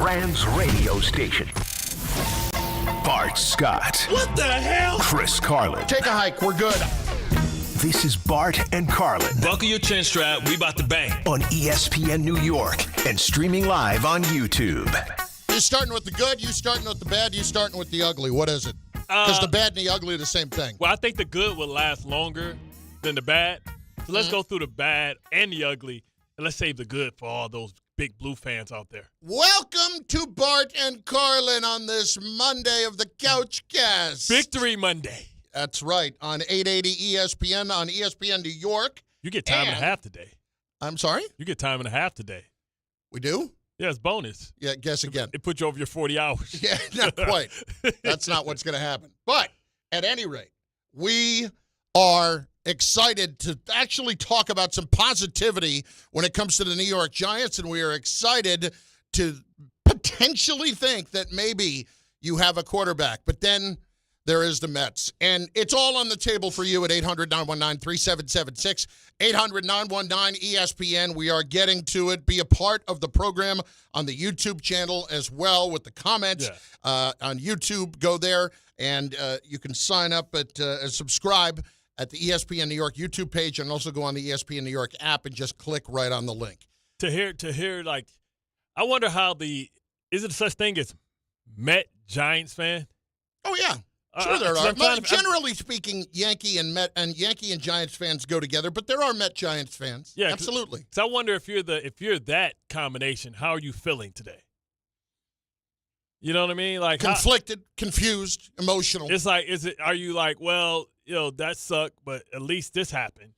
Rams radio station. Bart Scott. What the hell? Chris Carlin. Take a hike. We're good. This is Bart and Carlin Buckle your chin strap. We about to bang. on ESPN New York and streaming live on YouTube. You starting with the good, you starting with the bad, you starting with the ugly. What is it? Because the bad and the ugly are the same thing. Well, I think the good will last longer than the bad. So let's go through the bad and the ugly, and let's save the good for all those big Blue fans out there. Welcome to Bart and Carlin on this Monday of the Couchcast. Victory Monday. That's right, on 880 ESPN, on ESPN New York. You get time and a half today. I'm sorry? You get time and a half today. We do? Yeah, it's bonus. Yeah, guess again. It put you over your 40 hours. Yeah, not quite. That's not what's going to happen. But at any rate, we are excited to actually talk about some positivity when it comes to the New York Giants, and we are excited to potentially think that maybe you have a quarterback. But then there is the Mets. And it's all on the table for you at 800-919-3776, 800-919-ESPN. We are getting to it. Be a part of the program on the YouTube channel as well with the comments on YouTube. Go there, and you can sign up subscribe at the ESPN New York YouTube page, and also go on the ESPN New York app and just click right on the link. To hear, like, I wonder how is it such thing as Met Giants fan? Oh, yeah. Sure there are. Generally speaking, Yankee and Giants fans go together, but there are Met Giants fans. Yeah, absolutely. So I wonder if you're that combination, how are you feeling today? You know what I mean? Like conflicted, confused, emotional. It's like, are you like, well, that sucked, but at least this happened?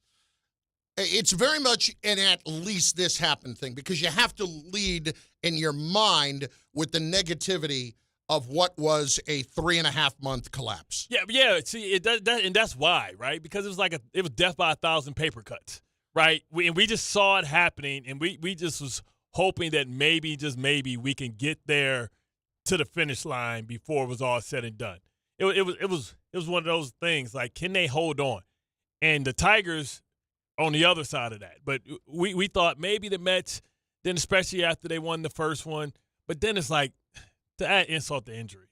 It's very much an at least this happened thing, because you have to lead in your mind with the negativity of what was a 3.5-month collapse. Yeah. See, and that's why, right? Because it was like it was death by 1,000 paper cuts, right? We just saw it happening, and we just was hoping that maybe, just maybe, we can get there to the finish line before it was all said and done. It was one of those things, like, can they hold on? And the Tigers on the other side of that. But we thought maybe the Mets, then especially after they won the first one, but then it's like, to add insult to injury.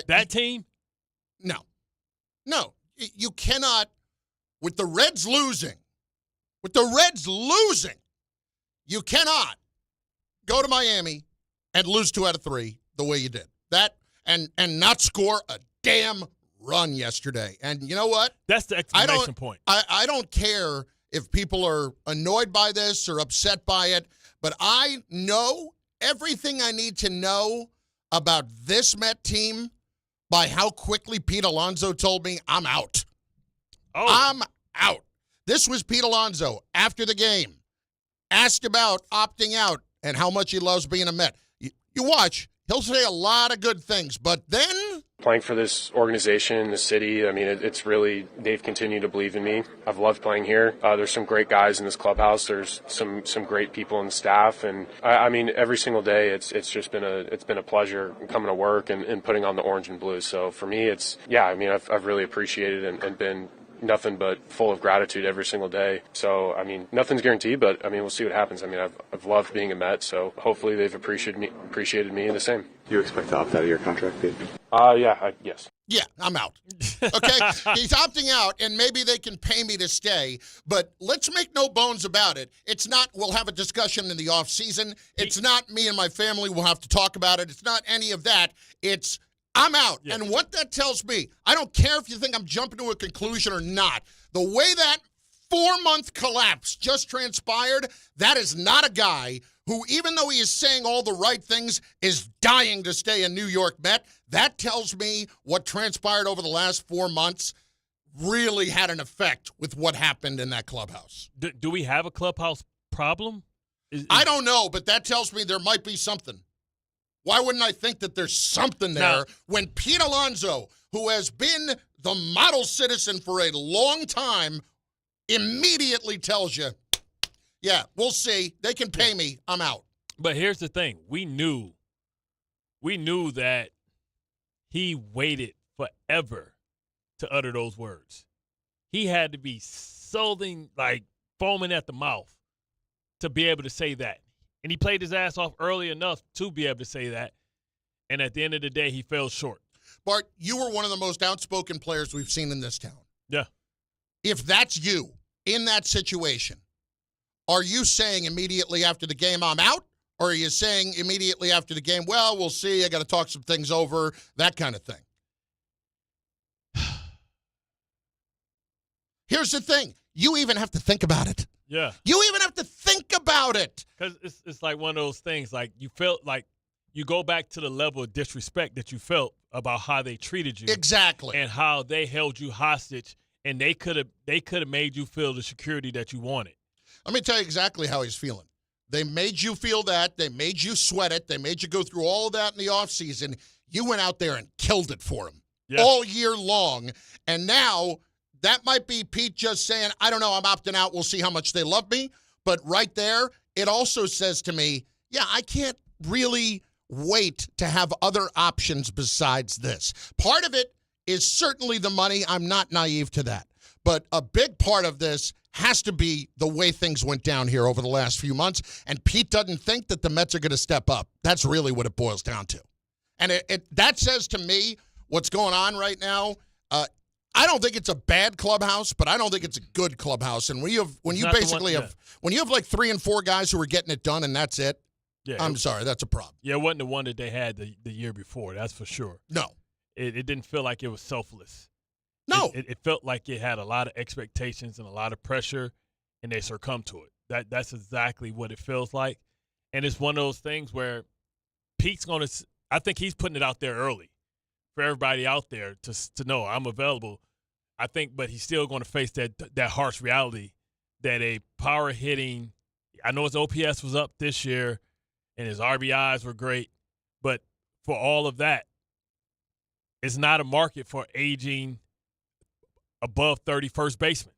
That team? No. You cannot, with the Reds losing, you cannot go to Miami and lose 2 out of 3 the way you did. That and not score a damn run yesterday. And you know what? That's the exclamation point. I don't care if people are annoyed by this or upset by it, but I know everything I need to know about this Met team by how quickly Pete Alonso told me, I'm out. I'm out. This was Pete Alonso after the game, asked about opting out and how much he loves being a Met. You watch. He'll say a lot of good things, but then playing for this organization, the city, I mean, it's really, they've continued to believe in me. I've loved playing here. There's some great guys in this clubhouse. There's some great people in the staff. And I mean, every single day, it's just been a pleasure coming to work and putting on the orange and blue. So for me, I've really appreciated and been nothing but full of gratitude every single day. So, I mean, nothing's guaranteed, but, I mean, we'll see what happens. I mean, I've loved being a Met, so hopefully they've appreciated me the same. Do you expect to opt out of your contract, Pete? Yes. Yeah, I'm out. Okay? He's opting out, and maybe they can pay me to stay, but let's make no bones about it. It's not we'll have a discussion in the offseason. It's not me and my family will have to talk about it. It's not any of that. It's I'm out. Yeah. And what that tells me, I don't care if you think I'm jumping to a conclusion or not. The way that 4-month collapse just transpired, that is not a guy who, even though he is saying all the right things, is dying to stay a New York Met. That tells me what transpired over the last 4 months really had an effect with what happened in that clubhouse. Do we have a clubhouse problem? I don't know, but that tells me there might be something. Why wouldn't I think that there's something there when Pete Alonso, who has been the model citizen for a long time, immediately tells you, yeah, we'll see. They can pay me. I'm out. But here's the thing. We knew that he waited forever to utter those words. He had to be foaming at the mouth to be able to say that. And he played his ass off early enough to be able to say that. And at the end of the day, he fell short. Bart, you were one of the most outspoken players we've seen in this town. Yeah. If that's you in that situation, are you saying immediately after the game, I'm out? Or are you saying immediately after the game, well, we'll see, I got to talk some things over, that kind of thing? Here's the thing. You even have to think about it. Yeah. You even have to think about it. Because it's like one of those things, like you felt like you go back to the level of disrespect that you felt about how they treated you. Exactly. And how they held you hostage, and they could have made you feel the security that you wanted. Let me tell you exactly how he's feeling. They made you feel that. They made you sweat it. They made you go through all of that in the offseason. You went out there and killed it for him all year long. And now that might be Pete just saying, I don't know, I'm opting out. We'll see how much they love me. But right there, it also says to me, yeah, I can't really wait to have other options besides this. Part of it is certainly the money. I'm not naive to that. But a big part of this has to be the way things went down here over the last few months. And Pete doesn't think that the Mets are going to step up. That's really what it boils down to. And that says to me what's going on right now. I don't think it's a bad clubhouse, but I don't think it's a good clubhouse. And when you have like 3 and 4 guys who are getting it done and that's it, I'm sorry, that's a problem. Yeah, it wasn't the one that they had the year before, that's for sure. No. It didn't feel like it was selfless. No. It felt like it had a lot of expectations and a lot of pressure, and they succumbed to it. That's exactly what it feels like. And it's one of those things where Pete's going to – I think he's putting it out there early for everybody out there to know I'm available. I think, but he's still going to face that harsh reality that a power hitting – I know his OPS was up this year and his RBIs were great, but for all of that, it's not a market for aging above 30 first baseman.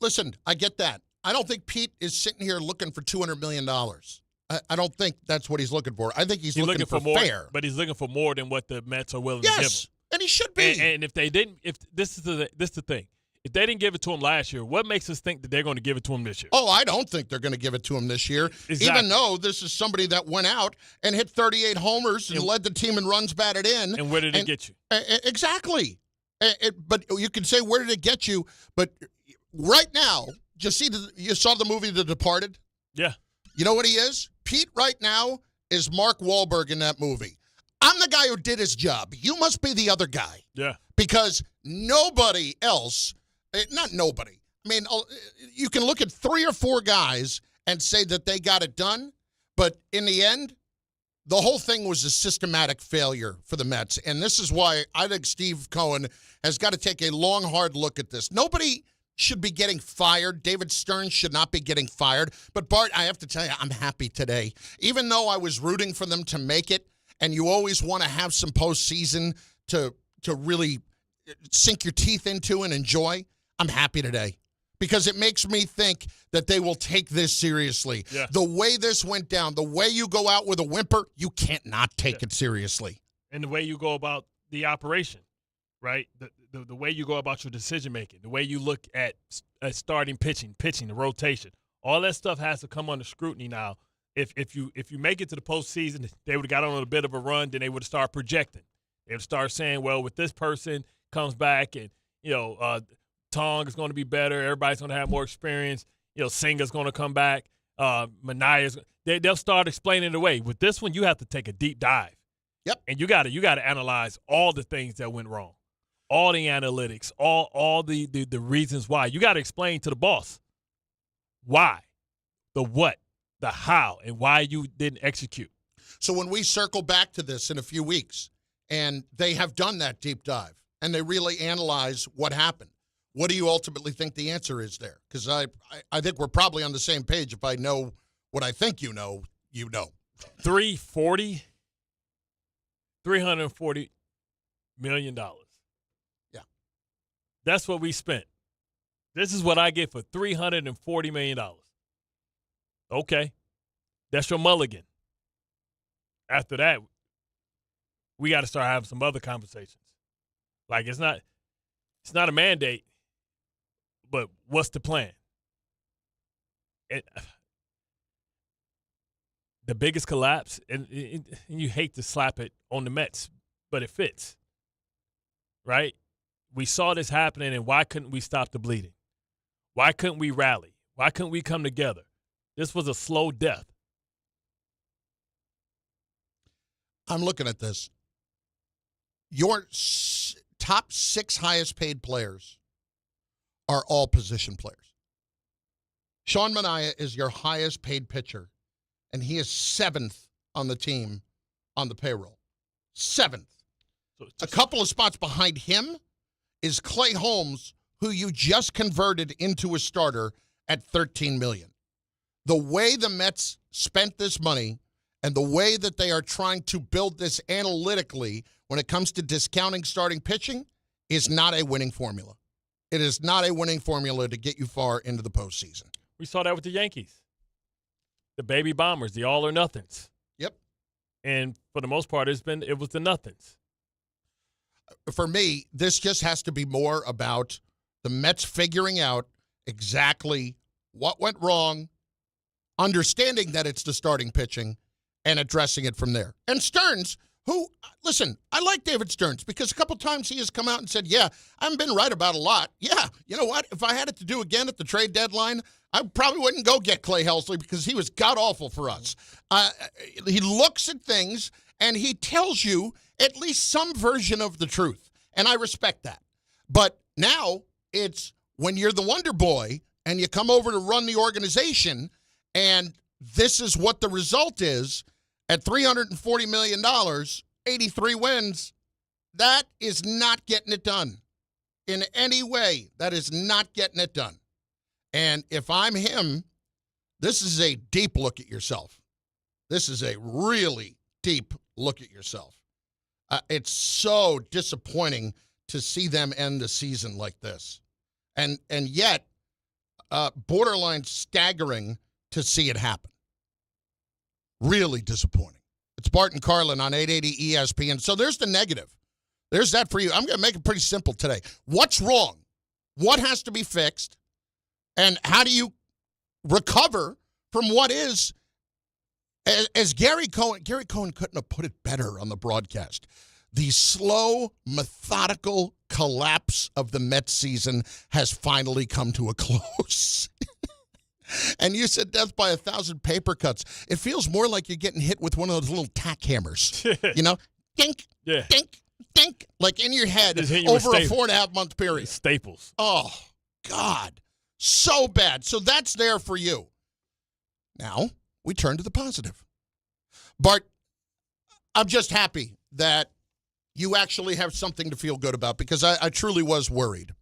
Listen, I get that. I don't think Pete is sitting here looking for $200 million. I don't think that's what he's looking for. I think he's looking for more, fair. But he's looking for more than what the Mets are willing to give him. Yes, and he should be. And if they didn't, if this is the thing. If they didn't give it to him last year, what makes us think that they're going to give it to him this year? Oh, I don't think they're going to give it to him this year, exactly. Even though this is somebody that went out and hit 38 homers and led the team in runs batted in. And where did it get you? Exactly. But you can say, where did it get you? But right now, you saw the movie The Departed? Yeah. You know what he is? Pete right now is Mark Wahlberg in that movie. I'm the guy who did his job. You must be the other guy. Yeah. Because nobody else, not nobody. I mean, you can look at 3 or 4 guys and say that they got it done, but in the end, the whole thing was a systematic failure for the Mets. And this is why I think Steve Cohen has got to take a long, hard look at this. Nobody should be getting fired. David Stern should not be getting fired. But, Bart, I have to tell you, I'm happy today. Even though I was rooting for them to make it, and you always want to have some postseason to really sink your teeth into and enjoy, I'm happy today. Because it makes me think that they will take this seriously. Yeah. The way this went down, the way you go out with a whimper, you can't not take it seriously. And the way you go about the operation, right? The way you go about your decision-making, the way you look at starting pitching, the rotation, all that stuff has to come under scrutiny now. If you make it to the postseason, they would have got on a bit of a run, then they would have started projecting. They would start saying, well, with this person comes back and, Tong is going to be better. Everybody's going to have more experience. Singer's going to come back. Manaya's. They'll start explaining it away. With this one, you have to take a deep dive. Yep. And you got to analyze all the things that went wrong, all the analytics, all the reasons why. You got to explain to the boss why, the what, the how, and why you didn't execute. So when we circle back to this in a few weeks, and they have done that deep dive, and they really analyze what happened, what do you ultimately think the answer is there? Because I think we're probably on the same page. If I know what I think you know, you know. $340 million. Yeah. That's what we spent. This is what I get for $340 million. Okay. That's your mulligan. After that, we got to start having some other conversations. Like, it's not a mandate, but what's the plan? the biggest collapse, and you hate to slap it on the Mets, but it fits, right? We saw this happening, and why couldn't we stop the bleeding? Why couldn't we rally? Why couldn't we come together? This was a slow death. I'm looking at this. Your top 6 highest paid players are all position players. Sean Manaea is your highest paid pitcher, and he is 7th on the team on the payroll. 7th. So a couple of spots behind him is Clay Holmes, who you just converted into a starter at $13 million. The way the Mets spent this money and the way that they are trying to build this analytically when it comes to discounting starting pitching is not a winning formula. It is not a winning formula to get you far into the postseason. We saw that with the Yankees. The baby bombers, the all or nothings. Yep. And for the most part, it was the nothings. For me, this just has to be more about the Mets figuring out exactly what went wrong, understanding that it's the starting pitching, and addressing it from there. And Stearns, who, listen, I like David Stearns because a couple times he has come out and said, yeah, I haven't been right about a lot. Yeah, you know what? If I had it to do again at the trade deadline, I probably wouldn't go get Clay Helsley because he was god-awful for us. He looks at things, and he tells you at least some version of the truth, and I respect that. But now it's when you're the Wonder Boy and you come over to run the organization, and this is what the result is at $340 million, 83 wins, that is not getting it done. In any way, that is not getting it done. And if I'm him, this is a deep look at yourself. This is a really deep look at yourself. It's so disappointing to see them end the season like this. And yet, borderline staggering to see it happen. Really disappointing. It's Bart Carlin on 880 ESPN. So there's the negative. There's that for you. I'm going to make it pretty simple today. What's wrong? What has to be fixed? And how do you recover from what is, as Gary Cohen couldn't have put it better on the broadcast, the slow, methodical collapse of the Mets season has finally come to a close. And you said death by 1,000 paper cuts. It feels more like you're getting hit with one of those little tack hammers. You know? Dink, yeah. Dink, dink. Like in your head Just hit you over with a 4.5-month period. Staples. Oh, God. So bad. So that's there for you. Now, we turn to the positive. Bart, I'm just happy that you actually have something to feel good about because I truly was worried.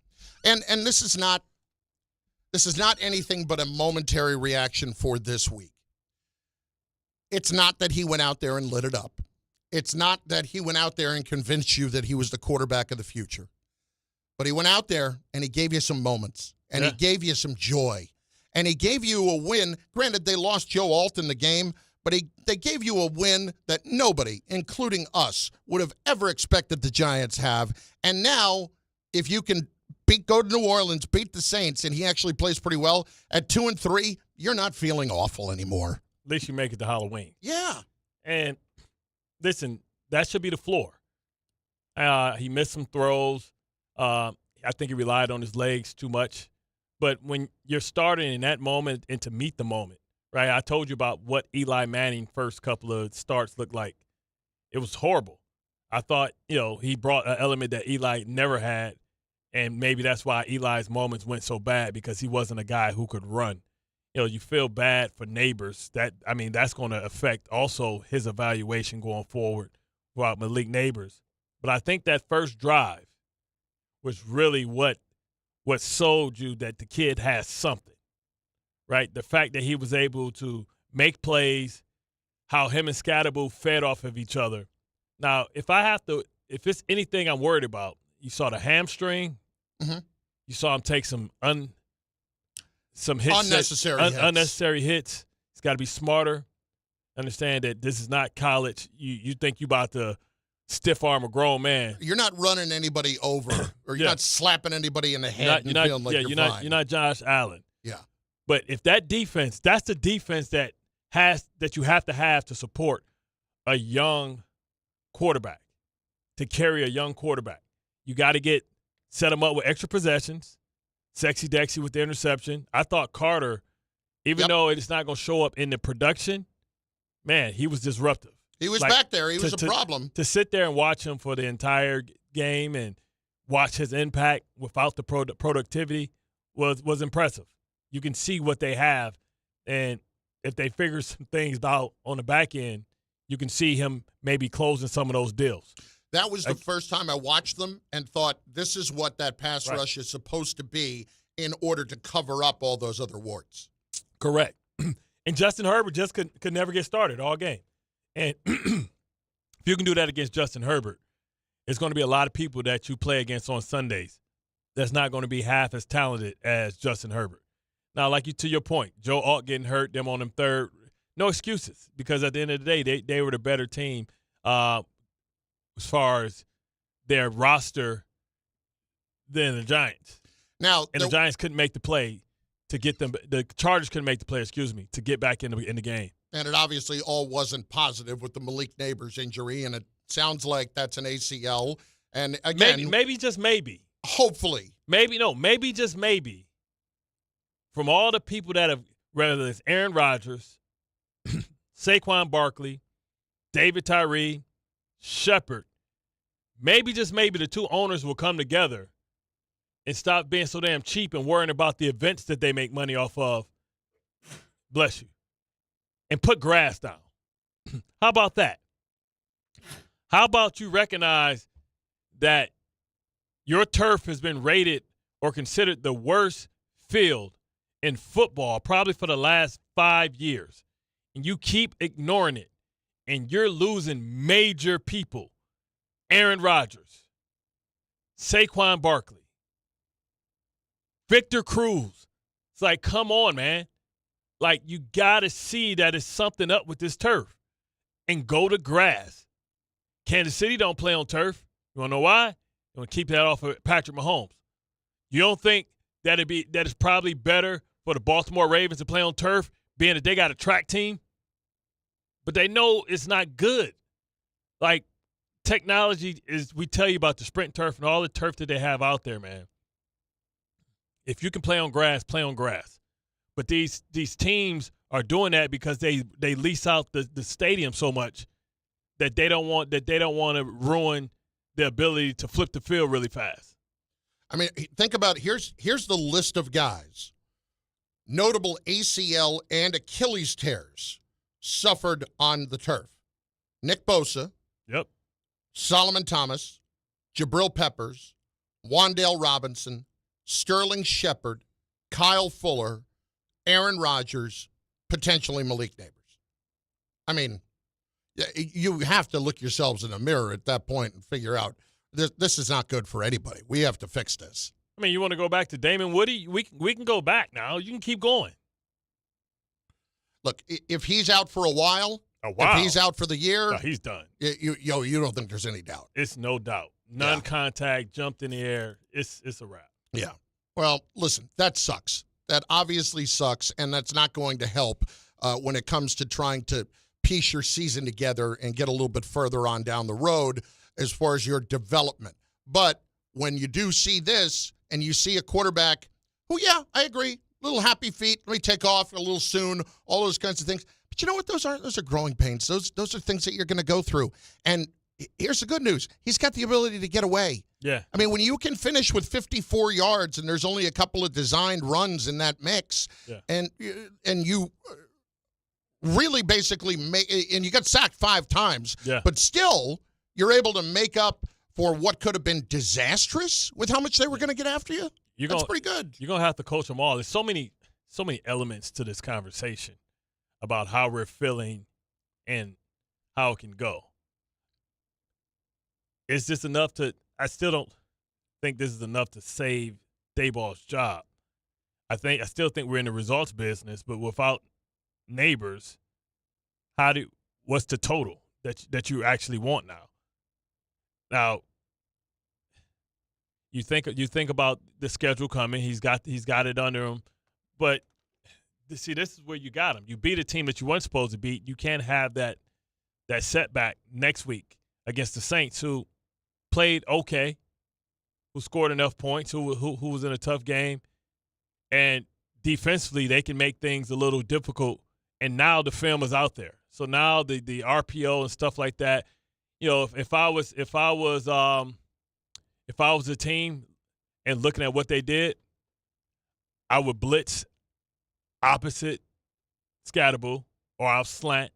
And this is not anything but a momentary reaction for this week. It's not that he went out there and lit it up. It's not that he went out there and convinced you that he was the quarterback of the future. But he went out there and he gave you some moments. And he gave you some joy. And he gave you a win. Granted, they lost Joe Alt in the game, but they gave you a win that nobody, including us, would have ever expected the Giants have. And now, if you can go to New Orleans, beat the Saints, and he actually plays pretty well, at 2-3, you're not feeling awful anymore. At least you make it to Halloween. Yeah. And listen, that should be the floor. He missed some throws. I think he relied on his legs too much. But when you're starting in that moment and to meet the moment, right, I told you about what Eli Manning first couple of starts looked like. It was horrible. I thought, he brought an element that Eli never had, and maybe that's why Eli's moments went so bad because he wasn't a guy who could run. You feel bad for Neighbors. That's going to affect also his evaluation going forward about Malik Neighbors. But I think that first drive was really what sold you that the kid has something, right? The fact that he was able to make plays, how him and Scatterboo fed off of each other. Now, if it's anything I'm worried about, you saw the hamstring. Mm-hmm. You saw him take some hits. Unnecessary hits. He's got to be smarter. Understand that this is not college. You think you about to stiff arm a grown man. You're not running anybody over, or you're not slapping anybody in the head you're feeling like you're fine. You're not Josh Allen. Yeah. But if that defense, that's the defense that you have to support a young quarterback, to carry a young quarterback. You got to set him up with extra possessions, sexy Dexy with the interception. I thought Carter, even though it's not going to show up in the production, man, he was disruptive. He was back there. He was a problem. To sit there and watch him for the entire game and watch his impact without the productivity was impressive. You can see what they have, and if they figure some things out on the back end, you can see him maybe closing some of those deals. That was the first time I watched them and thought, this is what that pass rush is supposed to be in order to cover up all those other warts. Correct. And Justin Herbert just could never get started all game. And if you can do that against Justin Herbert, it's going to be a lot of people that you play against on Sundays that's not going to be half as talented as Justin Herbert. Now, to your point, Joe Alt getting hurt, them on them third, no excuses, because at the end of the day, they were the better team as far as their roster than the Giants. Now, and the Giants couldn't make the play to get them. The Chargers couldn't make the play, to get back in the game. And it obviously all wasn't positive with the Malik Neighbors injury, and it sounds like that's an ACL. And again, maybe just maybe. Hopefully. Maybe just maybe. From all the people that have, whether it's Aaron Rodgers, Saquon Barkley, David Tyree, Shepard, maybe just maybe the two owners will come together and stop being so damn cheap and worrying about the events that they make money off of. Bless you. And put grass down. How about that? How about you recognize that your turf has been rated or considered the worst field in football probably for the last 5 years, and you keep ignoring it, and you're losing major people. Aaron Rodgers, Saquon Barkley, Victor Cruz. It's like, come on, man. Like, you got to see that it's something up with this turf and go to grass. Kansas City don't play on turf. You want to know why? You want to keep that off of Patrick Mahomes. You don't think that it's probably better for the Baltimore Ravens to play on turf, being that they got a track team? But they know it's not good. Like, technology is, we tell you about the sprint turf and all the turf that they have out there, man. If you can play on grass, play on grass. But these teams are doing that because they lease out the stadium so much that they don't want to ruin the ability to flip the field really fast. I mean, think about it. Here's the list of guys. Notable ACL and Achilles tears suffered on the turf. Nick Bosa. Yep. Solomon Thomas. Jabril Peppers. Wan'Dale Robinson. Sterling Shepard. Kyle Fuller. Aaron Rodgers. Potentially Malik Neighbors. I mean, you have to look yourselves in the mirror at that point and figure out this is not good for anybody. We have to fix this. I mean, you want to go back to Damen Woody? We can go back now. You can keep going. Look, if he's out for a while, if he's out for the year, he's done. You don't think there's any doubt? It's no doubt. Non-contact, jumped in the air. It's a wrap. Yeah. Well, listen, that sucks. That obviously sucks, and that's not going to help when it comes to trying to piece your season together and get a little bit further on down the road as far as your development. But when you do see this and you see a quarterback who, yeah, I agree, little happy feet, let me take off a little soon, all those kinds of things. But you know what those are? Those are growing pains. Those are things that you're going to go through. And here's the good news. He's got the ability to get away. Yeah. I mean, when you can finish with 54 yards and there's only a couple of designed runs in that mix, and you really basically and you got sacked 5 times, but still you're able to make up for what could have been disastrous with how much they were going to get after you. That's pretty good. You're going to have to coach them all. There's so many elements to this conversation about how we're feeling and how it can go. Is this enough to – I still don't think this is enough to save Dayball's job. I still think we're in the results business, but without Neighbors, what's the total that you actually want now? Now, you think about the schedule coming. He's got it under him, but this is where you got them. You beat a team that you weren't supposed to beat. You can't have that setback next week against the Saints, who played okay, who scored enough points, who was in a tough game, and defensively they can make things a little difficult. And now the film is out there, so now the RPO and stuff like that. You know, if I was a team and looking at what they did, I would blitz opposite Scatterbull, or I'll slant,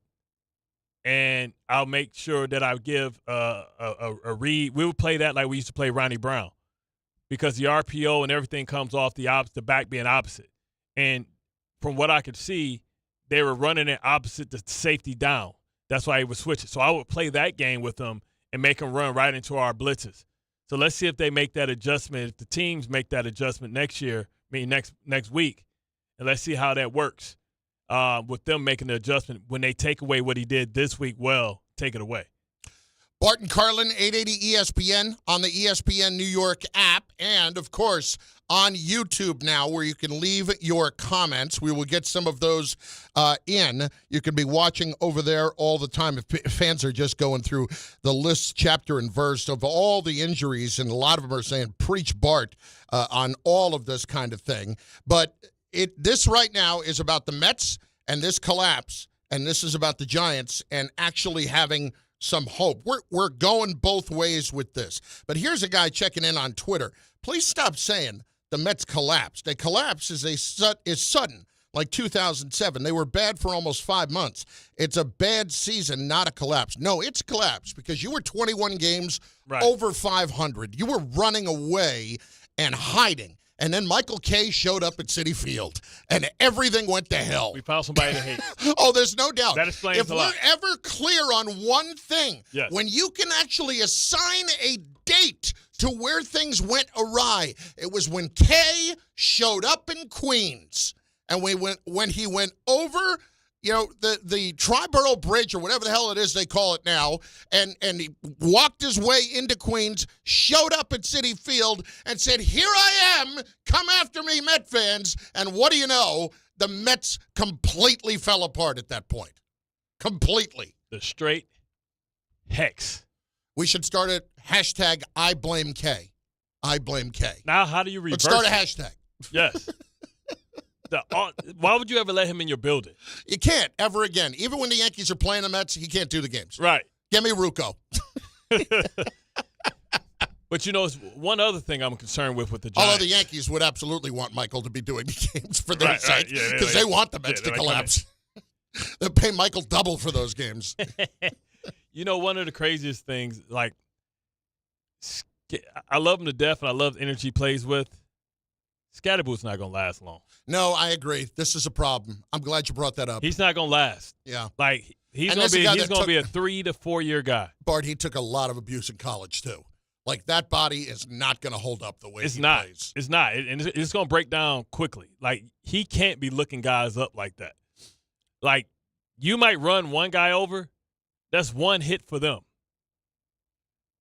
and I'll make sure that I give a read. We would play that like we used to play Ronnie Brown, because the RPO and everything comes off the back being opposite. And from what I could see, they were running it opposite the safety down. That's why he would switch it. So I would play that game with them and make them run right into our blitzes. So let's see if they make that adjustment. If the teams make that adjustment next week, and let's see how that works with them making the adjustment. When they take away what he did this week, well, take it away. Bart Carlin, 880 ESPN, on the ESPN New York app, and, of course, on YouTube now, where you can leave your comments. We will get some of those in. You can be watching over there all the time. If fans are just going through the list, chapter and verse of all the injuries, and a lot of them are saying, preach Bart on all of this kind of thing. But this right now is about the Mets and this collapse, and this is about the Giants and actually having some hope. We're going both ways with this. But here's a guy checking in on Twitter. Please stop saying the Mets collapsed. A collapse is sudden, like 2007. They were bad for almost 5 months. It's a bad season, not a collapse. No, it's collapse because you were 21 games over 500. You were running away and hiding. And then Michael Kay showed up at Citi Field, and everything went to hell. We found somebody to hate. Oh, there's no doubt. That explains a lot. If we're ever clear on one thing, yes, when you can actually assign a date to where things went awry, it was when Kay showed up in Queens, and when he went over, you know, the Triborough Bridge or whatever the hell it is they call it now, and he walked his way into Queens, showed up at Citi Field, and said, "Here I am, come after me, Met fans." And what do you know? The Mets completely fell apart at that point. Completely. The straight hex. We should start a hashtag I blame K. I blame K. Now, how do you reverse Let's start a hashtag. Yes. Why would you ever let him in your building? You can't ever again. Even when the Yankees are playing the Mets, he can't do the games. Right. Give me Rucco. But, you know, it's one other thing I'm concerned with the Giants. Although the Yankees would absolutely want Michael to be doing the games for their sake, because they want the Mets to collapse. They'll pay Michael double for those games. You know, one of the craziest things, like, I love him to death, and I love the energy he plays with. Scatterbull's not going to last long. No, I agree. This is a problem. I'm glad you brought that up. He's not going to last. Yeah. Like, he's going to be a 3 to 4 year guy. Bart, he took a lot of abuse in college, too. Like, that body is not going to hold up the way he plays. It's not. And it's going to break down quickly. Like, he can't be looking guys up like that. Like, you might run one guy over. That's one hit for them.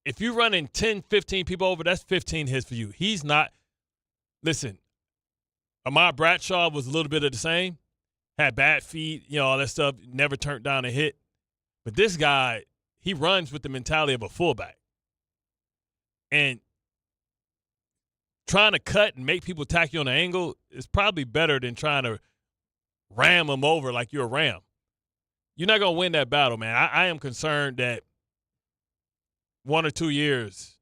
If you're running 10, 15 people over, that's 15 hits for you. He's not. Listen, Ahmad Bradshaw was a little bit of the same. Had bad feet, you know, all that stuff. Never turned down a hit. But this guy, he runs with the mentality of a fullback. And trying to cut and make people attack you on an angle is probably better than trying to ram them over like you're a ram. You're not going to win that battle, man. I am concerned that 1 or 2 years,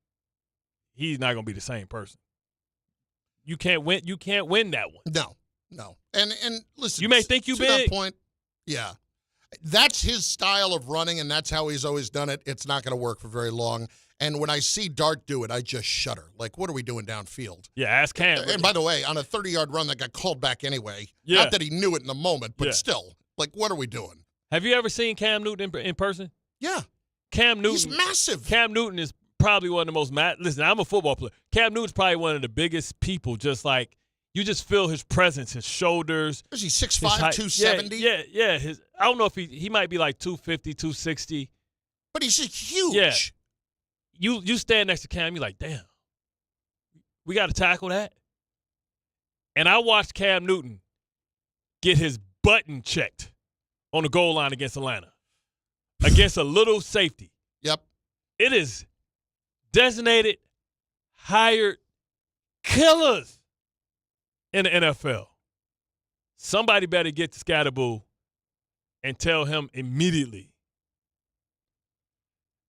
he's not going to be the same person. You can't win. You can't win that one. No. And listen, you may think you to big. That point, yeah, that's his style of running, and that's how he's always done it. It's not going to work for very long. And when I see Dart do it, I just shudder. Like, what are we doing downfield? Yeah, ask Cam. And by the way, on a 30-yard run that got called back anyway. Yeah. Not that he knew it in the moment, but still, like, what are we doing? Have you ever seen Cam Newton in person? Yeah. Cam Newton. He's massive. Cam Newton is probably one of the most listen, I'm a football player. Cam Newton's probably one of the biggest people, just like you just feel his presence, his shoulders. Is he 6'5", 270? Yeah. I don't know if he might be like 250, 260. But he's just huge. Yeah. You stand next to Cam, you're like, damn, we got to tackle that. And I watched Cam Newton get his button checked on the goal line against Atlanta, against a little safety. Yep. It is designated hired killers in the NFL. Somebody better get to Scatterboo and tell him immediately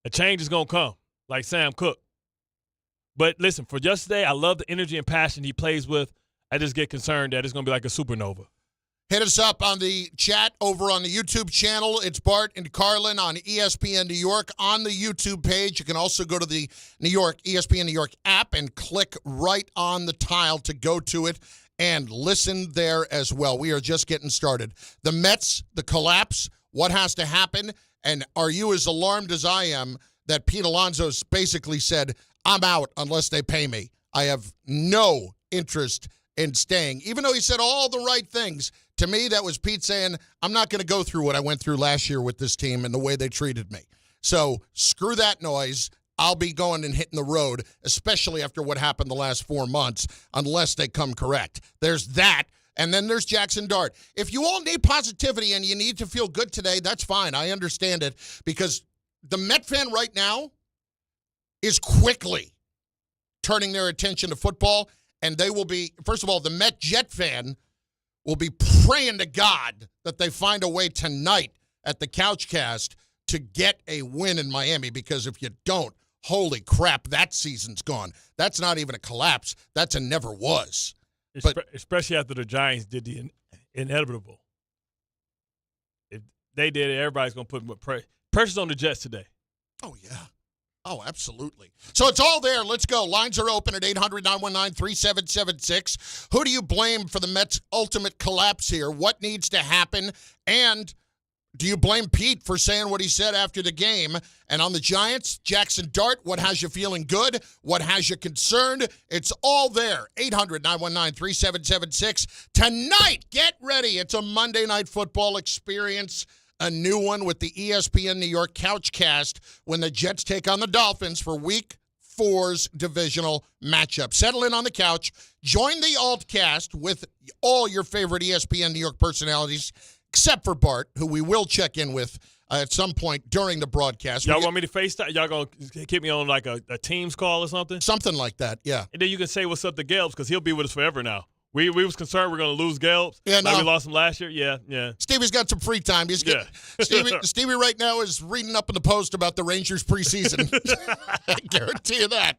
a change is going to come, like Sam Cook. But listen, for yesterday, I love the energy and passion he plays with. I just get concerned that it's going to be like a supernova. Hit us up on the chat over on the YouTube channel. It's Bart and Carlin on ESPN New York on the YouTube page. You can also go to the ESPN New York app and click right on the tile to go to it and listen there as well. We are just getting started. The Mets, the collapse, what has to happen, and are you as alarmed as I am that Pete Alonso basically said, I'm out unless they pay me. I have no interest in staying, even though he said all the right things. To me, that was Pete saying, I'm not going to go through what I went through last year with this team and the way they treated me. So screw that noise. I'll be going and hitting the road, especially after what happened the last 4 months, unless they come correct. There's that. And then there's Jaxon Dart. If you all need positivity and you need to feel good today, that's fine. I understand it, because the Met fan right now is quickly turning their attention to football, and they will be, first of all, the Met Jet fan will be praying to God that they find a way tonight at the Couchcast to get a win in Miami, because if you don't, holy crap, that season's gone. That's not even a collapse. That's a never was. Especially after the Giants did the inevitable. If they did it, everybody's going to put more pressure's on the Jets today. Oh, yeah. Oh, absolutely. So it's all there. Let's go. Lines are open at 800-919-3776. Who do you blame for the Mets' ultimate collapse here? What needs to happen? And do you blame Pete for saying what he said after the game? And on the Giants, Jaxon Dart, what has you feeling good? What has you concerned? It's all there. 800-919-3776. Tonight, get ready. It's a Monday Night Football experience. A new one with the ESPN New York Couchcast when the Jets take on the Dolphins for Week 4's divisional matchup. Settle in on the couch. Join the Altcast with all your favorite ESPN New York personalities, except for Bart, who we will check in with at some point during the broadcast. Y'all want me to FaceTime? Y'all going to keep me on like a Teams call or something? Something like that, yeah. And then you can say what's up to Gelbs, because he'll be with us forever now. We was concerned we're going to lose Gelbs. Yeah, like we lost him last year. Yeah. Stevie's got some free time. Stevie right now is reading up in the Post about the Rangers preseason. I guarantee you that.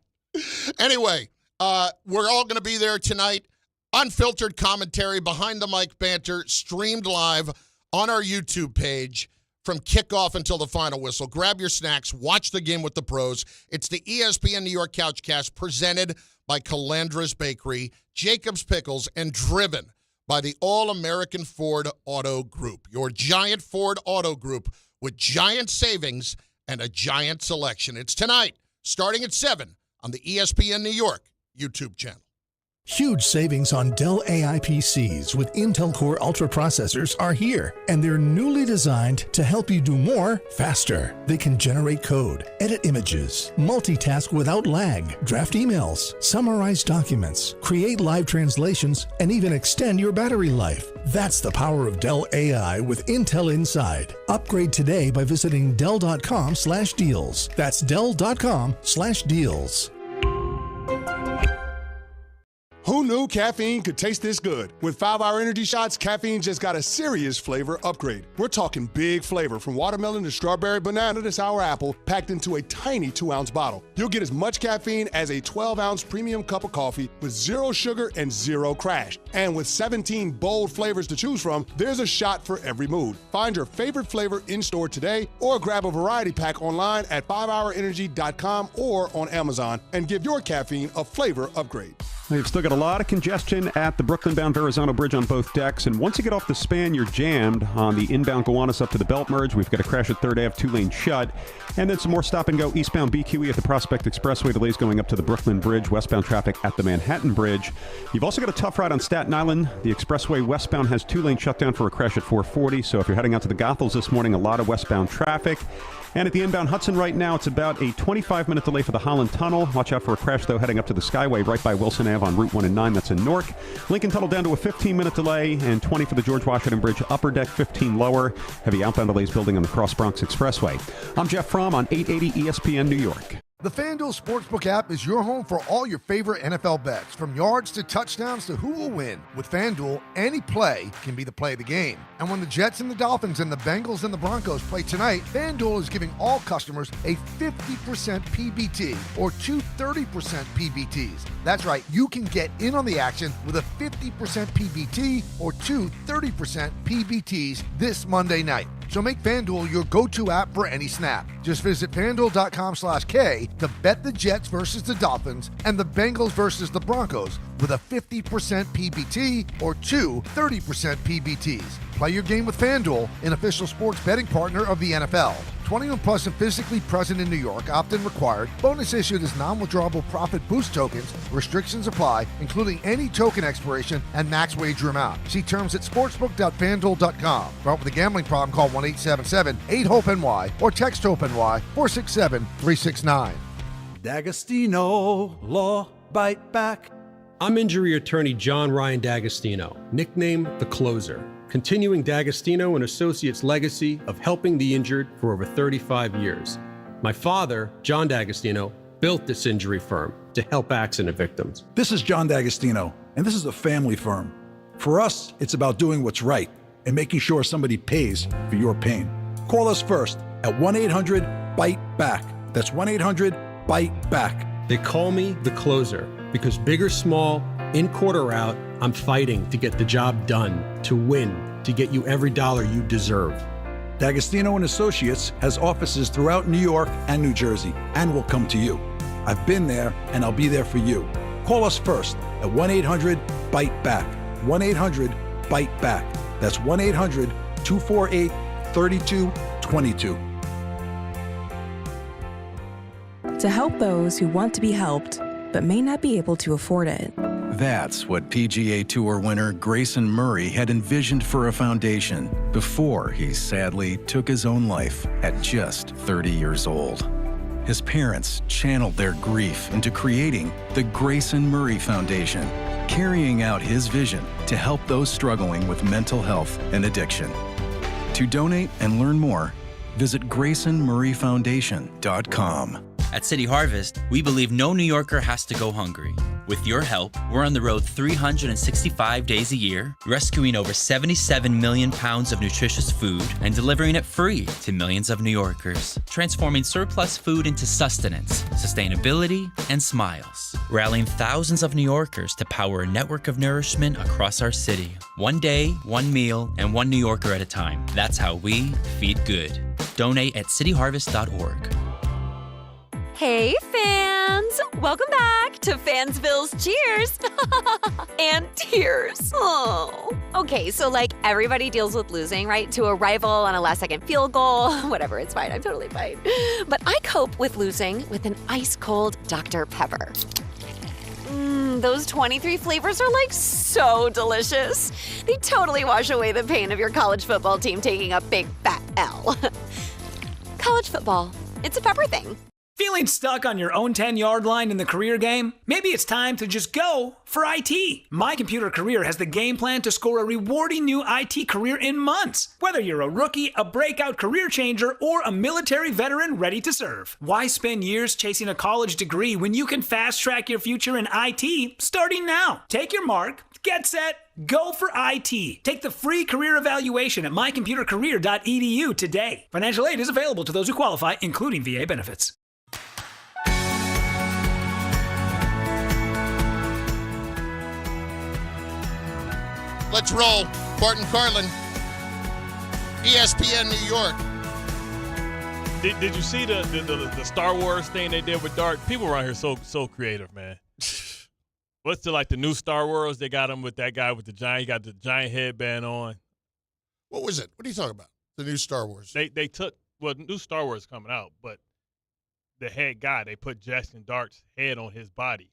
Anyway, we're all going to be there tonight. Unfiltered commentary, behind the mic banter, streamed live on our YouTube page from kickoff until the final whistle. Grab your snacks. Watch the game with the pros. It's the ESPN New York Couchcast presented by Calandra's Bakery, Jacob's Pickles, and driven by the All-American Ford Auto Group, your giant Ford Auto Group with giant savings and a giant selection. It's tonight, starting at 7 on the ESPN New York YouTube channel. Huge savings on Dell AI PCs with Intel Core Ultra processors are here, and they're newly designed to help you do more faster. They can generate code, edit images, multitask without lag, draft emails, summarize documents, create live translations, and even extend your battery life. That's the power of Dell AI with Intel Inside. Upgrade today by visiting Dell.com/deals. That's Dell.com/deals. Who knew caffeine could taste this good? With 5-Hour Energy Shots, caffeine just got a serious flavor upgrade. We're talking big flavor, from watermelon to strawberry, banana to sour apple, packed into a tiny 2-ounce bottle. You'll get as much caffeine as a 12-ounce premium cup of coffee with 0 sugar and 0 crash. And with 17 bold flavors to choose from, there's a shot for every mood. Find your favorite flavor in-store today, or grab a variety pack online at 5hourenergy.com or on Amazon, and give your caffeine a flavor upgrade. They've still got a lot of congestion at the Brooklyn-bound Verrazano Bridge on both decks, and once you get off the span, you're jammed on the inbound Gowanus up to the Belt Merge. We've got a crash at 3rd Ave, 2-lane shut, and then some more stop-and-go eastbound BQE at the Prospect Expressway. Delays going up to the Brooklyn Bridge, westbound traffic at the Manhattan Bridge. You've also got a tough ride on Staten Island. The expressway westbound has 2-lane shutdown for a crash at 440, so if you're heading out to the Goethals this morning, a lot of westbound traffic. And at the inbound Hudson right now, it's about a 25-minute delay for the Holland Tunnel. Watch out for a crash, though, heading up to the Skyway right by Wilson Ave 5 on Route 1 and 9. That's in Newark. Lincoln Tunnel down to a 15-minute delay, and 20 for the George Washington Bridge upper deck, 15 lower. Heavy outbound delays building on the Cross Bronx Expressway. I'm Jeff Fromm on 880 ESPN New York. The FanDuel Sportsbook app is your home for all your favorite NFL bets, from yards to touchdowns to who will win. With FanDuel, any play can be the play of the game. And when the Jets and the Dolphins and the Bengals and the Broncos play tonight, FanDuel is giving all customers a 50% PBT or 2 30% PBTs. That's right, you can get in on the action with a 50% PBT or 2 30% PBTs this Monday night. So make FanDuel your go-to app for any snap. Just visit FanDuel.com/K to bet the Jets versus the Dolphins and the Bengals versus the Broncos with a 50% PBT or 2 30% PBTs. Play your game with FanDuel, an official sports betting partner of the NFL. 21 plus and physically present in New York. Opt-in required. Bonus issued as non-withdrawable profit boost tokens. Restrictions apply, including any token expiration and max wager amount. See terms at sportsbook.fanduel.com. For help with a gambling problem, call 1-877-8-HOPE-NY or text HOPE-NY 467-369. D'Agostino Law Bite Back. I'm injury attorney John Ryan D'Agostino, nicknamed The Closer, continuing D'Agostino and Associates' legacy of helping the injured for over 35 years. My father, John D'Agostino, built this injury firm to help accident victims. This is John D'Agostino, and this is a family firm. For us, it's about doing what's right and making sure somebody pays for your pain. Call us first at 1-800-BITE-BACK. That's 1-800-BITE-BACK. They call me The Closer because big or small, in court or out, I'm fighting to get the job done, to win, to get you every dollar you deserve. D'Agostino and Associates has offices throughout New York and New Jersey and will come to you. I've been there and I'll be there for you. Call us first at 1-800-BITE-BACK. 1-800-BITE-BACK. That's 1-800-248-3222. To help those who want to be helped but may not be able to afford it. That's what PGA Tour winner Grayson Murray had envisioned for a foundation before he sadly took his own life at just 30 years old. His parents channeled their grief into creating the Grayson Murray Foundation, carrying out his vision to help those struggling with mental health and addiction. To donate and learn more, visit GraysonMurrayFoundation.com. At City Harvest, we believe no New Yorker has to go hungry. With your help, we're on the road 365 days a year, rescuing over 77 million pounds of nutritious food and delivering it free to millions of New Yorkers, transforming surplus food into sustenance, sustainability, and smiles, rallying thousands of New Yorkers to power a network of nourishment across our city. One day, one meal, and one New Yorker at a time. That's how we feed good. Donate at cityharvest.org. Hey, fans! Welcome back to Fansville's Cheers and Tears. Oh. Okay, so like everybody deals with losing, right? To a rival on a last-second field goal. Whatever, it's fine. I'm totally fine. But I cope with losing with an ice-cold Dr. Pepper. Those 23 flavors are like so delicious. They totally wash away the pain of your college football team taking a big fat L. College football, it's a pepper thing. Feeling stuck on your own 10-yard line in the career game? Maybe it's time to just go for IT. My Computer Career has the game plan to score a rewarding new IT career in months. Whether you're a rookie, a breakout career changer, or a military veteran ready to serve. Why spend years chasing a college degree when you can fast-track your future in IT starting now? Take your mark, get set, go for IT. Take the free career evaluation at mycomputercareer.edu today. Financial aid is available to those who qualify, including VA benefits. Let's roll. Bart Carlin, ESPN New York. Did you see the Star Wars thing they did with Dart? People around here so creative, man. What's the new Star Wars? They got him with that guy with the giant. He got the giant headband on. What was it? What are you talking about? The new Star Wars. They took new Star Wars coming out, but the head guy, they put Jaxon Dart's head on his body.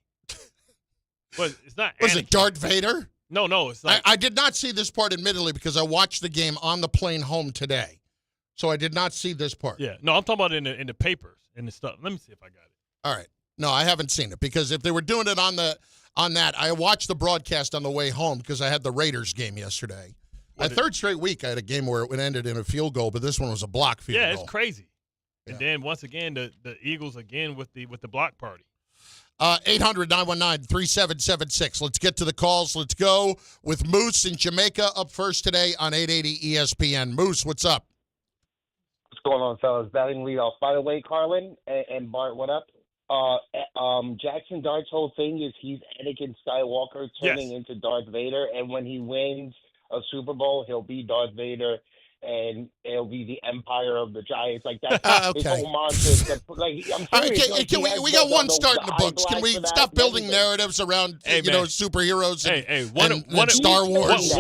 But it's not. Was it Darth Vader? No, it's like I did not see this part, admittedly, because I watched the game on the plane home today. So I did not see this part. Yeah, no, I'm talking about in the papers and the stuff. Let me see if I got it. All right. No, I haven't seen it because if they were doing it on that, I watched the broadcast on the way home because I had the Raiders game yesterday. My third straight week, I had a game where it ended in a field goal, but this one was a block field goal. Yeah, it's crazy. Yeah. And then once again, the Eagles again with the block party. 800-919-3776. Let's get to the calls. Let's go with Moose in Jamaica up first today on 880 ESPN. Moose, what's up? What's going on, fellas? Batting leadoff. By the way, Carlin and Bart, what up? Jaxon Dart's whole thing is he's Anakin Skywalker turning into Darth Vader, and when he wins a Super Bowl, he'll be Darth Vader, and it'll be the Empire of the Giants. Like that's his whole mantra. I'm serious. We got one start in the books. Can we stop building narratives around superheroes and Star Wars?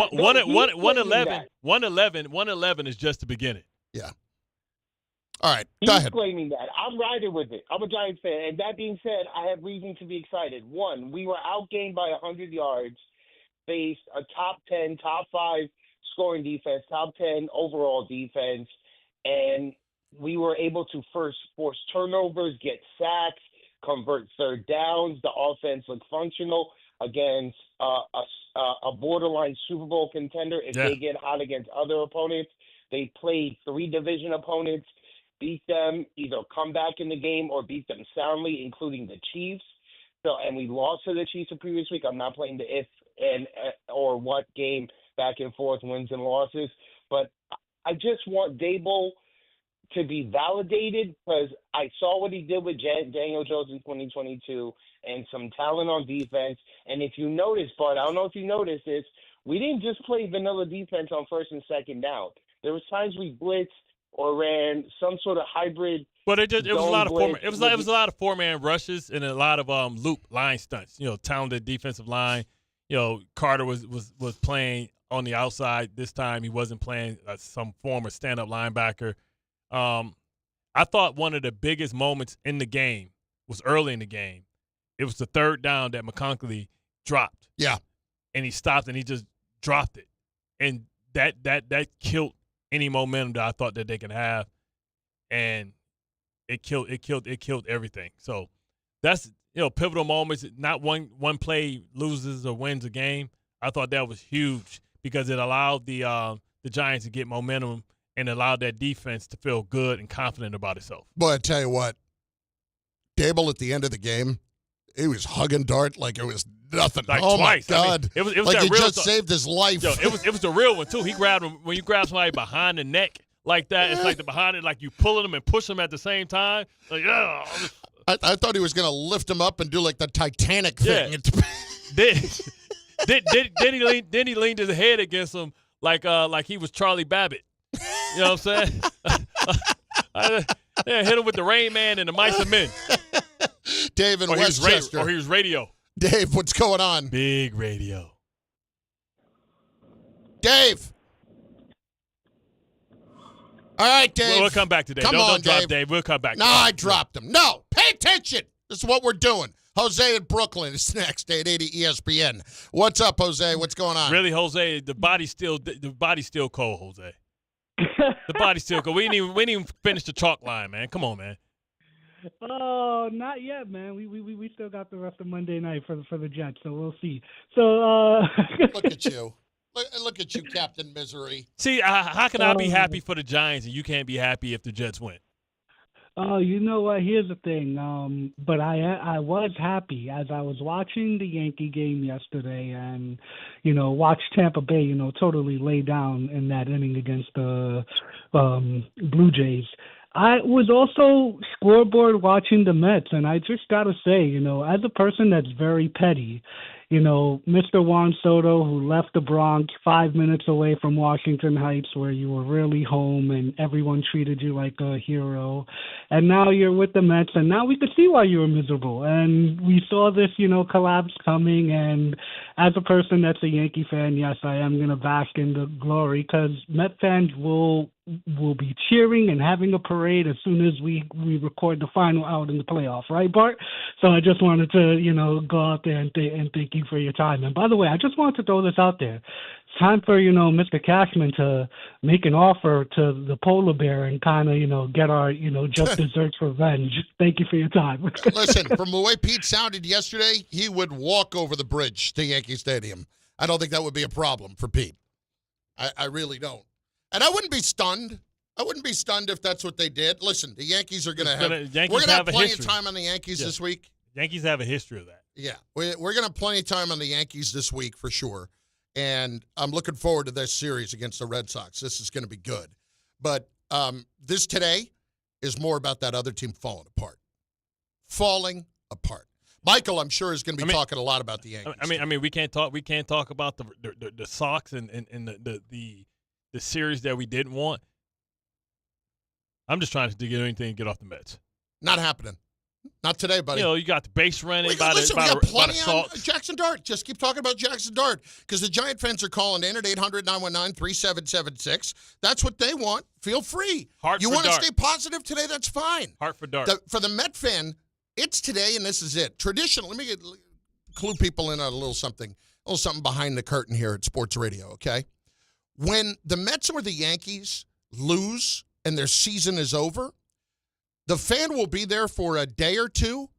111 is just the beginning. Yeah. All right, go ahead. He's claiming that. I'm riding with it. I'm a Giants fan. And that being said, I have reason to be excited. One, we were outgained by 100 yards, faced a top 10, top 5 scoring defense, top 10 overall defense, and we were able to first force turnovers, get sacks, convert third downs. The offense looked functional against a borderline Super Bowl contender if they get hot against other opponents. They played 3 division opponents, beat them, either come back in the game or beat them soundly, including the Chiefs. And we lost to the Chiefs the previous week. I'm not playing the if and or what game back and forth, wins and losses. But I just want Dable to be validated because I saw what he did with Daniel Jones in 2022 and some talent on defense. And if you notice, Bart, I don't know if you noticed this, we didn't just play vanilla defense on first and second down. There was times we blitzed or ran some sort of hybrid. But it was a lot of it was a lot of 4-man rushes and a lot of loop line stunts. Talented defensive line. Carter was playing on the outside this time. He wasn't playing some form of stand-up linebacker. I thought one of the biggest moments in the game was early in the game. It was the third down that McConkley dropped. Yeah. And he stopped and he just dropped it. And that killed any momentum that I thought that they could have. And it killed everything. So that's pivotal moments. Not one play loses or wins a game. I thought that was huge because it allowed the Giants to get momentum and allowed that defense to feel good and confident about itself. Boy, I tell you what, Dable at the end of the game, he was hugging Dart like it was nothing. Like oh twice. My God! I mean, it was like that he real just saved his life. It was the real one too. He grabbed him when you grab somebody behind the neck like that. It's like the behind it, like you pulling them and pushing them at the same time. Like I thought he was going to lift him up and do like the Titanic thing. Yeah. Then he leaned his head against him like he was Charlie Babbitt. You know what I'm saying? Hit him with the Rain Man and the Mice and Men. Dave in Westchester. He was radio. Dave, what's going on? Big radio. Dave. All right, Dave. We'll come back today. Don't drop Dave. We'll come back. No, I dropped him. No, pay attention. This is what we're doing. Jose in Brooklyn is next, 880 ESPN. What's up, Jose? What's going on? Really, Jose, the body's still cold, Jose. The body's still cold. We didn't even finish the chalk line, man. Come on, man. Oh, not yet, man. We still got the rest of Monday night for the Jets, so we'll see. So look at you. Look at you, Captain Misery. See, how can I be happy for the Giants and you can't be happy if the Jets win? Oh, you know what? Here's the thing. But I was happy as I was watching the Yankee game yesterday and, watched Tampa Bay, totally lay down in that inning against the Blue Jays. I was also scoreboard watching the Mets, and I just got to say, as a person that's very petty, Mr. Juan Soto, who left the Bronx 5 minutes away from Washington Heights, where you were really home and everyone treated you like a hero. And now you're with the Mets, and now we could see why you were miserable. And we saw this, collapse coming. And as a person that's a Yankee fan, yes, I am going to bask in the glory because Met fans will will be cheering and having a parade as soon as we record the final out in the playoffs, right, Bart? So I just wanted to, go out there and thank you for your time. And by the way, I just wanted to throw this out there. It's time for, Mr. Cashman to make an offer to the polar bear and kind of, get our, just desserts revenge. Thank you for your time. Listen, from the way Pete sounded yesterday, he would walk over the bridge to Yankee Stadium. I don't think that would be a problem for Pete. I really don't. And I wouldn't be stunned. I wouldn't be stunned if that's what they did. Listen, the Yankees are going to have – we're going to have plenty of time on the Yankees this week. Yankees have a history of that. Yeah. We're going to have plenty of time on the Yankees this week for sure. And I'm looking forward to this series against the Red Sox. This is going to be good. But this today is more about that other team falling apart. Falling apart. Michael, I'm sure, is going to be talking a lot about the Yankees. I mean, we can't talk about the Sox and the series that we didn't want. I'm just trying to get anything to get off the Mets. Not happening. Not today, buddy. You got the base running we got plenty on Sox. Jaxon Dart. Just keep talking about Jaxon Dart because the Giant fans are calling in at 800-919-3776. That's what they want. Feel free. You want to stay positive today? That's fine. Heart for Dart. For the Met fan, it's today and this is it. Traditional. Let me clue people in on a little something behind the curtain here at Sports Radio, okay? When the Mets or the Yankees lose and their season is over, the fan will be there for a day or two,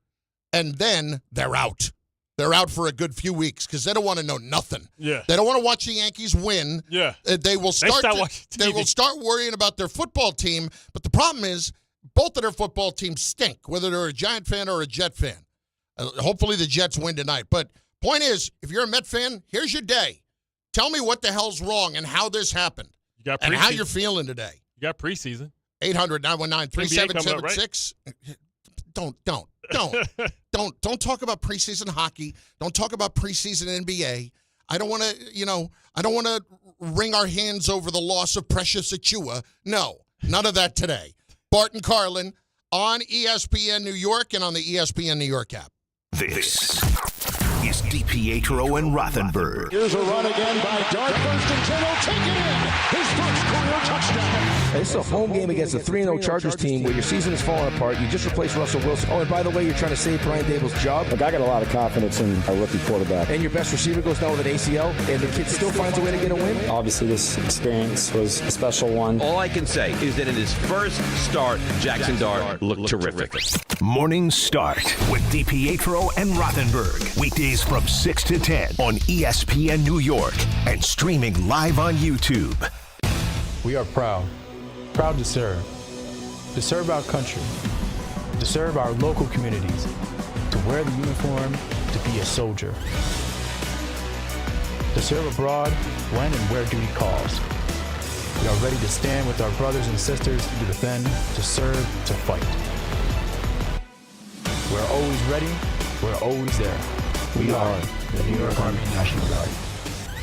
and then they're out. They're out for a good few weeks because they don't want to know nothing. Yeah. They don't want to watch the Yankees win. Yeah. They will start worrying about their football team, but the problem is both of their football teams stink, whether they're a Giant fan or a Jet fan. Hopefully the Jets win tonight. But point is, if you're a Met fan, here's your day. Tell me what the hell's wrong and how this happened and how you're feeling today. You got preseason. 800-919-3776. Don't talk about preseason hockey. Don't talk about preseason NBA. I don't want to wring our hands over the loss of Precious Achua. No, none of that today. Bart Carlin on ESPN New York and on the ESPN New York app. This is DiPietro and Rothenberg. Here's a run again by Dart. First and 10 will take it in. His first career touchdown. This is a home game against a 3-0 Chargers team where your season is falling apart. You just replaced Russell Wilson. Oh, and by the way, you're trying to save Brian Dable's job. Look, I got a lot of confidence in our rookie quarterback. And your best receiver goes down with an ACL, and the kid still finds a way to get a win? Obviously, this experience was a special one. All I can say is that in his first start, Jaxon Dart looked terrific. Morning Start with DiPietro and Rothenberg. Weekdays from 6 to 10 on ESPN New York and streaming live on YouTube. We are proud to serve our country, to serve our local communities, to wear the uniform, to be a soldier, to serve abroad when and where duty calls. We are ready to stand with our brothers and sisters to defend, to serve, to fight. We're always ready, we're always there. We are the New York Army National Guard.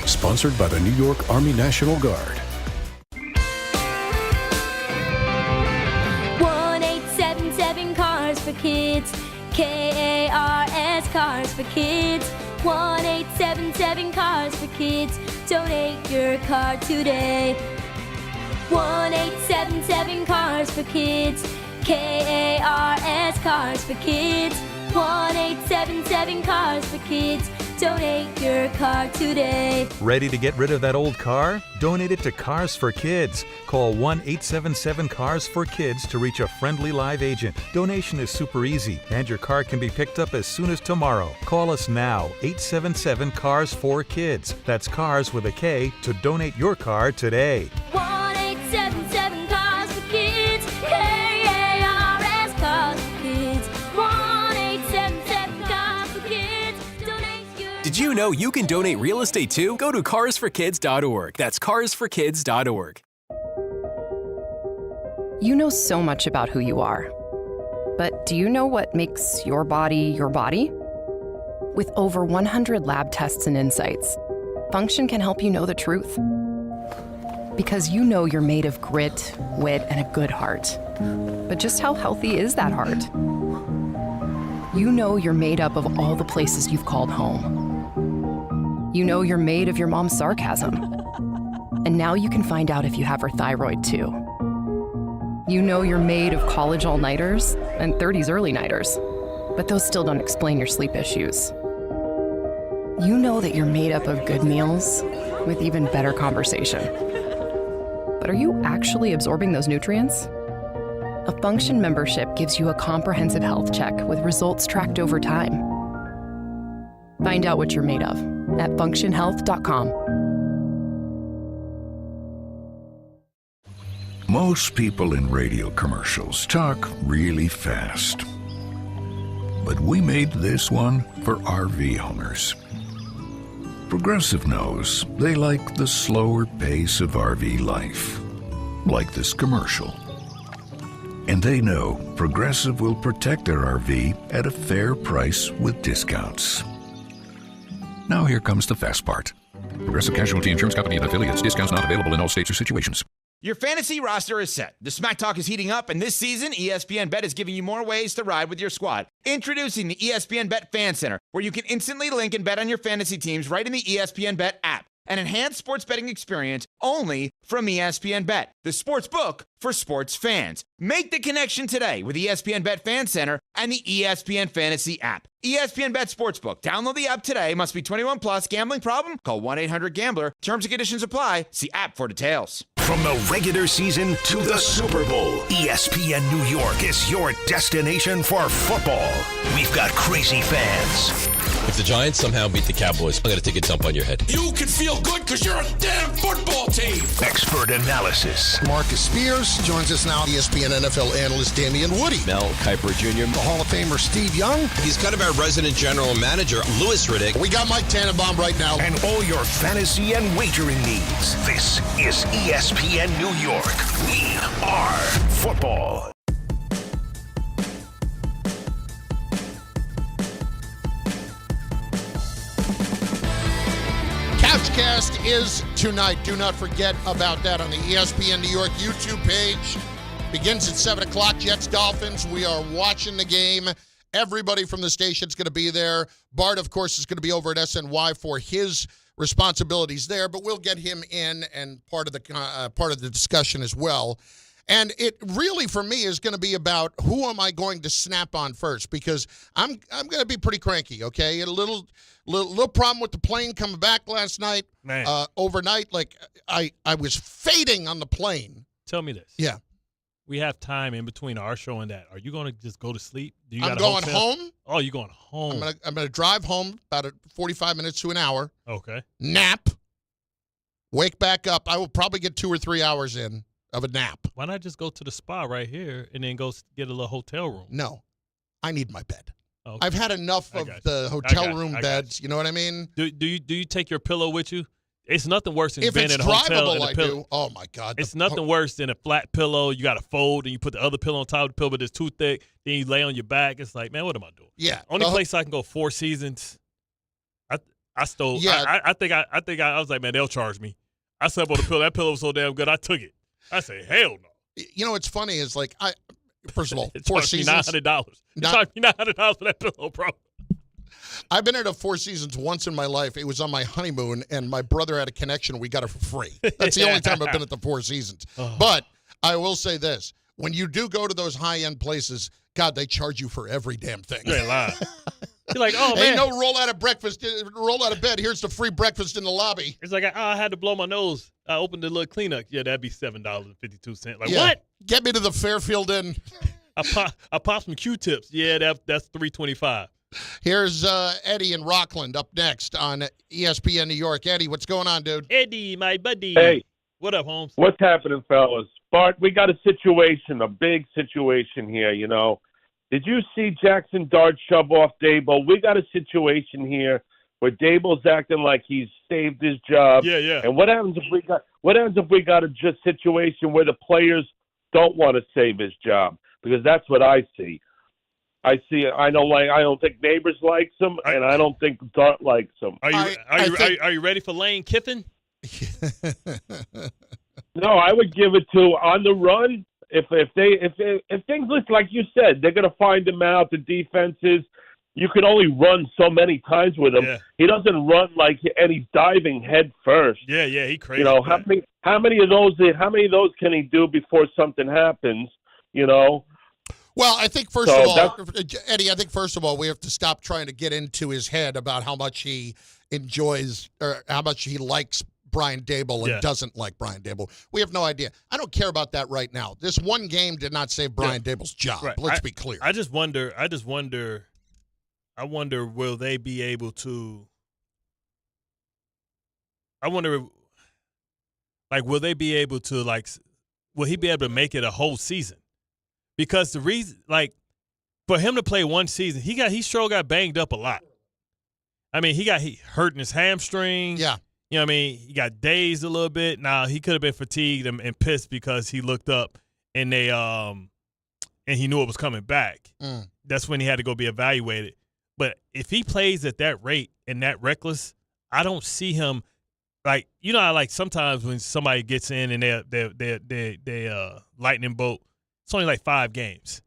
Sponsored by the New York Army National Guard. 1-877 Cars for Kids. KARS Cars for Kids. 1-877 Cars for Kids. Donate your car today. 1-877 Cars for Kids. KARS Cars for Kids. 1-877 Cars for Kids. Donate your car today. Ready to get rid of that old car? Donate it to Cars for Kids. Call 1-877-CARS-FOR-KIDS to reach a friendly live agent. Donation is super easy, and your car can be picked up as soon as tomorrow. Call us now, 877-CARS-FOR-KIDS. That's Cars with a K to donate your car today. 1-877 Cars for Kids. KARS Cars for Kids. 1-877 Cars for Kids. Donate your. Did you know you can donate real estate too? Go to carsforkids.org. That's carsforkids.org. You know so much about who you are. But do you know what makes your body your body? With over 100 lab tests and insights, Function can help you know the truth. Because you know you're made of grit, wit, and a good heart. But just how healthy is that heart? You know you're made up of all the places you've called home. You know you're made of your mom's sarcasm. And now you can find out if you have her thyroid too. You know you're made of college all-nighters and 30s early-nighters, but those still don't explain your sleep issues. You know that you're made up of good meals with even better conversation. But are you actually absorbing those nutrients? A Function membership gives you a comprehensive health check with results tracked over time. Find out what you're made of at functionhealth.com. Most people in radio commercials talk really fast. But we made this one for RV owners. Progressive knows they like the slower pace of RV life, like this commercial. And they know Progressive will protect their RV at a fair price with discounts. Now here comes the fast part. Progressive Casualty Insurance Company and affiliates. Discounts not available in all states or situations. Your fantasy roster is set. The Smack Talk is heating up, and this season, ESPN Bet is giving you more ways to ride with your squad. Introducing the ESPN Bet Fan Center, where you can instantly link and bet on your fantasy teams right in the ESPN Bet app. An enhanced sports betting experience only from ESPN Bet, the sports book for sports fans. Make the connection today with ESPN Bet Fan Center and the ESPN Fantasy app. ESPN Bet Sportsbook. Download the app today. Must be 21 plus. Gambling problem? Call 1-800-GAMBLER. Terms and conditions apply. See app for details. From the regular season to the Super Bowl, ESPN New York is your destination for football. We've got crazy fans. If the Giants somehow beat the Cowboys, I'm going to take a dump on your head. You can feel good because you're a damn football team. Expert analysis. Marcus Spears joins us now. ESPN NFL analyst Damen Woody. Mel Kiper Jr. The Hall of Famer Steve Young. He's kind of our resident general manager, Louis Riddick. We got Mike Tannenbaum right now. And all your fantasy and wagering needs. This is ESPN New York. We are football. Couchcast is tonight. Do not forget about that on the ESPN New York YouTube page. Begins at 7 o'clock. Jets, Dolphins. We are watching the game. Everybody from the station's going to be there. Bart, of course, is going to be over at SNY for his responsibilities there, but we'll get him in and part of the discussion as well. And it really, for me, is going to be about who am I going to snap on first, because I'm going to be pretty cranky, okay? A little problem with the plane coming back last night. Man. Overnight. Like, I was fading on the plane. Tell me this. Yeah. We have time in between our show and that. Are you going to just go to sleep? I'm going home. Oh, you're going home. I'm going to drive home about 45 minutes to an hour. Okay. Nap. Wake back up. I will probably get 2 or 3 hours in of a nap. Why not just go to the spa right here and then go get a little hotel room? No. I need my bed. Okay. I've had enough of the hotel room beds. You know what I mean? Do you take your pillow with you? It's nothing worse than if being it's in a hotel and drivable, a pillow. I do. Oh my God! It's nothing worse than a flat pillow. You got to fold and you put the other pillow on top of the pillow, but it's too thick. Then you lay on your back. It's like, man, what am I doing? Yeah. Only place I can go 4 Seasons. I stole. Yeah. I think I was like, man, they'll charge me. I slept on the pillow. That pillow was so damn good. I took it. I said, hell no. You know what's funny is like first of all, it 4 Seasons. $900. It charged me $900 for that pillow, bro. I've been at a 4 Seasons once in my life. It was on my honeymoon, and my brother had a connection. We got it for free. That's the only time I've been at the 4 Seasons. Oh. But I will say this. When you do go to those high-end places, God, they charge you for every damn thing. You're lying. You're like, oh, man. Ain't no roll out of bed. Here's the free breakfast in the lobby. It's like, I had to blow my nose. I opened the little cleanup. Yeah, that'd be $7.52. Like, yeah. What? Get me to the Fairfield Inn. I popped some Q-tips. Yeah, that's $3.25. Here's Eddie in Rockland up next on ESPN New York. Eddie, what's going on, dude? Eddie, my buddy. Hey. What up, Holmes? What's happening, fellas? Bart, we got a situation, a big situation here, you know. Did you see Jaxon Dart shove off Dable? We got a situation here where Dable's acting like he's saved his job. Yeah. And what happens if we got a just situation where the players don't want to save his job? Because that's what I see. I don't think Neighbors likes him, and I don't think Dart likes him. Are you ready for Lane Kiffin? No, I would give it to on the run. If things look like you said, they're going to find him out. The defenses, you can only run so many times with him. Yeah. He doesn't run and he's diving head first. Yeah, he crazy. You know how many of those can he do before something happens? Well, I think first of all, Eddie, we have to stop trying to get into his head about how much he enjoys or how much he likes Brian Daboll and doesn't like Brian Daboll. We have no idea. I don't care about that right now. This one game did not save Brian Daboll's job. Right. Let's be clear. I wonder will they be able to will they be able to will he be able to make it a whole season? Because the reason, for him to play one season, he sure got banged up a lot. I mean, he hurt in his hamstring. Yeah. You know what I mean? He got dazed a little bit. Now, he could have been fatigued and pissed because he looked up and and he knew it was coming back. That's when he had to go be evaluated. But if he plays at that rate and that reckless, I don't see him how sometimes when somebody gets in and they lightning bolt, it's only 5 games.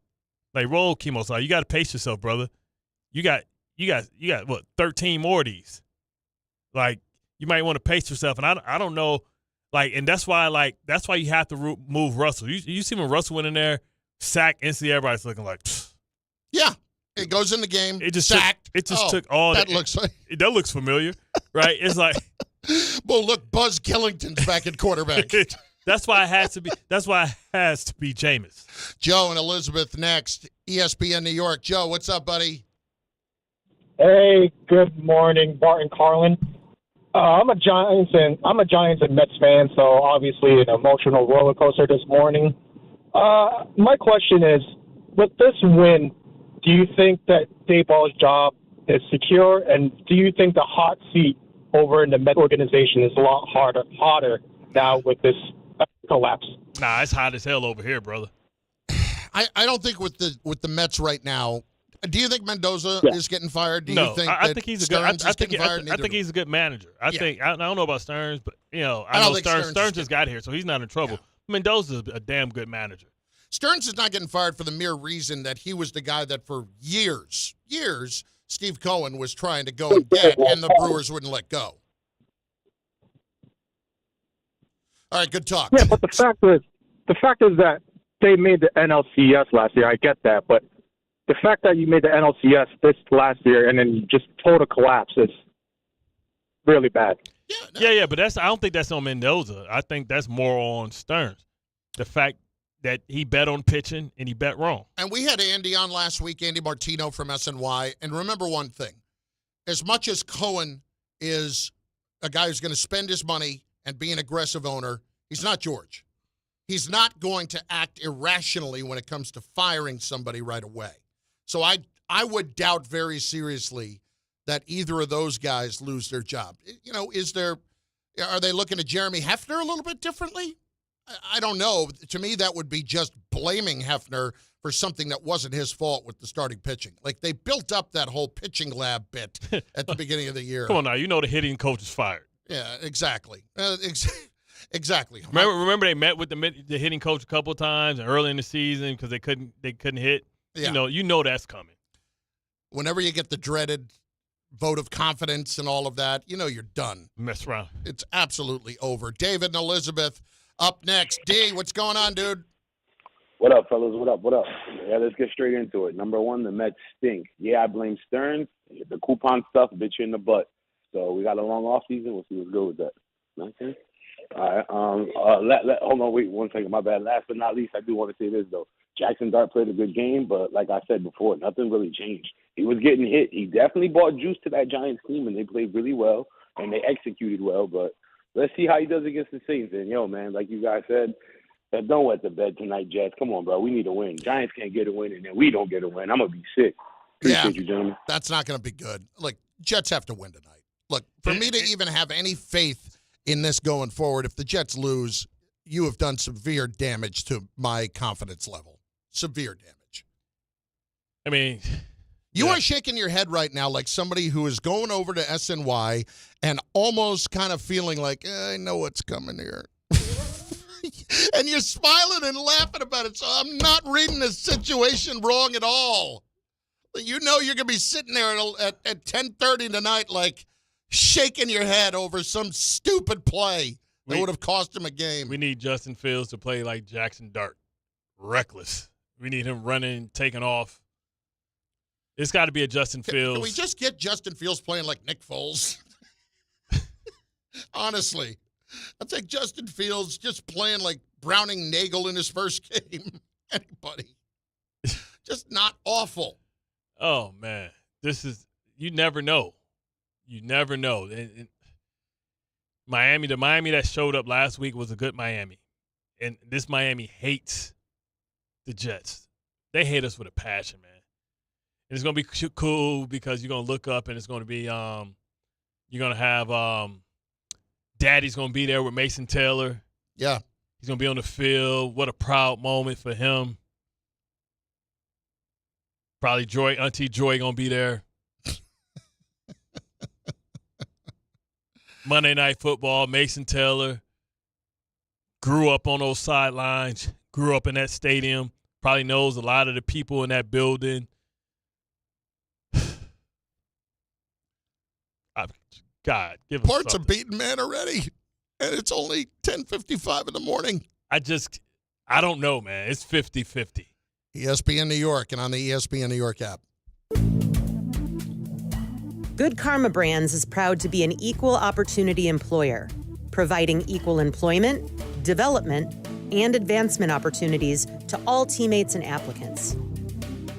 Roll chemo. So you got to pace yourself, brother. You got what, 13 more of these. You might want to pace yourself, and I don't know, and that's why you have to move Russell. You see when Russell went in there, sack instantly, everybody's looking like, pfft. Yeah, it goes in the game. It just sacked. Took all that. Looks like that looks familiar, right? It's like, well, look, Buzz Killington's back at quarterback. That's why it has to be. That's why it has to be Jameis. Joe and Elizabeth next. ESPN New York. Joe, what's up, buddy? Hey, good morning, Bart Carlin. I'm a Giants and Mets fan, so obviously an emotional roller coaster this morning. My question is, with this win, do you think that Daboll's job is secure, and do you think the hot seat over in the Mets organization is a lot hotter now with this collapse? Nah, it's hot as hell over here, brother. I don't think with the Mets right now. Do you think Mendoza is getting fired? Do you think I think he's a good. I think he's a good manager. I don't know about Stearns, but I know Stearns just got here, so he's not in trouble. Yeah. Mendoza's a damn good manager. Stearns is not getting fired for the mere reason that he was the guy that for years, Steve Cohen was trying to go and get, and the Brewers wouldn't let go. All right, good talk. Yeah, but the fact is that they made the NLCS last year. I get that, but the fact that you made the NLCS this last year and then you just total collapse is really bad. Yeah, but I don't think that's on Mendoza. I think that's more on Stearns. The fact that he bet on pitching and he bet wrong. And we had Andy on last week, Andy Martino from SNY. And remember one thing. As much as Cohen is a guy who's going to spend his money and be an aggressive owner, he's not George. He's not going to act irrationally when it comes to firing somebody right away. So I would doubt very seriously that either of those guys lose their job. Are they looking at Jeremy Hefner a little bit differently? I don't know. To me, that would be just blaming Hefner for something that wasn't his fault with the starting pitching. They built up that whole pitching lab bit at the beginning of the year. Come on now, the hitting coach is fired. Yeah, exactly. Exactly. Remember they met with the hitting coach a couple of times early in the season because they couldn't hit. Yeah. You know that's coming. Whenever you get the dreaded vote of confidence and all of that, you're done. Mess around. It's absolutely over. David and Elizabeth up next. D, what's going on, dude? What up, fellas? What up? Yeah, let's get straight into it. Number one, the Mets stink. Yeah, I blame Stearns. The coupon stuff bit you in the butt. So we got a long off season. We'll see what's good with that. Okay. All right. Hold on. Wait 1 second. My bad. Last but not least, I do want to say this though. Jaxon Dart played a good game, but like I said before, nothing really changed. He was getting hit. He definitely brought juice to that Giants team, and they played really well, and they executed well. But let's see how he does against the Saints. And, man, like you guys said, don't wet the bed tonight, Jets. Come on, bro. We need a win. Giants can't get a win, and then we don't get a win. I'm going to be sick. Appreciate you, gentlemen. That's not going to be good. Look, Jets have to win tonight. Look, for me to even have any faith in this going forward, if the Jets lose, you have done severe damage to my confidence level. Severe damage. I mean, you are shaking your head right now like somebody who is going over to SNY and almost kind of feeling like, I know what's coming here. And you're smiling and laughing about it. So I'm not reading the situation wrong at all. You're going to be sitting there at 10:30 tonight like shaking your head over some stupid play that would have cost him a game. We need Justin Fields to play like Jaxon Dart. Reckless. We need him running, taking off. It's got to be a Justin Fields. Can we just get Justin Fields playing like Nick Foles? Honestly. I'll take Justin Fields just playing like Browning Nagel in his first game. Anybody. Just not awful. Oh, man. You never know. You never know. And Miami, the Miami that showed up last week was a good Miami. And this Miami hates the Jets. They hate us with a passion, man. And it's going to be cool because you're going to look up and it's going to be you're going to have Daddy's going to be there with Mason Taylor. Yeah. He's going to be on the field. What a proud moment for him. Probably Auntie Joy going to be there. Monday Night Football, Mason Taylor. Grew up on those sidelines. Grew up in that stadium. Probably knows a lot of the people in that building. God, give us Bart's something. a beaten man already, and it's only 10:55 in the morning. I don't know, man. It's 50-50. ESPN New York and on the ESPN New York app. Good Karma Brands is proud to be an equal opportunity employer, providing equal employment, development, and advancement opportunities to all teammates and applicants.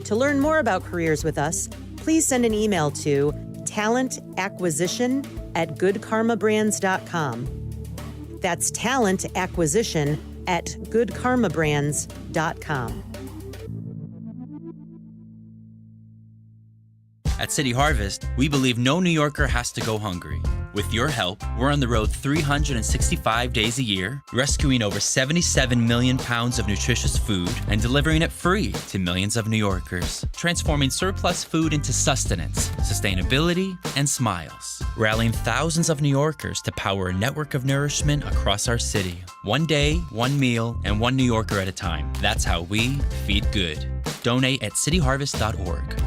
To learn more about careers with us, please send an email to talentacquisition@goodkarmabrands.com. That's talentacquisition@goodkarmabrands.com. At City Harvest, we believe no New Yorker has to go hungry. With your help, we're on the road 365 days a year, rescuing over 77 million pounds of nutritious food and delivering it free to millions of New Yorkers, transforming surplus food into sustenance, sustainability, and smiles, rallying thousands of New Yorkers to power a network of nourishment across our city. One day, one meal, and one New Yorker at a time. That's how we feed good. Donate at cityharvest.org.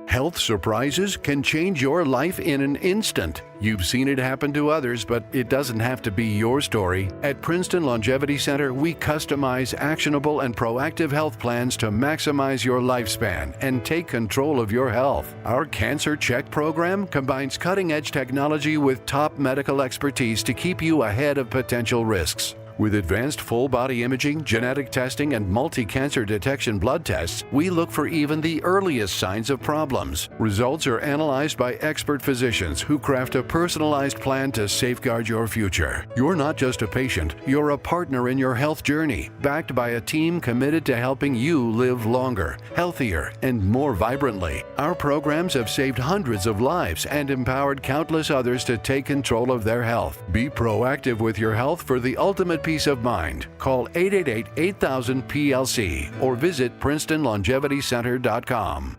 Health surprises can change your life in an instant. You've seen it happen to others, but it doesn't have to be your story. At Princeton Longevity Center, we customize actionable and proactive health plans to maximize your lifespan and take control of your health. Our Cancer Check program combines cutting-edge technology with top medical expertise to keep you ahead of potential risks. With advanced full-body imaging, genetic testing, and multi-cancer detection blood tests, we look for even the earliest signs of problems. Results are analyzed by expert physicians who craft a personalized plan to safeguard your future. You're not just a patient, you're a partner in your health journey, backed by a team committed to helping you live longer, healthier, and more vibrantly. Our programs have saved hundreds of lives and empowered countless others to take control of their health. Be proactive with your health for the ultimate peace of mind. Call 888-8000-PLC or visit PrincetonLongevityCenter.com.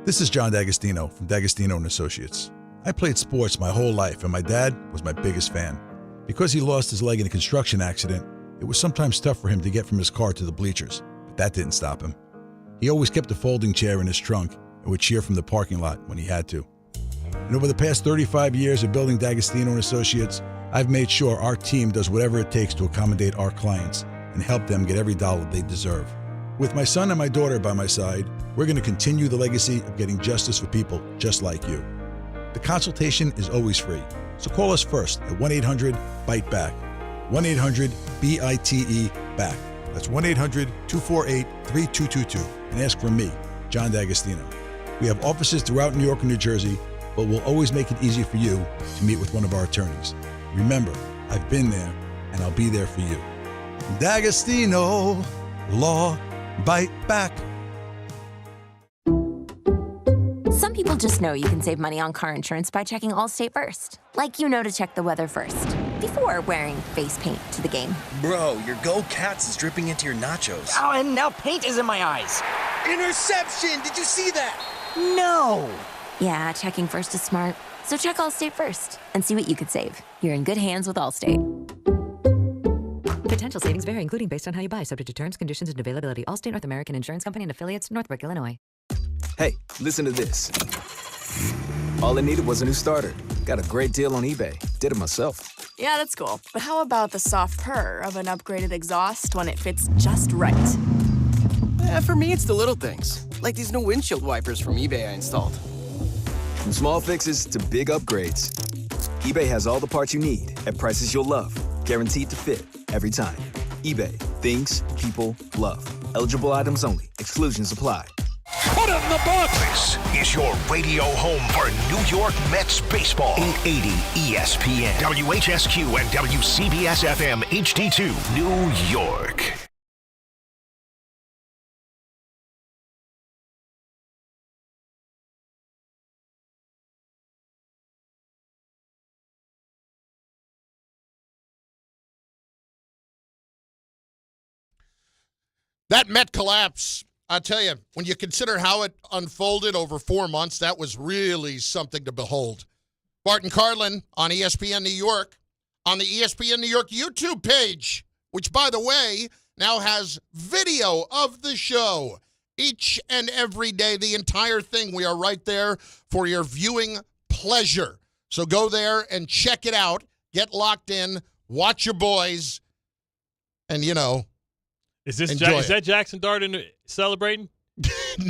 This is John D'Agostino from D'Agostino & Associates. I played sports my whole life, and my dad was my biggest fan. Because he lost his leg in a construction accident, it was sometimes tough for him to get from his car to the bleachers, but that didn't stop him. He always kept a folding chair in his trunk and would cheer from the parking lot when he had to. And over the past 35 years of building D'Agostino & Associates, I've made sure our team does whatever it takes to accommodate our clients and help them get every dollar they deserve. With my son and my daughter by my side, we're going to continue the legacy of getting justice for people just like you. The consultation is always free, so call us first at 1-800-BITE-BACK, 1-800-BITE-BACK. That's 1-800-248-3222, and ask for me, John D'Agostino. We have offices throughout New York and New Jersey, but we'll always make it easy for you to meet with one of our attorneys. Remember, I've been there, and I'll be there for you. D'Agostino, Law, Bite Back. Some people just know you can save money on car insurance by checking Allstate first. Like you know to check the weather first, before wearing face paint to the game. Bro, your Go Cats is dripping into your nachos. Oh, and now paint is in my eyes. Interception! Did you see that? No! Yeah, checking first is smart. So check Allstate first and see what you could save. You're in good hands with Allstate. Potential savings vary, including based on how you buy, subject to terms, conditions, and availability. Allstate North American Insurance Company and affiliates, Northbrook, Illinois. Hey, listen to this. All it needed was a new starter. Got a great deal on eBay. Did it myself. Yeah, that's cool. But how about the soft purr of an upgraded exhaust when it fits just right? For me, it's the little things, like these new windshield wipers from eBay I installed. From small fixes to big upgrades, eBay has all the parts you need at prices you'll love, guaranteed to fit every time. eBay, things people love. Eligible items only. Exclusions apply. Put it in the box. This is your radio home for New York Mets baseball. 880 ESPN, WHSQ, and WCBS FM HD2, New York. That Met collapse, I tell you, when you consider how it unfolded over 4 months, that was really something to behold. Bart Carlin on ESPN New York, on the ESPN New York YouTube page, which, by the way, now has video of the show each and every day, the entire thing. We are right there for your viewing pleasure. So go there and check it out. Get locked in. Watch your boys. And, you know, Is that Jaxon Dart celebrating?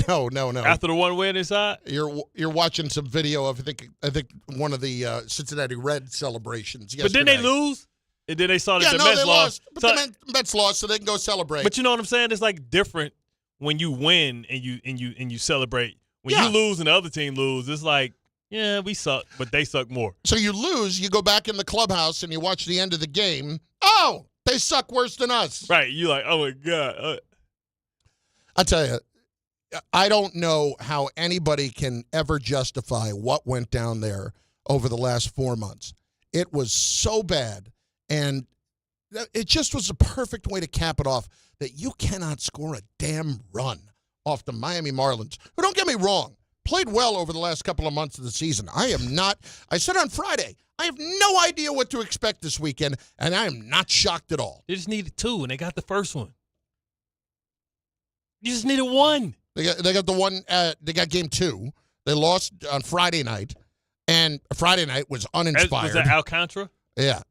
No. After the one win inside? You're watching some video of I think one of the Cincinnati Red celebrations yesterday. But didn't they lose? And then they saw that the Mets lost. But the Mets lost, so they can go celebrate. But you know what I'm saying? It's like different when you win and you celebrate. When you lose and the other team lose, it's like, yeah, we suck, but they suck more. So you lose, you go back in the clubhouse and you watch the end of the game. Oh, they suck worse than us. Right. You're like, oh, my God. I tell you, I don't know how anybody can ever justify what went down there over the last 4 months. It was so bad, and it just was a perfect way to cap it off that you cannot score a damn run off the Miami Marlins, who, don't get me wrong, played well over the last couple of months of the season. I said on Friday, I have no idea what to expect this weekend, and I am not shocked at all. They just needed 2, and they got the first one. You just needed 1. They got the one. They got game 2. They lost on Friday night, and Friday night was uninspired. Was that Alcantara? Yeah,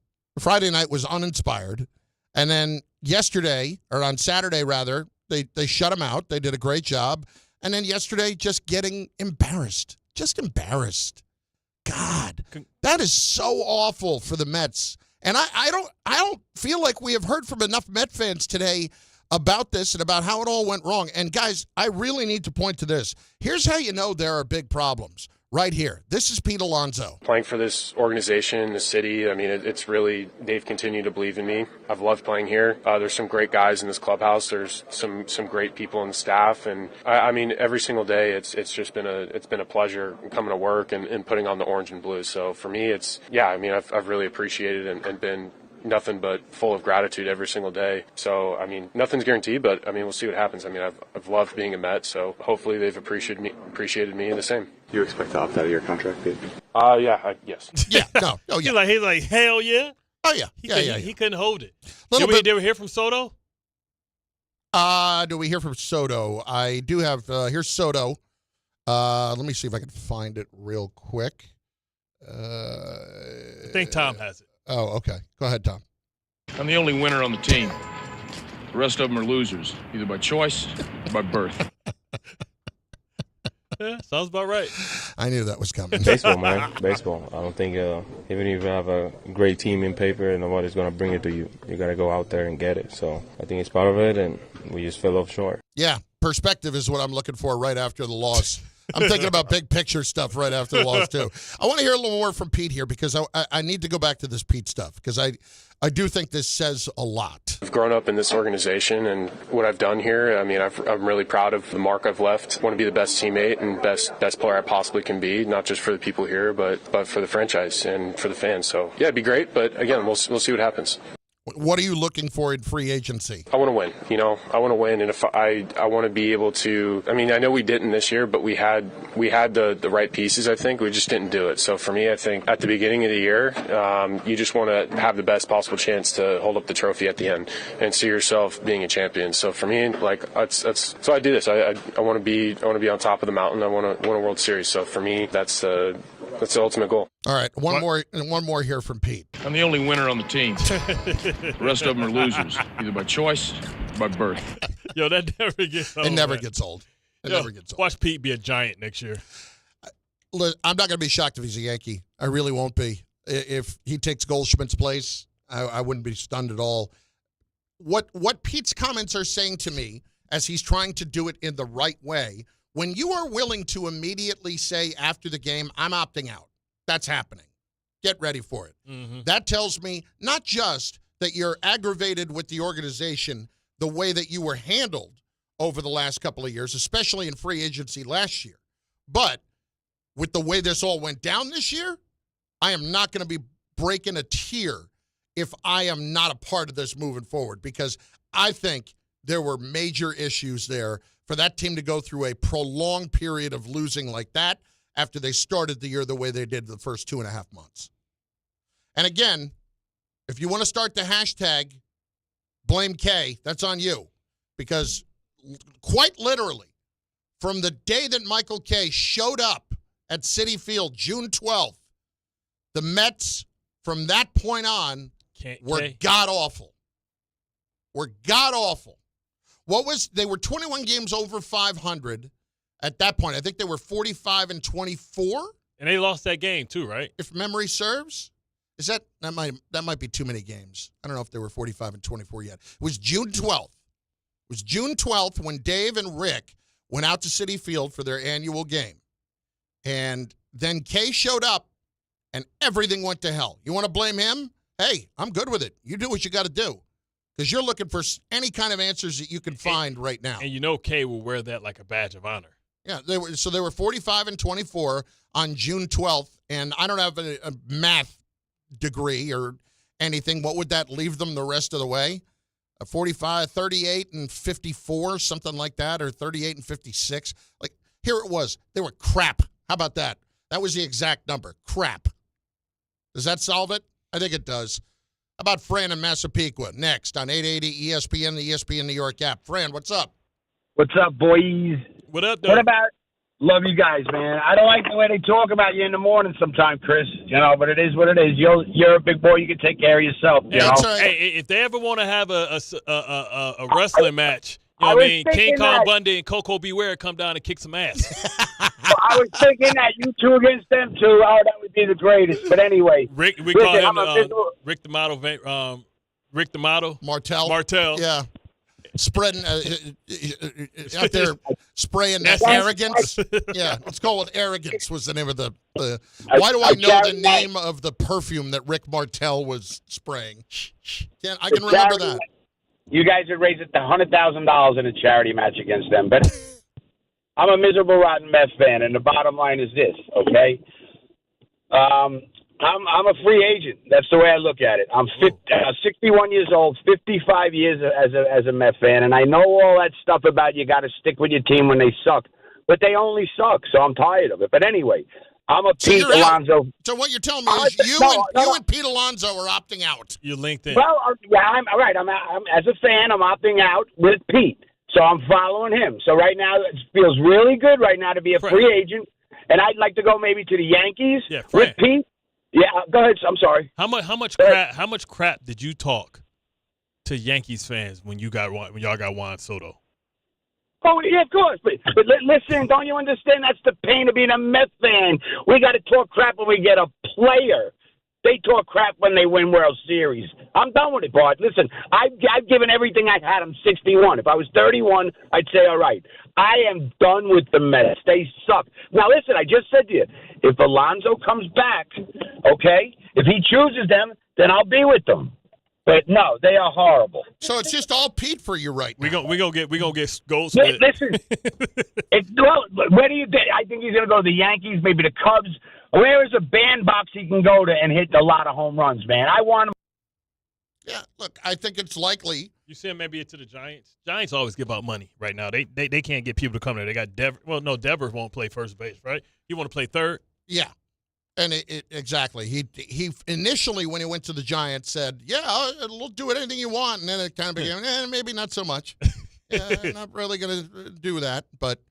Friday night was uninspired, and then yesterday, or on Saturday rather, they shut them out. They did a great job, and then yesterday, just getting embarrassed. Just embarrassed. God, that is so awful for the Mets. And I don't feel like we have heard from enough Met fans today about this and about how it all went wrong. And guys, I really need to point to this. Here's how you know there are big problems. Right here. This is Pete Alonso. Playing for this organization, the city, I mean, it's really, they've continued to believe in me. I've loved playing here. There's some great guys in this clubhouse. There's some great people on the staff. And I mean, every single day, it's just been a pleasure coming to work and putting on the orange and blue. So for me, I've really appreciated and been nothing but full of gratitude every single day. So, I mean, nothing's guaranteed, but, I mean, we'll see what happens. I mean, I've loved being a Met, so hopefully they've appreciated me in the same. Do you expect to opt out of your contract, Pete? Yeah, Yes. no. Oh, yeah. He's like, hell yeah? Oh, yeah. He couldn't hold it. Did we ever hear from Soto? Do we hear from Soto? I do have, here's Soto. Let me see if I can find it real quick. I think Tom has it. Oh, okay. Go ahead, Tom. I'm the only winner on the team. The rest of them are losers, either by choice or by birth. Yeah, sounds about right. I knew that was coming. Baseball, man. Baseball. I don't think even if you have a great team in paper, nobody's going to bring it to you. You got to go out there and get it. So I think it's part of it, and we just fell off short. Yeah, perspective is what I'm looking for right after the loss. I'm thinking about big picture stuff right after the loss, too. I want to hear a little more from Pete here because I need to go back to this Pete stuff because I do think this says a lot. I've grown up in this organization and what I've done here, I mean, I'm really proud of the mark I've left. I want to be the best teammate and best player I possibly can be, not just for the people here, but for the franchise and for the fans. So, yeah, it'd be great, but again, we'll see what happens. What are you looking for in free agency? I want to win. I want to win, and if I want to be able to. I mean, I know we didn't this year, but we had the right pieces. I think we just didn't do it. So for me, I think at the beginning of the year, you just want to have the best possible chance to hold up the trophy at the end and see yourself being a champion. So for me, that's so I do this. I want to be on top of the mountain. I want to win a World Series. So for me, that's That's the ultimate goal. All right, one more here from Pete. I'm the only winner on the team. The rest of them are losers, either by choice or by birth. Yo, that never gets old. It never gets old. Watch Pete be a Giant next year. I'm not going to be shocked if he's a Yankee. I really won't be. If he takes Goldschmidt's place, I wouldn't be stunned at all. What Pete's comments are saying to me, as he's trying to do it in the right way, when you are willing to immediately say after the game, I'm opting out, that's happening. Get ready for it. Mm-hmm. That tells me not just that you're aggravated with the organization the way that you were handled over the last couple of years, especially in free agency last year, but with the way this all went down this year, I am not going to be breaking a tear if I am not a part of this moving forward, because I think there were major issues there for that team to go through a prolonged period of losing like that after they started the year the way they did the first 2.5 months. And again, if you want to start the hashtag blame K, that's on you, because quite literally, from the day that Michael Kay showed up at Citi Field, June 12th, the Mets, from that point on, were god-awful. They were 21 games over 500 at that point. I think they were 45-24. And they lost that game too, right? If memory serves. That might be too many games. I don't know if they were 45-24 yet. It was June 12th. It was June 12th when Dave and Rick went out to Citi Field for their annual game. And then Kay showed up, and everything went to hell. You want to blame him? Hey, I'm good with it. You do what you got to do, because you're looking for any kind of answers that you can find right now. And Kay will wear that like a badge of honor. Yeah, they were 45-24 on June 12th, and I don't have a math degree or anything. What would that leave them the rest of the way? 38-54, something like that, or 38-56. Like, here it was. They were crap. How about that? That was the exact number. Crap. Does that solve it? I think it does. How about Fran in Massapequa? Next on 880 ESPN, the ESPN New York app. Fran, what's up? What's up, boys? What up, dude? What about? Love you guys, man. I don't like the way they talk about you in the morning sometimes, Chris. But it is what it is. You're a big boy. You can take care of yourself. You know? Right. Hey, if they ever want to have a wrestling match, King Kong Bundy and Coco Beware come down and kick some ass. I was thinking that you two against them two. Oh, that would be the greatest. But anyway, Rick the Model. Martel. Yeah. Spreading out there, spraying that arrogance. Yeah, let's go with arrogance was the name of the why do I know the name of the perfume that Rick Martel was spraying? I can remember that. You guys would raise it to $100,000 in a charity match against them, but I'm a miserable, rotten Mets fan, and the bottom line is this, okay? I'm a free agent. That's the way I look at it. I'm 61 years old, 55 years as a Met fan, and I know all that stuff about you got to stick with your team when they suck, but they only suck, so I'm tired of it. But anyway, I'm a Pete Alonso. So what you're telling me is you and Pete Alonso are opting out. You're linked in. Well, yeah, I'm all right. I'm as a fan, I'm opting out with Pete, so I'm following him. So right now, it feels really good right now to be a free agent, and I'd like to go maybe to the Yankees with Pete. Yeah, go ahead. I'm sorry. How much crap did you talk to Yankees fans when y'all got Juan Soto? Oh, yeah, of course. But listen, don't you understand? That's the pain of being a Mets fan. We got to talk crap when we get a player. They talk crap when they win World Series. I'm done with it, Bart. Listen, I've given everything I had. I'm 61. If I was 31, I'd say, all right. I am done with the Mets. They suck. Now, listen, I just said to you, if Alonso comes back, okay, if he chooses them, then I'll be with them. But no, they are horrible. So it's just all Pete for you right now. We gonna get goals. Listen, where do you think? I think he's gonna go to the Yankees, maybe the Cubs. Where is a bandbox he can go to and hit a lot of home runs, man? I want him. Yeah, look, I think it's likely. You see him maybe to the Giants. Giants always give out money right now. They can't get people to come there. They got Devers. Well, no, Devers won't play first base, right? You want to play third? Yeah. And exactly. He initially, when he went to the Giants, said, yeah, we'll do anything you want. And then it kind of became, maybe not so much. Yeah, I'm not really going to do that. But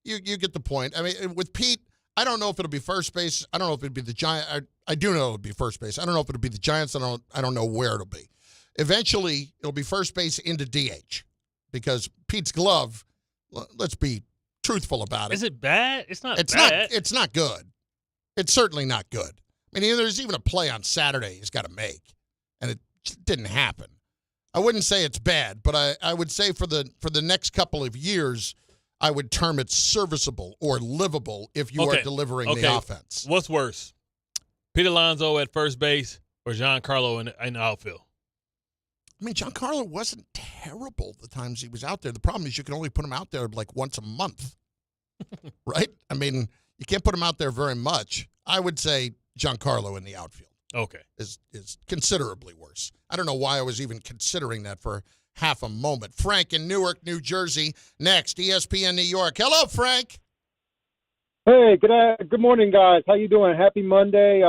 you get the point. I mean, with Pete, I don't know if it'll be first base. I don't know if it'll be the Giants. I do know it'll be first base. I don't know if it'll be the Giants. I don't know where it'll be. Eventually, it'll be first base into DH because Pete's glove, let's be truthful about it. Is it bad? It's not bad. It's not good. It's certainly not good. I mean, there's even a play on Saturday he's got to make, and it didn't happen. I wouldn't say it's bad, but I would say for the next couple of years, I would term it serviceable or livable if you are delivering the offense. What's worse, Pete Alonso at first base or Giancarlo in the outfield? I mean, Giancarlo wasn't terrible the times he was out there. The problem is you can only put him out there like once a month, right? I mean, you can't put him out there very much. I would say Giancarlo in the outfield is considerably worse. I don't know why I was even considering that for half a moment. Frank in Newark, New Jersey. Next, ESPN New York. Hello, Frank. Hey, good morning, guys. How you doing? Happy Monday.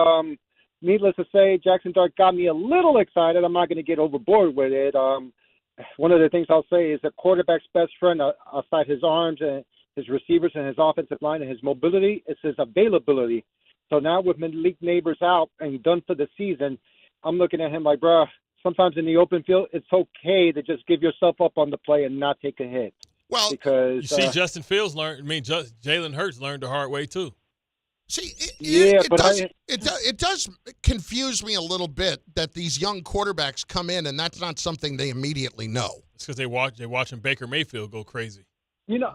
Needless to say, Jaxon Dart got me a little excited. I'm not going to get overboard with it. One of the things I'll say is the quarterback's best friend, aside his arms and his receivers and his offensive line and his mobility, is his availability. So now with Malik Neighbors out and done for the season, I'm looking at him like, bruh, sometimes in the open field, it's okay to just give yourself up on the play and not take a hit. Well, because you see Justin Fields Jalen Hurts learned the hard way too. See, it does confuse me a little bit that these young quarterbacks come in and that's not something they immediately know. It's because they're watching Baker Mayfield go crazy. You know,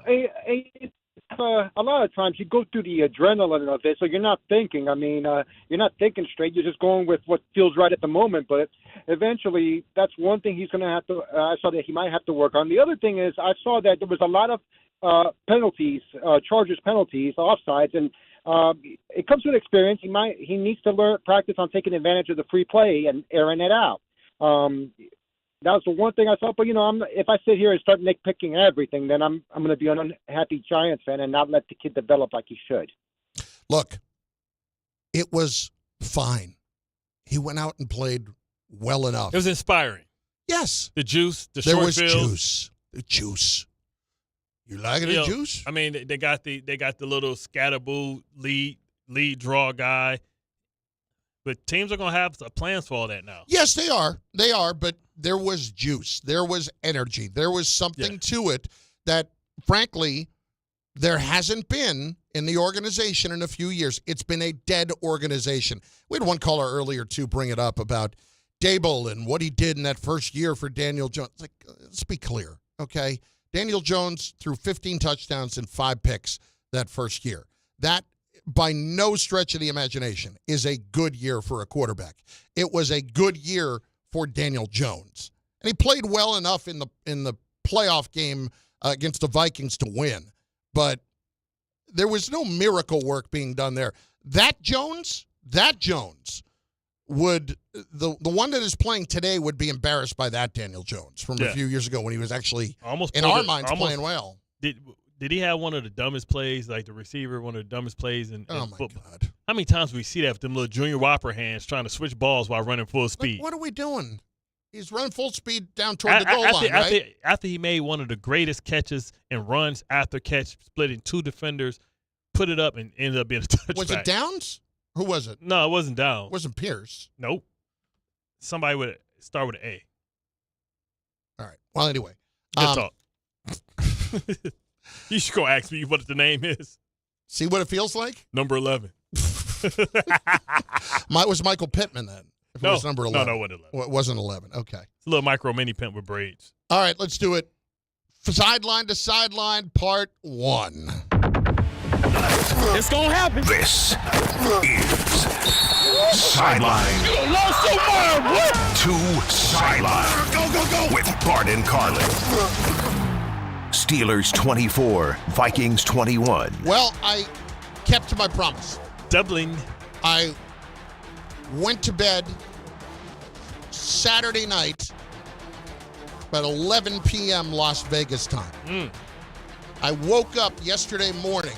a lot of times you go through the adrenaline of it, so you're not thinking. I mean, you're not thinking straight. You're just going with what feels right at the moment. But eventually, that's one thing he's going to have to. I saw that he might have to work on. The other thing is, I saw that there was a lot of penalties, Chargers penalties, offsides, and it comes with experience. He needs to practice on taking advantage of the free play and airing it out. That was the one thing I saw. But if I sit here and start nitpicking everything, then I'm going to be an unhappy Giants fan and not let the kid develop like he should. Look, it was fine. He went out and played well enough. It was inspiring. Yes, the juice, the there short was field. The juice. You like the juice? I mean, they got the little scatterboo lead draw guy. But teams are going to have plans for all that now. Yes, they are. They are, but there was juice. There was energy. There was something to it that, frankly, there hasn't been in the organization in a few years. It's been a dead organization. We had one caller earlier, too, bring it up about Dable and what he did in that first year for Daniel Jones. Like, let's be clear, okay? Daniel Jones threw 15 touchdowns and 5 picks that first year. That, by no stretch of the imagination, is a good year for a quarterback. It was a good year for Daniel Jones. And he played well enough in the playoff game against the Vikings to win. But there was no miracle work being done there. That Jones would the one that is playing today would be embarrassed by that Daniel Jones from a few years ago when he was actually playing well. Did he have one of the dumbest plays, like the receiver, one of the dumbest plays in football? God. How many times do we see that with them little Junior Whopper hands trying to switch balls while running full speed? What are we doing? He's running full speed down toward the goal line, right? After he made one of the greatest catches and runs after catch, splitting 2 defenders, put it up, and ended up being a touchback. Was it Downs? Who was it? No, it wasn't Downs. It wasn't Pierce. Nope. Somebody would start with an A. All right. Well, anyway. Good talk. You should go ask me what the name is. See what it feels like? Number 11. Was Michael Pittman then? If it was number 11. No, it wasn't 11. Well, it wasn't 11. Okay. It's a little micro mini pimp with braids. All right, let's do it. Sideline to sideline, part 1. It's going to happen. This is Sideline You lost your mind, what? to Sideline. Go. With Bart and Carlin. Steelers 24, Vikings 21. Well, I kept to my promise. Doubling. I went to bed Saturday night about 11 p.m. Las Vegas time. I woke up yesterday morning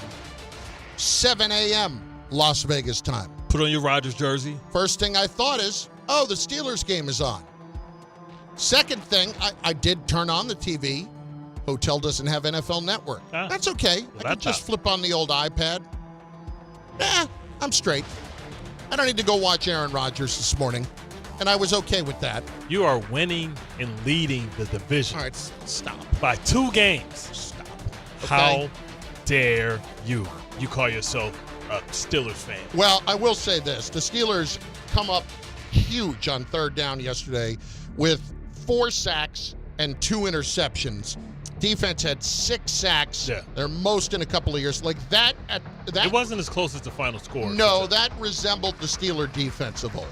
7 a.m. Las Vegas time. Put on your Rodgers jersey. First thing I thought is, the Steelers game is on. Second thing, I did turn on the TV. Hotel doesn't have NFL Network. That's okay. I can just flip on the old iPad. I'm straight. I don't need to go watch Aaron Rodgers this morning, and I was okay with that. You are winning and leading the division. All right, stop. By 2 games. Stop. Okay? How dare you? You call yourself a Steelers fan. Well, I will say this. The Steelers come up huge on 3rd down yesterday with 4 sacks and 2 interceptions. Defense had 6 sacks. Yeah. Their most in a couple of years. Like that. It wasn't as close as the final score. No, that resembled the Steeler defense of old.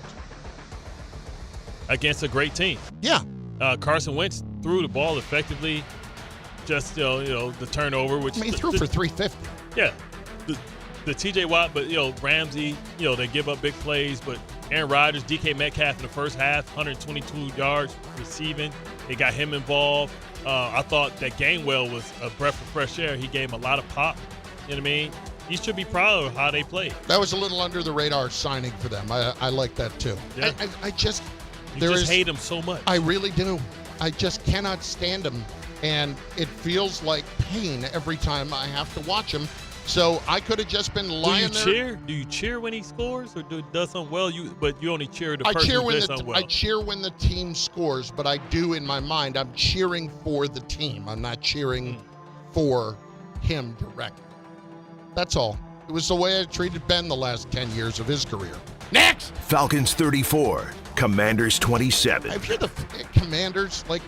Against a great team. Yeah. Carson Wentz threw the ball effectively. Just the turnover, which he threw for 350. Yeah. The T.J. Watt, but Ramsey, they give up big plays, but Aaron Rodgers, DK Metcalf in the first half, 122 yards receiving. They got him involved. I thought that Gainwell was a breath of fresh air. He gave him a lot of pop. You know what I mean? You should be proud of how they played. That was a little under the radar signing for them. I like that too. Yeah. I just hate him so much. I really do. I just cannot stand him, and it feels like pain every time I have to watch him. So I could have just been lying there. Do you cheer when he scores, or does something well? But you only cheer the person who does something well. I cheer when the team scores, but I do in my mind. I'm cheering for the team. I'm not cheering for him directly. That's all. It was the way I treated Ben the last 10 years of his career. Next! Falcons 34, Commanders 27. If you're the Commanders, like,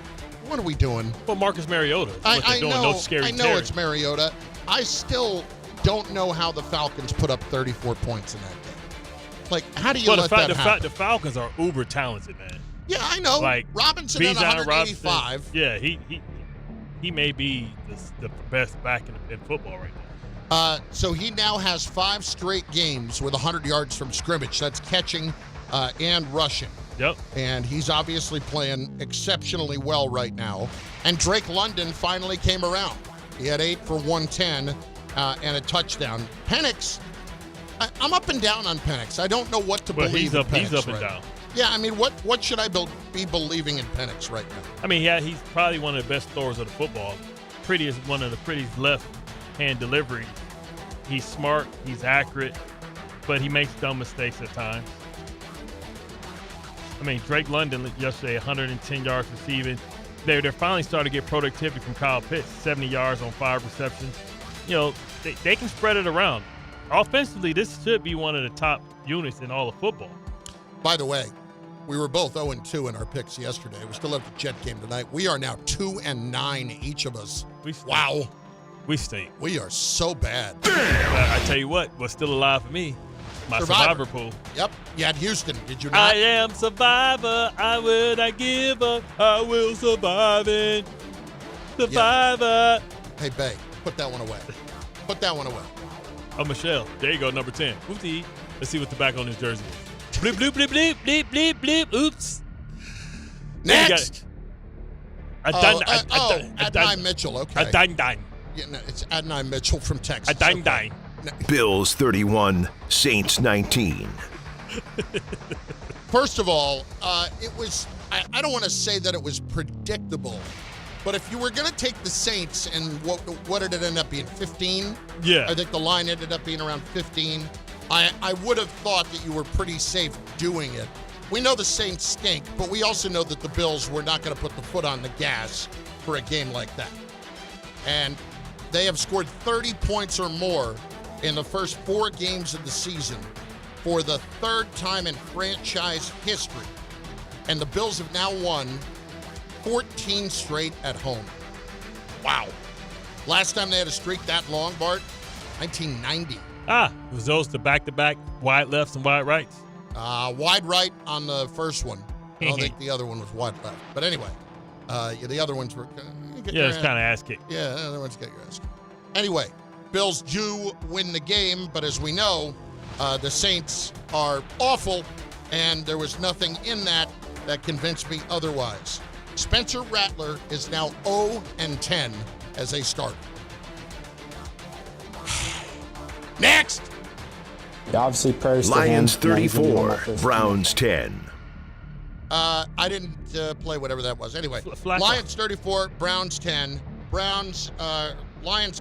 what are we doing? Well, Marcus Mariota. I know. No scary I know Terry. it's Mariota. I still don't know how the Falcons put up 34 points in that game. Like, how do you let that happen? The Falcons are uber talented, man. Yeah, I know. Like Robinson at 185. Robinson, yeah, he may be the best back in football right now. So he now has 5 straight games with 100 yards from scrimmage. That's catching and rushing. Yep. And he's obviously playing exceptionally well right now. And Drake London finally came around. He had 8 for 110 and a touchdown. Penix, I'm up and down on Penix. I don't know what to believe in Penix. He's up and right down. now. Yeah, I mean, what should I be believing in Penix right now? I mean, yeah, he's probably one of the best throwers of the football. One of the prettiest left-hand deliveries. He's smart, he's accurate, but he makes dumb mistakes at times. I mean, Drake London yesterday, 110 yards receiving. They're finally starting to get productivity from Kyle Pitts, 70 yards on 5 receptions. They can spread it around. Offensively, this should be one of the top units in all of football. By the way, we were both 0-2 in our picks yesterday. We still have the Jet game tonight. We are now 2-9, each of us. Wow. We stink. We are so bad. I tell you what's still alive for me, my survivor pool. Yep. You had Houston, did you not? I am survivor. I will not give up. I will survive it. Survivor. Yeah. Hey, Bay, put that one away. Put that one away. Oh, Michelle. There you go, number 10. Oopsie. Let's see what the back on his jersey is. Bloop, bloop, bloop, bloop, bloop, bloop, bloop. Oops. Next. Adonai Mitchell. Okay. Adonai. Yeah, no, it's Adonai Mitchell from Texas. Adonai. Okay. Bills 31, Saints 19. First of all, it was, I don't want to say that it was predictable, but if you were going to take the Saints and what did it end up being, 15? Yeah. I think the line ended up being around 15. I would have thought that you were pretty safe doing it. We know the Saints stink, but we also know that the Bills were not going to put the foot on the gas for a game like that. And they have scored 30 points or more in the first 4 games of the season for the 3rd time in franchise history. And the Bills have now won 14 straight at home. Wow. Last time they had a streak that long, Bart, 1990. Was those the back-to-back wide lefts and wide rights? Wide right on the first one. I don't think the other one was wide left. But anyway, the other ones were... it's kind of ass kicked. Yeah, the other ones get your ass kicked. Anyway, Bills do win the game, but as we know, the Saints are awful, and there was nothing in that convinced me otherwise. Spencer Rattler is now 0-10 as a starter. Next! Obviously, prayers Lions to him. 34, Browns 10. I didn't play whatever that was. Anyway, Lions 34, Browns 10. Lions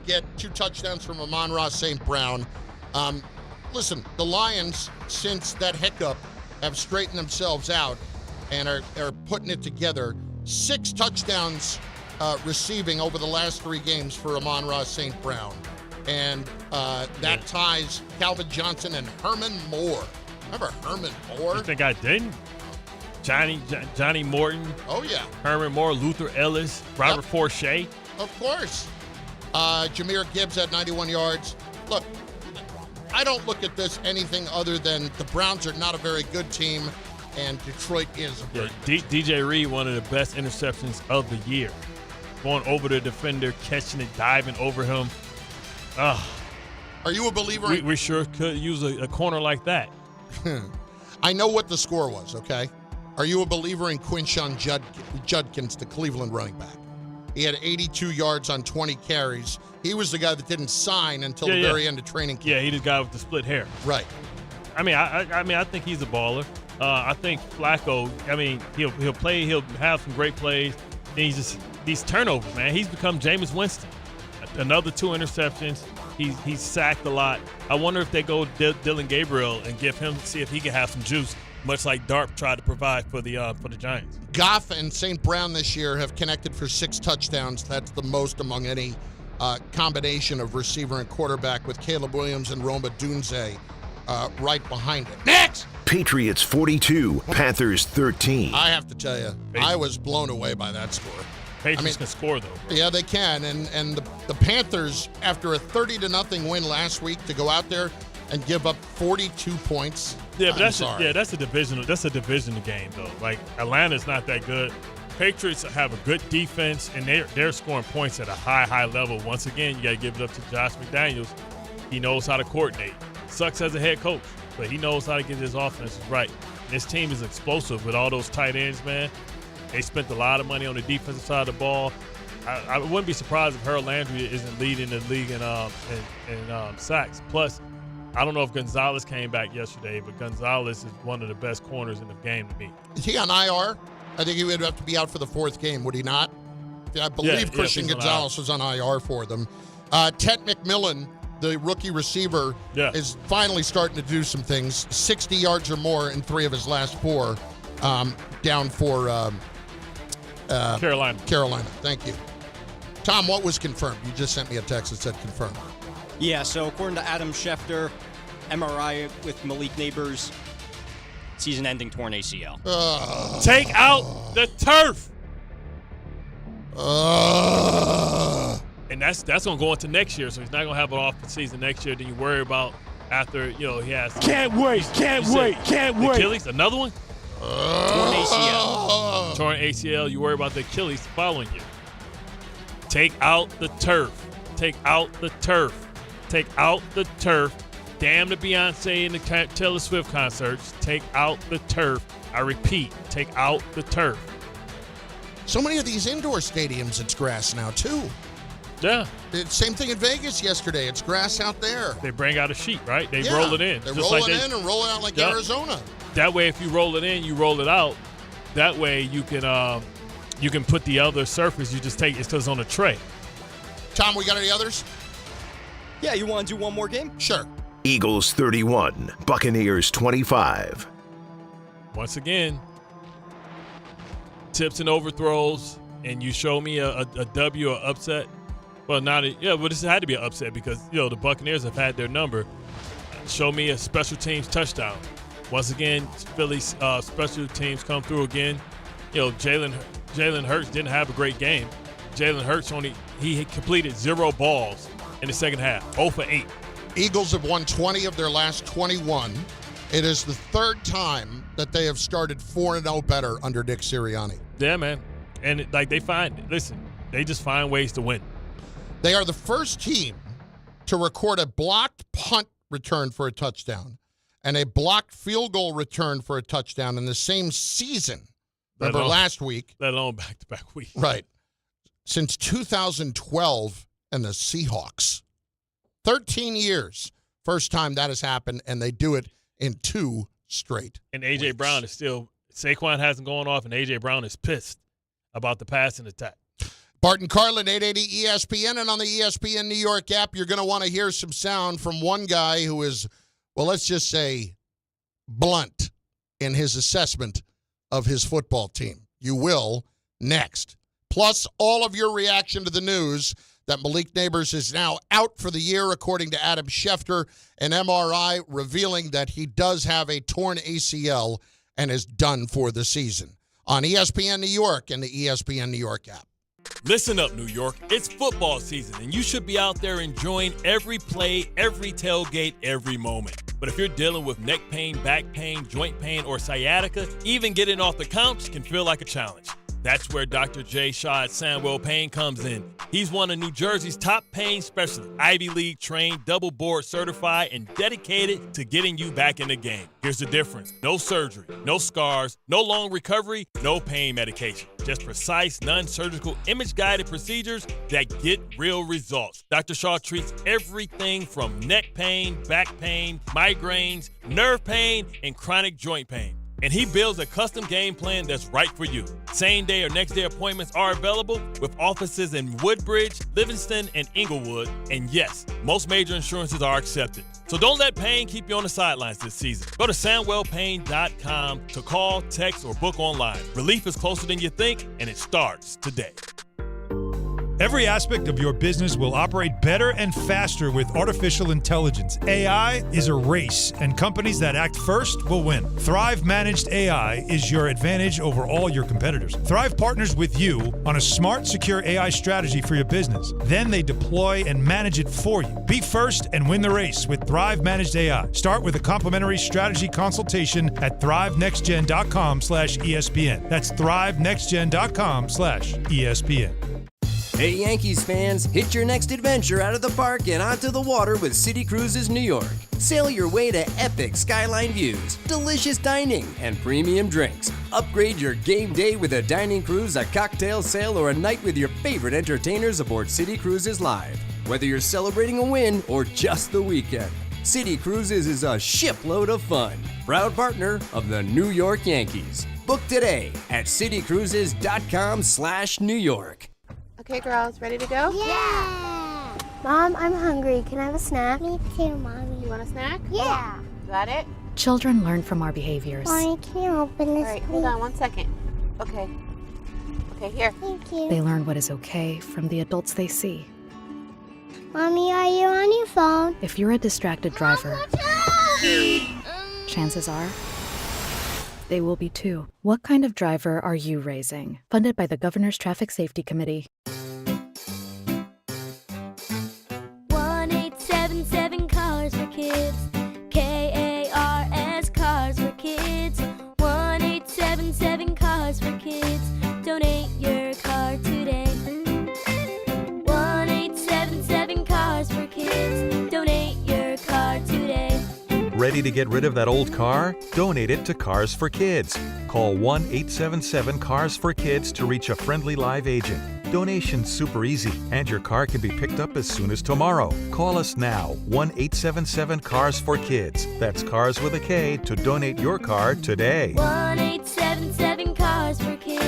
get 2 touchdowns from Amon-Ra St. Brown. listen, the Lions, since that hiccup, have straightened themselves out and are putting it together. 6 touchdowns receiving over the last 3 games for Amon-Ra St. Brown. And that ties Calvin Johnson and Herman Moore. Remember Herman Moore? You think I didn't? Johnny Morton. Oh, yeah. Herman Moore, Luther Ellis, Robert Forshea. Of course. Jahmyr Gibbs at 91 yards. Look, I don't look at this anything other than the Browns are not a very good team, and Detroit is a very good team. DJ Reed, one of the best interceptions of the year. Going over the defender, catching it, diving over him. Are you a believer? We sure could use a corner like that. I know what the score was, okay? Are you a believer in Quinshon Judkins, the Cleveland running back? He had 82 yards on 20 carries. He was the guy that didn't sign until the very end of training camp. Yeah, he the guy with the split hair. Right. I mean, I think he's a baller. I think Flacco, I mean, he'll play, he'll have some great plays. Then these turnovers, man. He's become Jameis Winston. Another 2 interceptions. He's sacked a lot. I wonder if they go Dylan Gabriel and give him, see if he can have some juice, much like Dart tried to provide for the Giants. Goff and St. Brown this year have connected for 6 touchdowns. That's the most among any combination of receiver and quarterback, with Caleb Williams and Roma Dunze right behind it. Next! Patriots 42, Panthers 13. I have to tell you, I was blown away by that score. Patriots can score, though. Yeah, they can. And the Panthers, after a 30-0 win last week, to go out there and give up 42 points. Yeah, but that's a divisional game, though. Like, Atlanta's not that good. Patriots have a good defense, and they're scoring points at a high level. Once again, you got to give it up to Josh McDaniels. He knows how to coordinate. Sucks as a head coach, but he knows how to get his offenses right. And this team is explosive with all those tight ends, man. They spent a lot of money on the defensive side of the ball. I wouldn't be surprised if Harold Landry isn't leading the league in sacks. Plus, I don't know if Gonzalez came back yesterday, but Gonzalez is one of the best corners in the game to me. Is he on IR? I think he would have to be out for the 4th game, would he not? I believe Christian Gonzalez was on IR for them. Ted McMillan, the rookie receiver, is finally starting to do some things. 60 yards or more in 3 of his last 4, down for Carolina. Thank you. Tom, what was confirmed? You just sent me a text that said confirmed. Yeah, so according to Adam Schefter, MRI with Malik Neighbors, season-ending torn ACL. Take out the turf. And that's going to go into next year, so he's not going to have an off the season next year. Then you worry about after, he has. Can't wait. Achilles, another one? Torn ACL. Torn ACL. You worry about the Achilles the following year. Take out the turf. Take out the turf. Take out the turf. Damn the Beyonce and the Taylor Swift concerts. Take out the turf. I repeat, take out the turf. So many of these indoor stadiums, it's grass now, too. Yeah. Same thing in Vegas yesterday. It's grass out there. They bring out a sheet, right? They roll it in. They roll it in and roll it out like Arizona. That way, if you roll it in, you roll it out. That way, you can put the other surface. You just take it because it's on a tray. Tom, we got any others? Yeah, you want to do one more game? Sure. Eagles 31, Buccaneers 25. Once again, tips and overthrows, and you show me a W or upset. Well, but this had to be an upset because the Buccaneers have had their number. Show me a special teams touchdown. Once again, Philly's special teams come through again. Jalen Hurts didn't have a great game. Jalen Hurts he completed 0 balls in the second half, 0 for 8. Eagles have won 20 of their last 21. It is the 3rd time that they have started 4-0 better under Nick Sirianni. Yeah, man. And they just find ways to win. They are the first team to record a blocked punt return for a touchdown and a blocked field goal return for a touchdown in the same season. Remember last week? Let alone back-to-back weeks. Right. Since 2012 and the Seahawks. 13 years. First time that has happened, and they do it in 2 straight. And A.J. Brown is still – Saquon hasn't gone off, and A.J. Brown is pissed about the passing attack. Bart Carlin, 880 ESPN, and on the ESPN New York app, you're going to want to hear some sound from one guy who is well, let's just say blunt in his assessment of his football team. You will next. Plus, all of your reaction to the news that Malik Neighbors is now out for the year, according to Adam Schefter, an MRI revealing that he does have a torn ACL and is done for the season. On ESPN New York and the ESPN New York app. Listen up, New York. It's football season, and you should be out there enjoying every play, every tailgate, every moment. But if you're dealing with neck pain, back pain, joint pain, or sciatica, even getting off the couch can feel like a challenge. That's where Dr. Jay Shaw at Sandwell Pain comes in. He's one of New Jersey's top pain specialists, Ivy League trained, double board certified, and dedicated to getting you back in the game. Here's the difference. No surgery, no scars, no long recovery, no pain medication. Just precise, non-surgical, image-guided procedures that get real results. Dr. Shaw treats everything from neck pain, back pain, migraines, nerve pain, and chronic joint pain. And he builds a custom game plan that's right for you. Same-day or next-day appointments are available with offices in Woodbridge, Livingston, and Inglewood. And yes, most major insurances are accepted. So don't let pain keep you on the sidelines this season. Go to SandwellPain.com to call, text, or book online. Relief is closer than you think, and it starts today. Every aspect of your business will operate better and faster with artificial intelligence. AI is a race, and companies that act first will win. Thrive Managed AI is your advantage over all your competitors. Thrive partners with you on a smart, secure AI strategy for your business. Then they deploy and manage it for you. Be first and win the race with Thrive Managed AI. Start with a complimentary strategy consultation at thrivenextgen.com/ESPN. That's thrivenextgen.com/ESPN. Hey Yankees fans, hit your next adventure out of the park and onto the water with City Cruises New York. Sail your way to epic skyline views, delicious dining, and premium drinks. Upgrade your game day with a dining cruise, a cocktail sail, or a night with your favorite entertainers aboard City Cruises Live. Whether you're celebrating a win or just the weekend, City Cruises is a shipload of fun. Proud partner of the New York Yankees. Book today at citycruises.com/New York. Okay, girls, ready to go? Yeah! Mom, I'm hungry. Can I have a snack? Me too, Mommy. You want a snack? Yeah. Got it? Children learn from our behaviors. Mommy, can you open this, All right, hold on 1 second. Okay. Okay, here. Thank you. They learn what is okay from the adults they see. Mommy, are you on your phone? If you're a distracted driver, chances are they will be too. What kind of driver are you raising? Funded by the Governor's Traffic Safety Committee. 1-877 Cars for Kids. KARS Cars for Kids. 1-877 Cars for Kids. Donate your car today. 1-877 Cars for Kids. Donate your car today. Ready to get rid of that old car? Donate it to Cars for Kids. Call 1-877-CARS-FOR-KIDS to reach a friendly live agent. Donation's super easy, and your car can be picked up as soon as tomorrow. Call us now, 1-877-CARS-FOR-KIDS. That's Cars with a K to donate your car today. 1-877 Cars for Kids.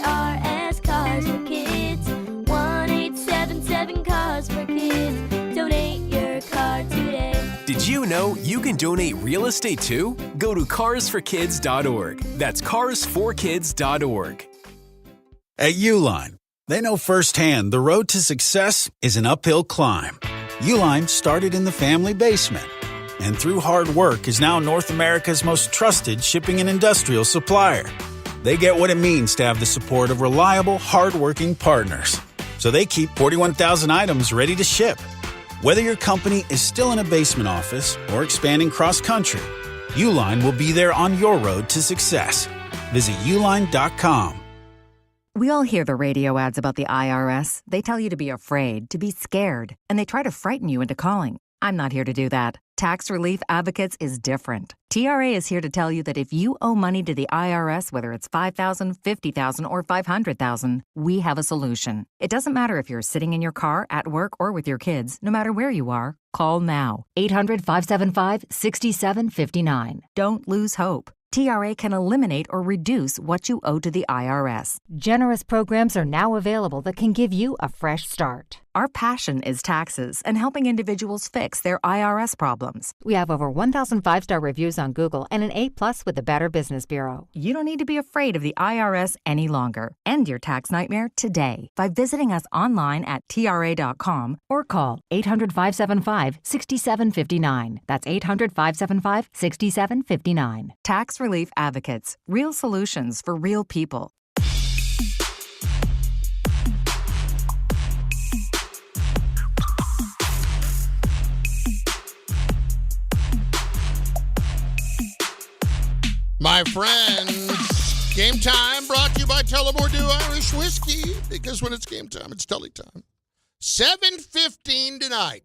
KARS Cars for Kids. 1-877 Cars for Kids. Donate your car today. Did you know you can donate real estate too? Go to carsforkids.org. That's carsforkids.org. At Uline, they know firsthand the road to success is an uphill climb. Uline started in the family basement, and through hard work is now North America's most trusted shipping and industrial supplier. They get what it means to have the support of reliable, hardworking partners. So they keep 41,000 items ready to ship. Whether your company is still in a basement office or expanding cross-country, Uline will be there on your road to success. Visit uline.com. We all hear the radio ads about the IRS. They tell you to be afraid, to be scared, and they try to frighten you into calling. I'm not here to do that. Tax Relief Advocates is different. TRA is here to tell you that if you owe money to the IRS, whether it's $5,000, $50,000, or $500,000, we have a solution. It doesn't matter if you're sitting in your car, at work, or with your kids. No matter where you are, call now. 800-575-6759. Don't lose hope. TRA can eliminate or reduce what you owe to the IRS. Generous programs are now available that can give you a fresh start. Our passion is taxes and helping individuals fix their IRS problems. We have over 1,000 5-star reviews on Google and an A+ with the Better Business Bureau. You don't need to be afraid of the IRS any longer. End your tax nightmare today by visiting us online at TRA.com or call 800-575-6759. That's 800-575-6759. Tax Relief Advocates. Real solutions for real people. My friends, game time brought to you by Tullamore Dew Irish Whiskey, because when it's game time, it's Tully time. 7:15 tonight.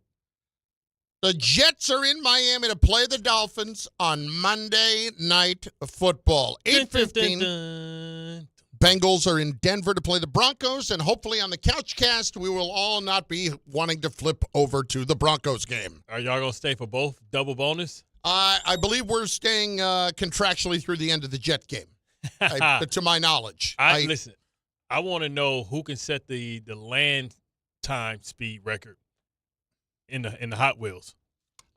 The Jets are in Miami to play the Dolphins on Monday Night Football. 8:15. Bengals are in Denver to play the Broncos, and hopefully on the Couchcast, we will all not be wanting to flip over to the Broncos game. Are y'all going to stay for both? Double bonus? I believe we're staying contractually through the end of the Jet game, to my knowledge. Listen, I want to know who can set the land time speed record in the Hot Wheels.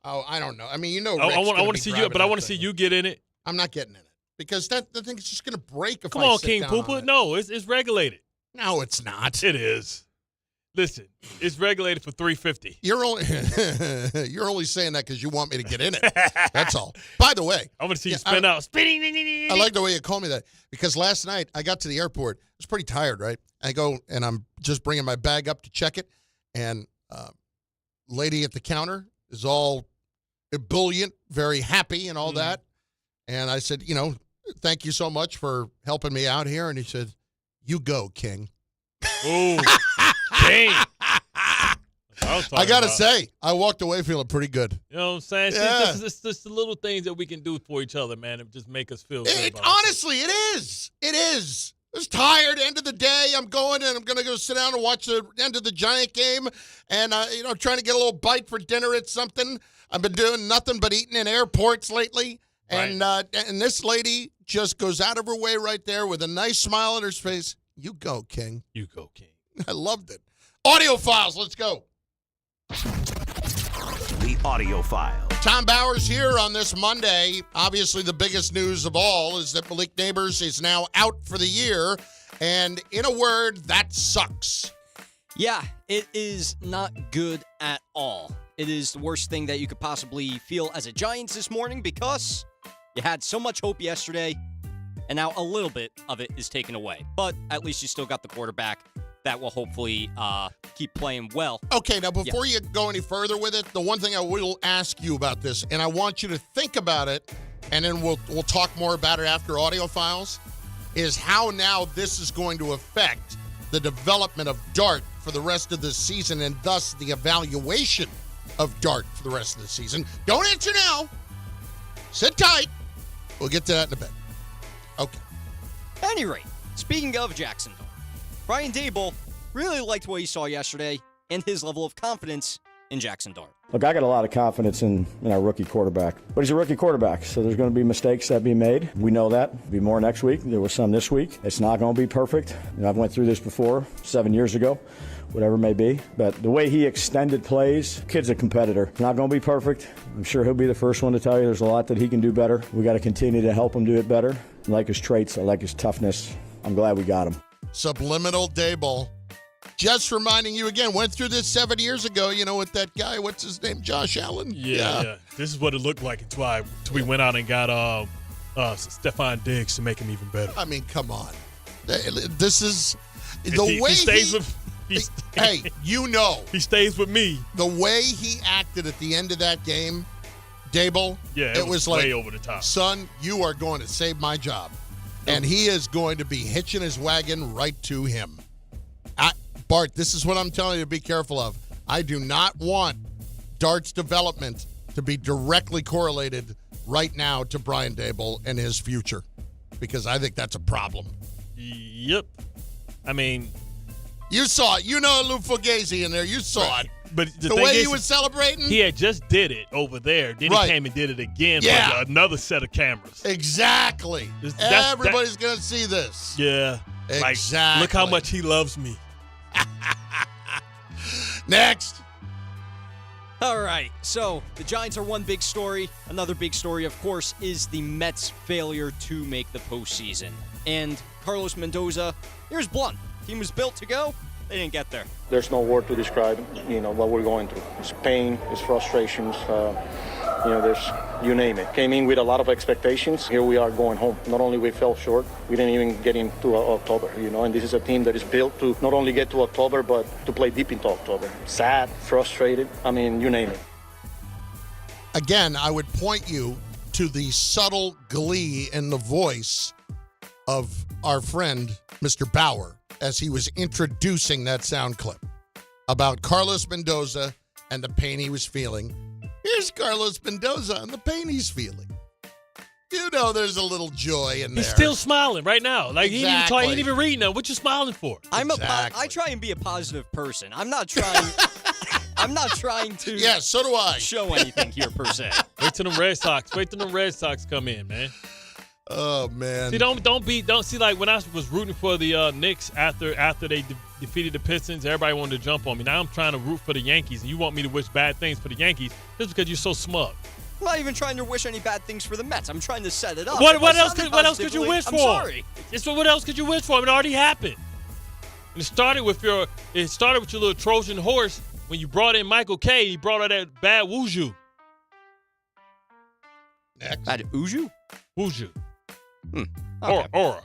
Oh, I don't know. I mean, Rick's I want to see you, but I want to see you get in it. I'm not getting in it because the thing is just going to break. Come on, King Poopa. No, it's regulated. No, it's not. It is. Listen, it's regulated for $350. You're only saying that because you want me to get in it. That's all. By the way, I'm going to see you spin out. I like the way you call me that, because last night I got to the airport. I was pretty tired, right? I go and I'm just bringing my bag up to check it, and lady at the counter is all ebullient, very happy, and all that. And I said, thank you so much for helping me out here. And he said, "You go, King." Ooh. King. I got to say, I walked away feeling pretty good. You know what I'm saying? Yeah. It's just the little things that we can do for each other, man, and just make us feel good. Honestly, it is. It is. I was tired. End of the day, I'm going to go sit down and watch the end of the Giant game, and trying to get a little bite for dinner at something. I've been doing nothing but eating in airports lately, and this lady just goes out of her way right there with a nice smile on her face. You go, King. You go, King. I loved it. Audio files, let's go. The audio file. Tom Bowers here on this Monday. Obviously, the biggest news of all is that Malik Neighbors is now out for the year. And in a word, that sucks. Yeah, it is not good at all. It is the worst thing that you could possibly feel as a Giants this morning, because you had so much hope yesterday, and now a little bit of it is taken away. But at least you still got the quarterback that will hopefully keep playing well. Okay, now before you go any further with it, the one thing I will ask you about this, and I want you to think about it, and then we'll talk more about it after audio files, is how now this is going to affect the development of Dart for the rest of the season, and thus the evaluation of Dart for the rest of the season. Don't answer now. Sit tight. We'll get to that in a bit. Okay. At any rate, speaking of Jaxon Dart, Brian Daboll really liked what he saw yesterday and his level of confidence in Jaxon Dart. Look, I got a lot of confidence in our rookie quarterback. But he's a rookie quarterback, so there's going to be mistakes that be made. We know that. There'll be more next week. There was some this week. It's not going to be perfect. I've went through this before, 7 years ago, whatever it may be. But the way he extended plays, kid's a competitor. Not going to be perfect. I'm sure he'll be the first one to tell you there's a lot that he can do better. We got to continue to help him do it better. I like his traits. I like his toughness. I'm glad we got him. Subliminal Daboll. Just reminding you again, went through this 7 years ago, with that guy, what's his name, Josh Allen? Yeah. This is what it looked like until we went out and got Stephon Diggs to make him even better. I mean, come on. This is the way he stays with. Hey, he stays with me. The way he acted at the end of that game, Daboll. Yeah, it was like, way over the top. Son, you are going to save my job. And he is going to be hitching his wagon right to him. Bart, this is what I'm telling you to be careful of. I do not want Dart's development to be directly correlated right now to Brian Daboll and his future, because I think that's a problem. Yep. I mean, you saw it. Lou Fugazi in there. You saw it. But the way he was celebrating? He had just did it over there. Then he came and did it again for another set of cameras. Exactly. Everybody's going to see this. Yeah. Exactly. Look how much he loves me. Next. All right, so the Giants are one big story. Another big story, of course, is the Mets' failure to make the postseason. And Carlos Mendoza, here's blunt. Team was built to go. They didn't get there. There's no word to describe, what we're going through. It's pain, it's frustrations, there's, you name it. Came in with a lot of expectations. Here we are going home. Not only we fell short, we didn't even get into October, and this is a team that is built to not only get to October, but to play deep into October. Sad, frustrated, you name it. Again, I would point you to the subtle glee in the voice of our friend, Mr. Bauer, as he was introducing that sound clip about Carlos Mendoza and the pain he was feeling. Here's Carlos Mendoza and the pain he's feeling. There's a little joy in there. He's still smiling right now. Like, exactly. He ain't even reading them. What you smiling for? I try and be a positive person. I'm not trying to Yeah, so do I. show anything here, per se. Wait till the Red Sox. Wait till the Red Sox come in, man. Oh, man. See, don't see, like, when I was rooting for the Knicks after they defeated the Pistons, everybody wanted to jump on me. Now I'm trying to root for the Yankees, and you want me to wish bad things for the Yankees just because you're so smug. I'm not even trying to wish any bad things for the Mets. I'm trying to set it up. What else could you wish for? I'm sorry. What else could you wish for? It already happened. And it started with your little Trojan horse when you brought in Michael Kay. He brought out that bad Wuju. Next. Bad Uju? Wuju. Okay. Aura.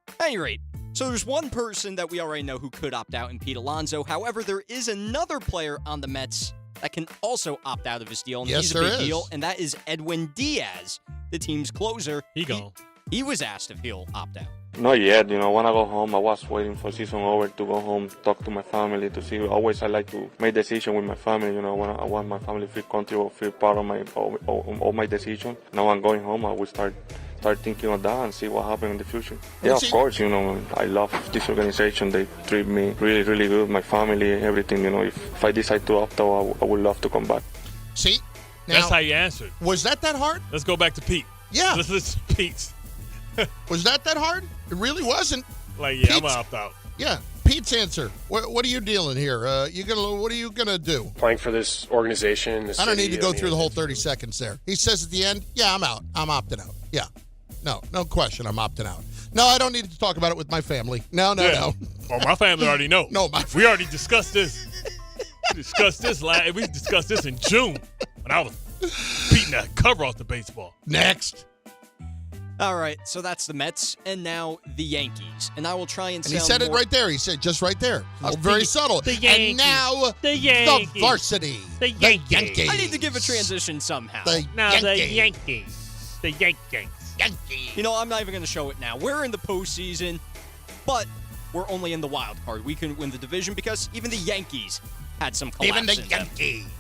At any rate, so there's one person that we already know who could opt out in Pete Alonso. However, there is another player on the Mets that can also opt out of his deal. And yes, he's a big deal, and that is Edwin Diaz, the team's closer. He was asked if he'll opt out. Not yet. When I go home, I was waiting for season over to go home, talk to my family, to see. Always I like to make decision with my family. When I want my family to feel comfortable, feel part of my decision. Now I'm going home. I will start thinking of that and see what happens in the future. Yeah, of course, I love this organization. They treat me really, really good, my family, everything. If I decide to opt out, I would love to come back. See? Now, that's how you answered. Was that hard? Let's go back to Pete. Yeah. Let's listen to Pete. Was that hard? It really wasn't. Like, yeah, I'm going to opt out. Yeah. Pete's answer. What are you dealing here? What are you gonna do? Playing for this organization. I don't need to go through the whole 30 seconds there. He says at the end, yeah, I'm out. I'm opting out. Yeah. No question. I'm opting out. No, I don't need to talk about it with my family. No. Well, my family already know. No, we already discussed this. We discussed this in June when I was beating that cover off the baseball. Next. All right, so that's the Mets, and now the Yankees. And I will try and he said it right there. He said just right there. Very subtle. The Yankees. And now the Yankees. The varsity. The Yankees. I need to give a transition somehow. The Yankees. The Yankees. I'm not even going to show it now. We're in the postseason, but we're only in the wild card. We couldn't win the division because even the Yankees had some collapse Even the in them. Yankees.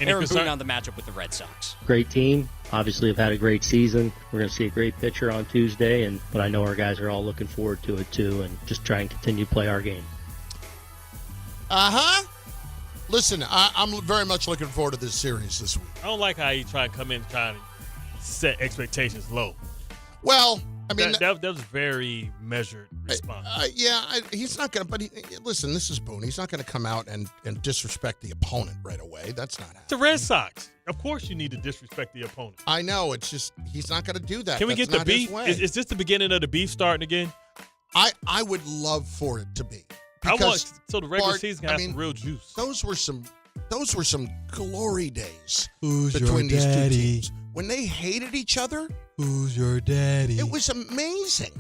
Aaron Boone on the matchup with the Red Sox. Great team. Obviously have had a great season. We're going to see a great pitcher on Tuesday, but I know our guys are all looking forward to it too, and just try and continue to play our game. Listen, I'm very much looking forward to this series this week. I don't like how you try and come in trying to set expectations low. Well, I mean, that was a very measured response. He's not going to. But listen, this is Boone. He's not going to come out and disrespect the opponent right away. That's not happening. The Red Sox. Of course, you need to disrespect the opponent. I know. It's just he's not going to do that. Can we get the beef? Is this the beginning of the beef starting again? I would love for it to be. So the regular season can have some real juice. Those were some glory days between these two teams. When they hated each other. Who's your daddy? It was amazing.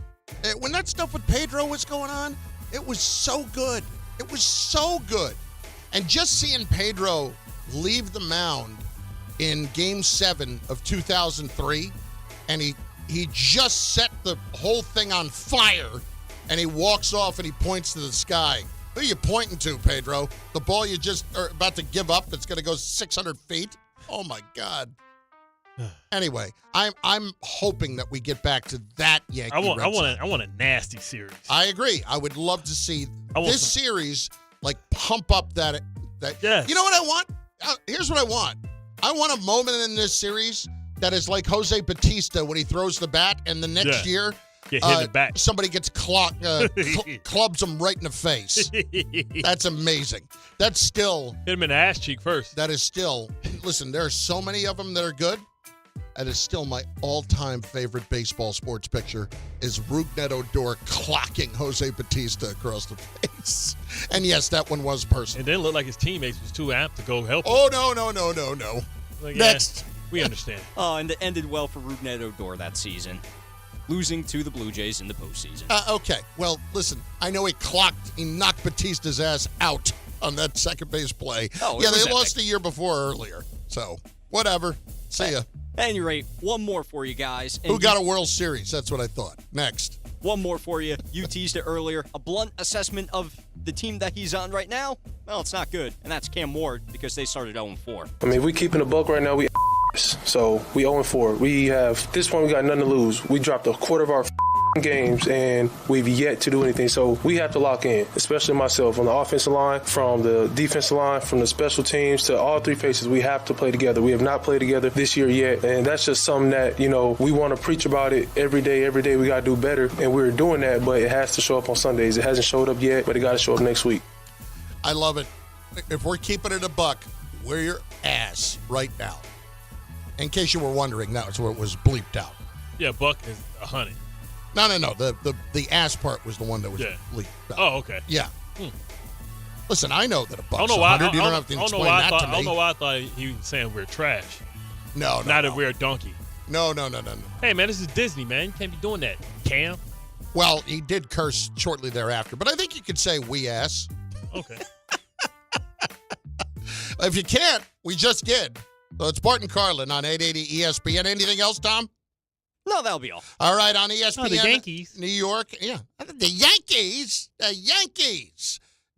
When that stuff with Pedro was going on, it was so good. It was so good. And just seeing Pedro leave the mound in Game 7 of 2003, and he just set the whole thing on fire, and he walks off and he points to the sky. Who are you pointing to, Pedro? The ball you just are about to give up that's going to go 600 feet? Oh, my God. Anyway, I'm hoping that we get back to that Yankee. I want a nasty series. I agree. I would love to see this series pump up that. Yes. You know what I want? Here's what I want. I want a moment in this series that is like Jose Bautista when he throws the bat, and the next year Get hit in the back. Somebody gets clubs them right in the face. That's amazing. That's still... Hit him in the ass cheek first. That is still... Listen, there are so many of them that are good. That is still my all-time favorite baseball sports picture is Rougned Odor clocking Jose Bautista across the face. And yes, that one was personal. And then it looked like his teammates was too amped to go help him. Oh, no. Like, Next. We understand. And it ended well for Rougned Odor that season, losing to the Blue Jays in the postseason. Okay, well, listen, I know he knocked Batista's ass out on that second base play. Oh, yeah, they lost the year before earlier. So, whatever. See ya. At any rate, one more for you guys. Who got a World Series? That's what I thought. Next. One more for you. You teased it earlier. A blunt assessment of the team that he's on right now? Well, it's not good. And that's Cam Ward because they started 0-4. I mean, if we keeping the buck right now, we so we 0-4. We have, at this point, we got nothing to lose. We dropped a quarter of our games and we've yet to do anything. So we have to lock in, especially myself on the offensive line, from the defensive line, from the special teams to all three faces. We have to play together. We have not played together this year yet. And that's just something that, we want to preach about it every day. Every day we got to do better. And we're doing that, but it has to show up on Sundays. It hasn't showed up yet, but it got to show up next week. I love it. If we're keeping it a buck, we're your ass right now. In case you were wondering, that's where it was bleeped out. Yeah, buck is 100. No. The ass part was the one that was bleeped out. Oh, okay. Yeah. Listen, I know that a buck's I don't know why. 100. You don't have to explain that to me. I don't know why I thought he was saying we're trash. No. Not that we're a donkey. No. Hey, man, this is Disney, man. You can't be doing that, Cam. Well, he did curse shortly thereafter, but I think you could say we ass. Okay. If you can't, we just did. So it's Bart Carlin on 880 ESPN. Anything else, Tom? No, that'll be all. All right, on ESPN. The Yankees. New York. Yeah. The Yankees.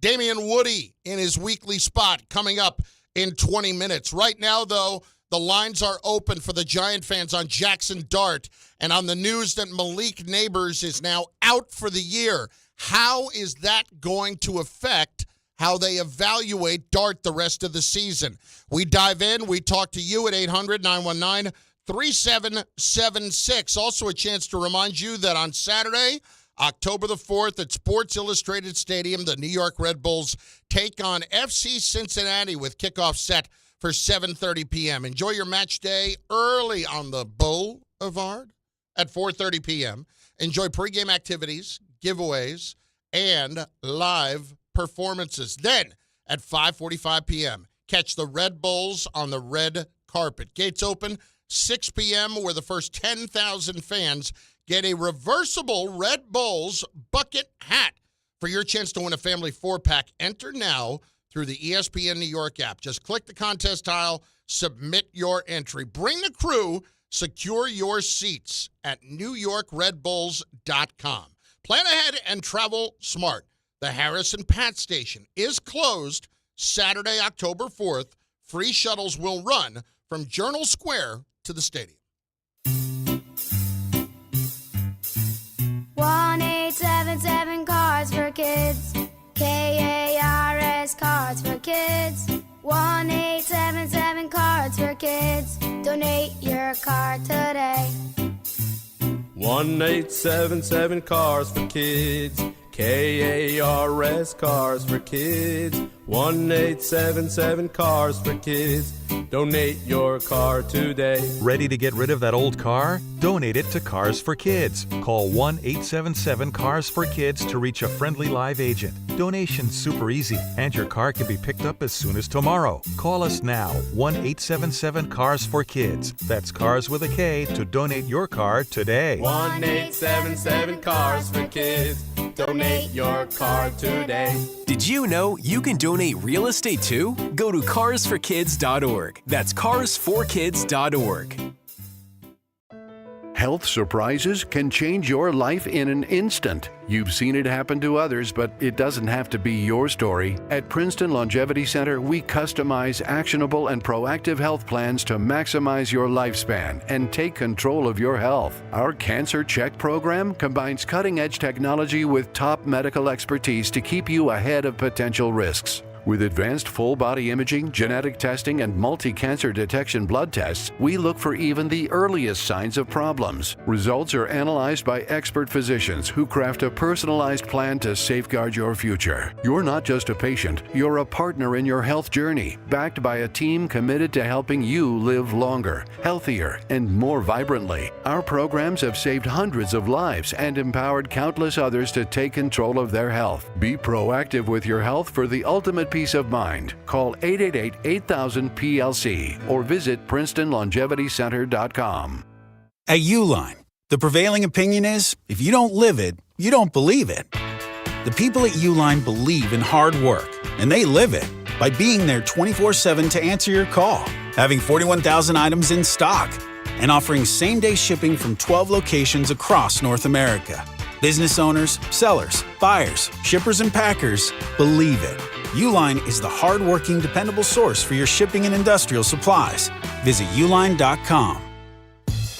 Damen Woody in his weekly spot coming up in 20 minutes. Right now, though, the lines are open for the Giant fans on Jaxon Dart. And on the news that Malik Neighbors is now out for the year. How is that going to affect how they evaluate Dart the rest of the season? We dive in. We talk to you at 800-919-3776. Also a chance to remind you that on Saturday, October the 4th at Sports Illustrated Stadium, the New York Red Bulls take on FC Cincinnati with kickoff set for 7:30 p.m. Enjoy your match day early on the Boulevard at 4:30 p.m. Enjoy pregame activities, giveaways, and live performances. Then at 5:45 p.m., catch the Red Bulls on the red carpet. Gates open 6 p.m., where the first 10,000 fans get a reversible Red Bulls bucket hat for your chance to win a family 4-pack. Enter now through the ESPN New York app. Just click the contest tile, submit your entry. Bring the crew, secure your seats at NewYorkRedBulls.com. Plan ahead and travel smart. The Harrison Pat Station is closed Saturday, October 4th. Free shuttles will run from Journal Square to the stadium. 1-877 Cards for Kids. KARS Cards for Kids. 1-877 Cards for Kids. Donate your card today. 1-877 Cars for Kids. KARS Cars for Kids. 1-877 Cars for Kids. Donate your car today. Ready to get rid of that old car? Donate it to Cars for Kids. Call 1-877-CARS-FOR-KIDS to reach a friendly live agent. Donation's super easy, and your car can be picked up as soon as tomorrow. Call us now, 1-877-CARS-FOR-KIDS. That's Cars with a K to donate your car today. 1-877 Cars for Kids. Donate your car today. Did you know you can donate real estate too? Go to carsforkids.org. That's carsforkids.org. Health surprises can change your life in an instant. You've seen it happen to others, but it doesn't have to be your story. At Princeton Longevity Center, we customize actionable and proactive health plans to maximize your lifespan and take control of your health. Our Cancer Check program combines cutting-edge technology with top medical expertise to keep you ahead of potential risks. With advanced full-body imaging, genetic testing, and multi-cancer detection blood tests, we look for even the earliest signs of problems. Results are analyzed by expert physicians who craft a personalized plan to safeguard your future. You're not just a patient, you're a partner in your health journey, backed by a team committed to helping you live longer, healthier, and more vibrantly. Our programs have saved hundreds of lives and empowered countless others to take control of their health. Be proactive with your health for the ultimate peace of mind. Call 888-8000-PLC or visit PrincetonLongevityCenter.com. At Uline, the prevailing opinion is, if you don't live it, you don't believe it. The people at Uline believe in hard work, and they live it by being there 24/7 to answer your call, having 41,000 items in stock, and offering same-day shipping from 12 locations across North America. Business owners, sellers, buyers, shippers, and packers believe it. Uline is the hard-working, dependable source for your shipping and industrial supplies. Visit uline.com.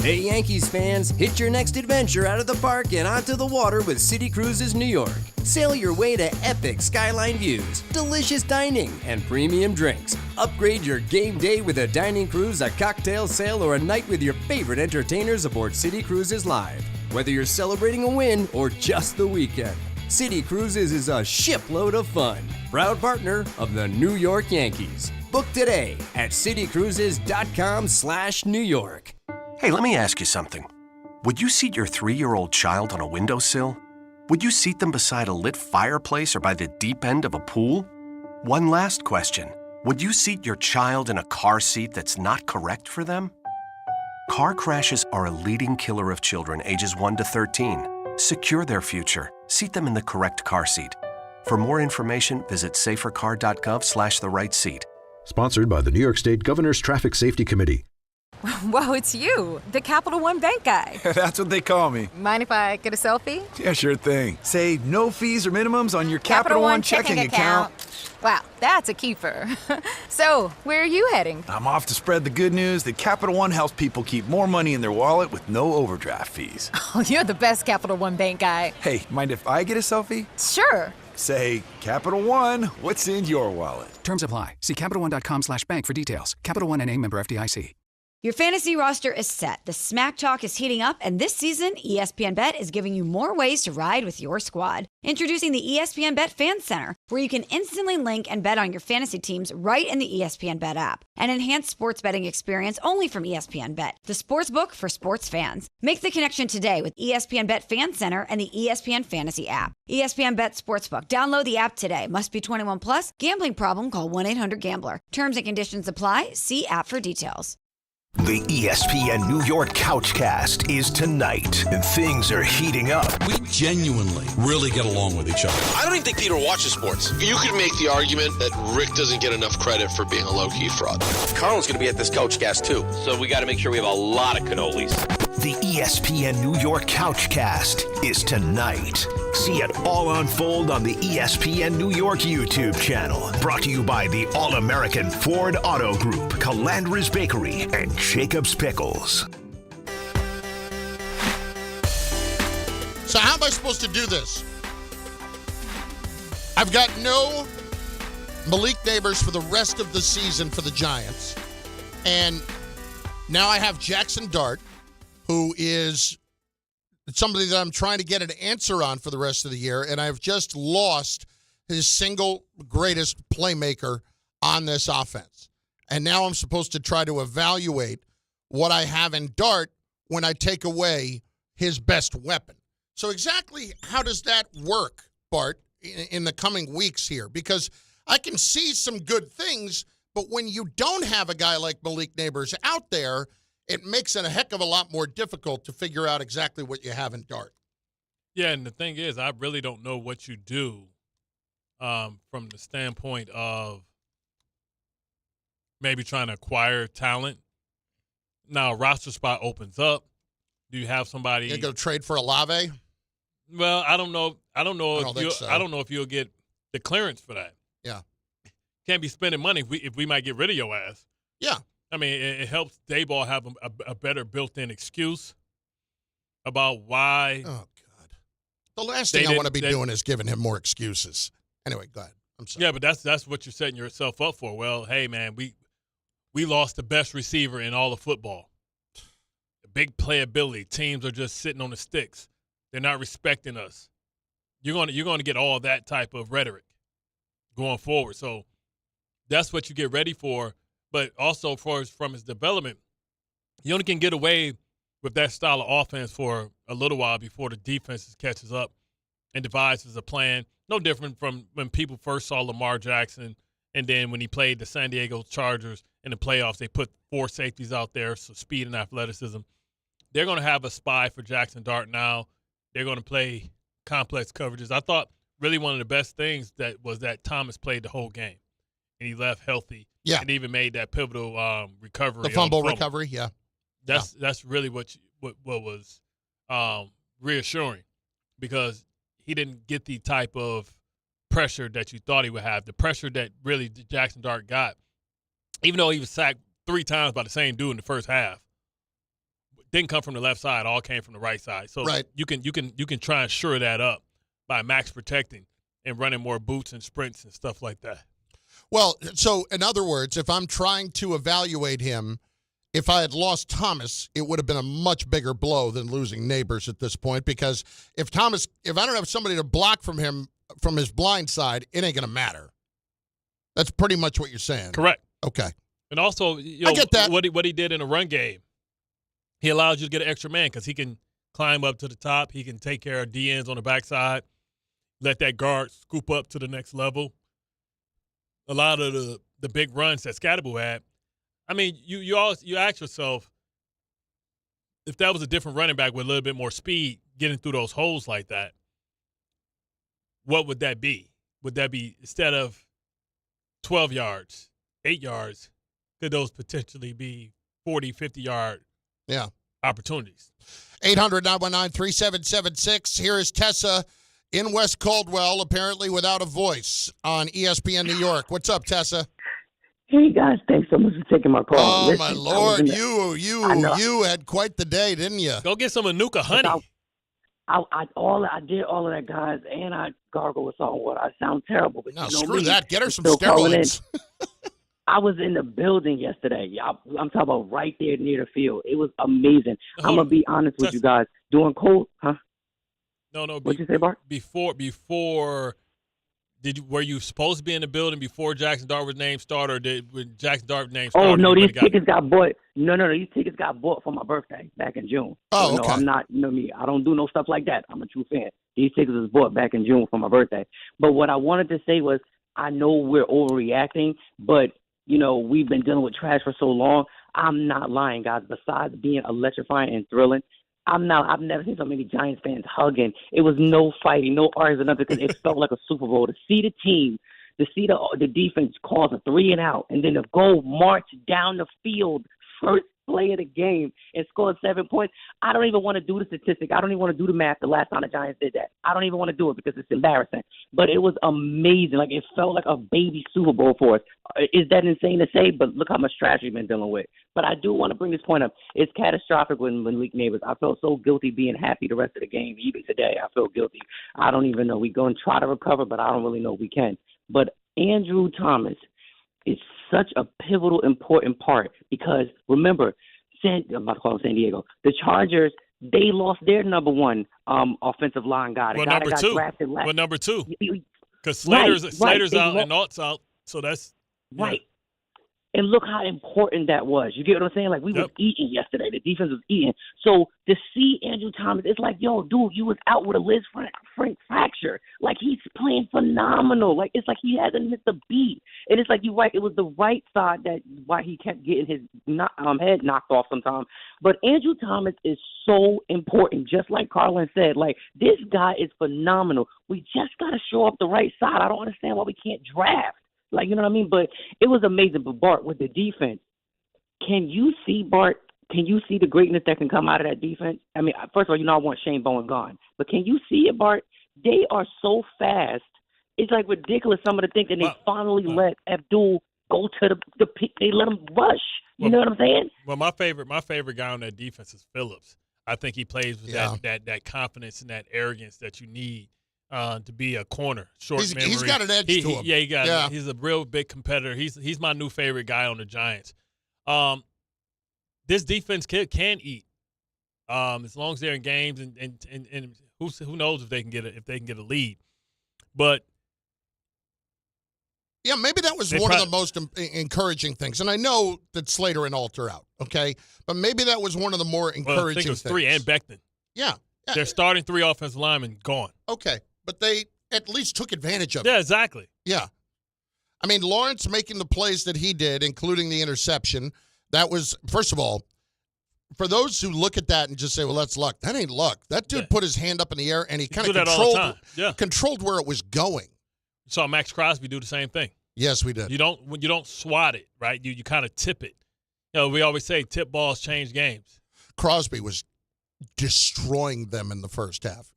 Hey Yankees fans, hit your next adventure out of the park and onto the water with City Cruises New York. Sail your way to epic skyline views, delicious dining, and premium drinks. Upgrade your game day with a dining cruise, a cocktail sail, or a night with your favorite entertainers aboard City Cruises Live. Whether you're celebrating a win or just the weekend, City Cruises is a shipload of fun. Proud partner of the New York Yankees. Book today at citycruises.com/New York. Hey, let me ask you something. Would you seat your 3-year-old child on a windowsill? Would you seat them beside a lit fireplace or by the deep end of a pool? One last question. Would you seat your child in a car seat that's not correct for them? Car crashes are a leading killer of children ages 1 to 13. Secure their future. Seat them in the correct car seat. For more information, visit safercar.gov/the right seat. Sponsored by the New York State Governor's Traffic Safety Committee. Whoa, it's you, the Capital One Bank guy. That's what they call me. Mind if I get a selfie? Yeah, sure thing. Say no fees or minimums on your Capital One checking account. Wow, that's a keeper. So, where are you heading? I'm off to spread the good news that Capital One helps people keep more money in their wallet with no overdraft fees. Oh, you're the best Capital One Bank guy. Hey, mind if I get a selfie? Sure. Say, Capital One, what's in your wallet? Terms apply. See CapitalOne.com/bank for details. Capital One NA, member FDIC. Your fantasy roster is set. The Smack Talk is heating up, and this season, ESPN Bet is giving you more ways to ride with your squad. Introducing the ESPN Bet Fan Center, where you can instantly link and bet on your fantasy teams right in the ESPN Bet app. An enhanced sports betting experience only from ESPN Bet, the sports book for sports fans. Make the connection today with ESPN Bet Fan Center and the ESPN Fantasy app. ESPN Bet Sportsbook. Download the app today. Must be 21 plus. Gambling problem? Call 1-800-GAMBLER. Terms and conditions apply. See app for details. The ESPN New York Couchcast is tonight, and things are heating up. We genuinely really get along with each other. I don't even think Peter watches sports. You could make the argument that Rick doesn't get enough credit for being a low-key fraud. Carlin's going to be at this Couchcast, too, so we got to make sure we have a lot of cannolis. The ESPN New York Couchcast is tonight. See it all unfold on the ESPN New York YouTube channel. Brought to you by the All-American Ford Auto Group, Calandra's Bakery, and Jacob's Pickles. So how am I supposed to do this? I've got no Malik Neighbors for the rest of the season for the Giants. And now I have Jaxon Dart, who is somebody that I'm trying to get an answer on for the rest of the year, and I've just lost his single greatest playmaker on this offense. And now I'm supposed to try to evaluate what I have in Dart when I take away his best weapon. So exactly how does that work, Bart, in the coming weeks here? Because I can see some good things, but when you don't have a guy like Malik Neighbors out there, it makes it a heck of a lot more difficult to figure out exactly what you have in Dart. Yeah, and the thing is, I really don't know what you do from the standpoint of maybe trying to acquire talent. Now, a roster spot opens up. Do you have somebody? You go trade for Olave? Well, I don't know. I don't know if you'll get the clearance for that. Yeah. Can't be spending money if we might get rid of your ass. Yeah. I mean, it helps Dayball have a better built-in excuse about why. Oh, God. The last thing I want to be doing is giving him more excuses. Anyway, go ahead. I'm sorry. Yeah, but that's what you're setting yourself up for. Well, hey, man, we lost the best receiver in all of football. Big playability. Teams are just sitting on the sticks. They're not respecting us. You're going to get all that type of rhetoric going forward. So that's what you get ready for. But also from his development, you only can get away with that style of offense for a little while before the defense catches up and devises a plan. No different from when people first saw Lamar Jackson, and then when he played the San Diego Chargers in the playoffs, they put 4 safeties out there, so speed and athleticism. They're going to have a spy for Jaxon Dart now. They're going to play complex coverages. I thought really one of the best things that Thomas played the whole game, and he left healthy. Yeah. And even made that pivotal recovery. The fumble recovery, yeah. That's really what was reassuring, because he didn't get the type of pressure that you thought he would have, the pressure that really Jaxon Dart got, even though he was sacked 3 times by the same dude in the first half. Didn't come from the left side, all came from the right side. So you can try and shore that up by max protecting and running more boots and sprints and stuff like that. Well, so in other words, if I'm trying to evaluate him, if I had lost Thomas, it would have been a much bigger blow than losing Neighbors at this point, because if I don't have somebody to block from him from his blind side, it ain't going to matter. That's pretty much what you're saying. Correct. Okay. And also, I get that. What he did in a run game, he allows you to get an extra man because he can climb up to the top. He can take care of D-ends on the backside, let that guard scoop up to the next level. A lot of the big runs that Scatterbo had, I mean, you ask yourself, if that was a different running back with a little bit more speed getting through those holes like that, what would that be? Would that be, instead of 12 yards, 8 yards, could those potentially be 40, 50-yard opportunities? 800-919-3776. Here is Tessa in West Caldwell, apparently without a voice, on ESPN New York. What's up, Tessa? Hey, guys. Thanks so much for taking my call. Oh, Listen, my Lord. You had quite the day, didn't you? Go get some Anuka honey. I did all of that, guys, and I gargle with salt water. I sound terrible. But No, you know screw me, that. Get her some still calling in. steroids. I was in the building yesterday. I'm talking about right there near the field. It was amazing. I'm going to be honest with you guys. Doing cold, huh? No. What'd you say, Bart? Before, were you supposed to be in the building before Jaxon Dart was named starter, or when Jaxon Dart was named starter? Oh, no, these tickets got bought. No, these tickets got bought for my birthday back in June. Oh, so, okay. I'm not, me, I don't do no stuff like that. I'm a true fan. These tickets was bought back in June for my birthday. But what I wanted to say was, I know we're overreacting, but, we've been dealing with trash for so long. I'm not lying, guys. Besides being electrifying and thrilling, I've never seen so many Giants fans hugging. It was no fighting, no arguing, nothing, because it felt like a Super Bowl. To see the team, to see the defense cause a 3-and-out, and then to go march down the field, first play of the game, and score 7 points. I don't even want to do the statistic. I don't even want to do the math the last time the Giants did that. I don't even want to do it because it's embarrassing. But it was amazing. Like, it felt like a baby Super Bowl for us. Is that insane to say? But look how much trash we've been dealing with. But I do want to bring this point up. It's catastrophic when leak Neighbors. I felt so guilty being happy the rest of the game. Even today, I feel guilty. I don't even know. We're going to try to recover, but I don't really know if we can. But Andrew Thomas is such a pivotal, important part because, remember, I'm about to call him San Diego. The Chargers, they lost their number one offensive line guy. Well, number two. Well, number two. Because Slater's out and Alt's out, so that's right. And look how important that was. You get what I'm saying? Like, we was eating yesterday. The defense was eating. So to see Andrew Thomas, it's like, yo, dude, you was out with a Liz Frank fracture. Like, he's playing phenomenal. Like, it's like he hasn't missed a beat. And it's like, you're right, it was the right side that why he kept getting his head knocked off sometimes. But Andrew Thomas is so important, just like Carlin said. Like, this guy is phenomenal. We just got to show up the right side. I don't understand why we can't draft. Like, you know what I mean? But it was amazing. But, Bart, with the defense, can you see the greatness that can come out of that defense? I mean, first of all, I want Shane Bowen gone. But can you see it, Bart? They are so fast. It's, like, ridiculous, some of the things. And they finally let Abdul go to the pick. They let him rush. You know what I'm saying? Well, my favorite guy on that defense is Phillips. I think he plays with that confidence and that arrogance that you need to be a corner. Short memory. He's got an edge to him. Yeah, he's a real big competitor. He's my new favorite guy on the Giants. This defense can eat as long as they're in games, and who knows if they can get a lead. But yeah, maybe that was one of the most encouraging things. And I know that Slater and Alt are out, okay? But maybe that was one of the more encouraging I think it was things. 3 and Beckton. Yeah. They're starting 3 offensive linemen gone. Okay, but they at least took advantage of it. Yeah, exactly. Yeah. I mean, Lawrence making the plays that he did, including the interception, that was, first of all, for those who look at that and just say, well, that's luck. That ain't luck. That dude put his hand up in the air, and he kind of controlled where it was going. You saw Max Crosby do the same thing. Yes, we did. You don't swat it, right? You kind of tip it. We always say tip balls change games. Crosby was destroying them in the first half.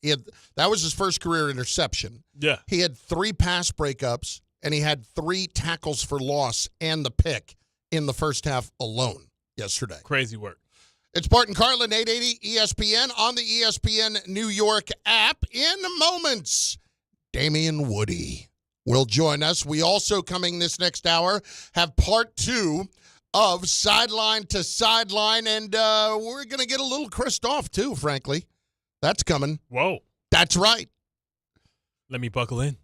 That was his first career interception. Yeah. He had 3 pass breakups, and he had 3 tackles for loss and the pick in the first half alone yesterday. Crazy work. It's Bart Carlin, 880 ESPN on the ESPN New York app. In moments, Damen Woody will join us. We also, coming this next hour, have part 2 of Sideline to Sideline, and we're going to get a little Kristoff, too, frankly. That's coming. Whoa. That's right. Let me buckle in.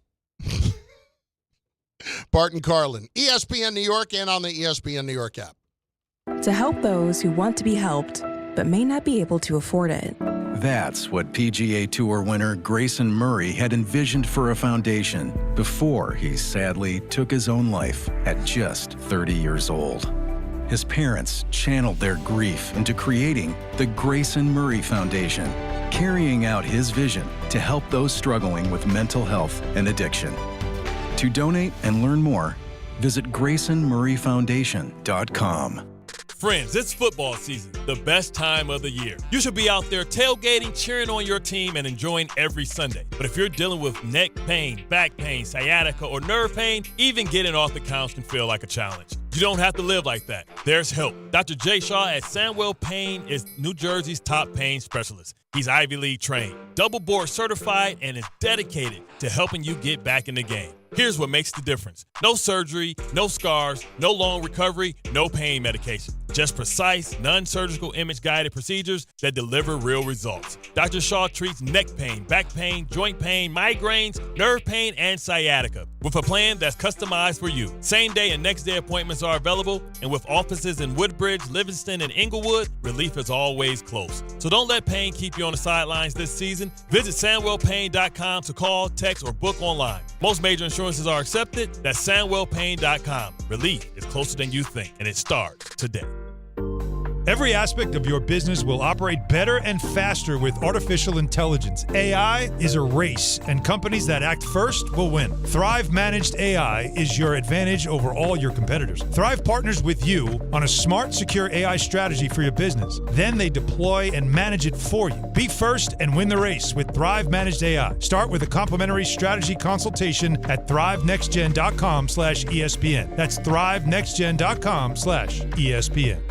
Bart Carlin, ESPN New York, and on the ESPN New York app. To help those who want to be helped, but may not be able to afford it. That's what PGA Tour winner Grayson Murray had envisioned for a foundation before he sadly took his own life at just 30 years old. His parents channeled their grief into creating the Grayson Murray Foundation, carrying out his vision to help those struggling with mental health and addiction. To donate and learn more, visit GraysonMurrayFoundation.com. Friends, it's football season, the best time of the year. You should be out there tailgating, cheering on your team, and enjoying every Sunday. But if you're dealing with neck pain, back pain, sciatica, or nerve pain, even getting off the couch can feel like a challenge. You don't have to live like that. There's help. Dr. Jay Shaw at Sandwell Pain is New Jersey's top pain specialist. He's Ivy League trained, double board certified, and is dedicated to helping you get back in the game. Here's what makes the difference. No surgery, no scars, no long recovery, no pain medication. Just precise, non-surgical image-guided procedures that deliver real results. Dr. Shaw treats neck pain, back pain, joint pain, migraines, nerve pain, and sciatica with a plan that's customized for you. Same-day and next-day appointments are available, and with offices in Woodbridge, Livingston, and Inglewood, relief is always close. So don't let pain keep you on the sidelines this season. Visit SandwellPain.com to call, text, or book online. Most major insurances are accepted. That's SandwellPain.com. Relief is closer than you think, and it starts today. Every aspect of your business will operate better and faster with artificial intelligence. AI is a race, and companies that act first will win. Thrive Managed AI is your advantage over all your competitors. Thrive partners with you on a smart, secure AI strategy for your business. Then they deploy and manage it for you. Be first and win the race with Thrive Managed AI. Start with a complimentary strategy consultation at thrivenextgen.com/ESPN. That's thrivenextgen.com/ESPN.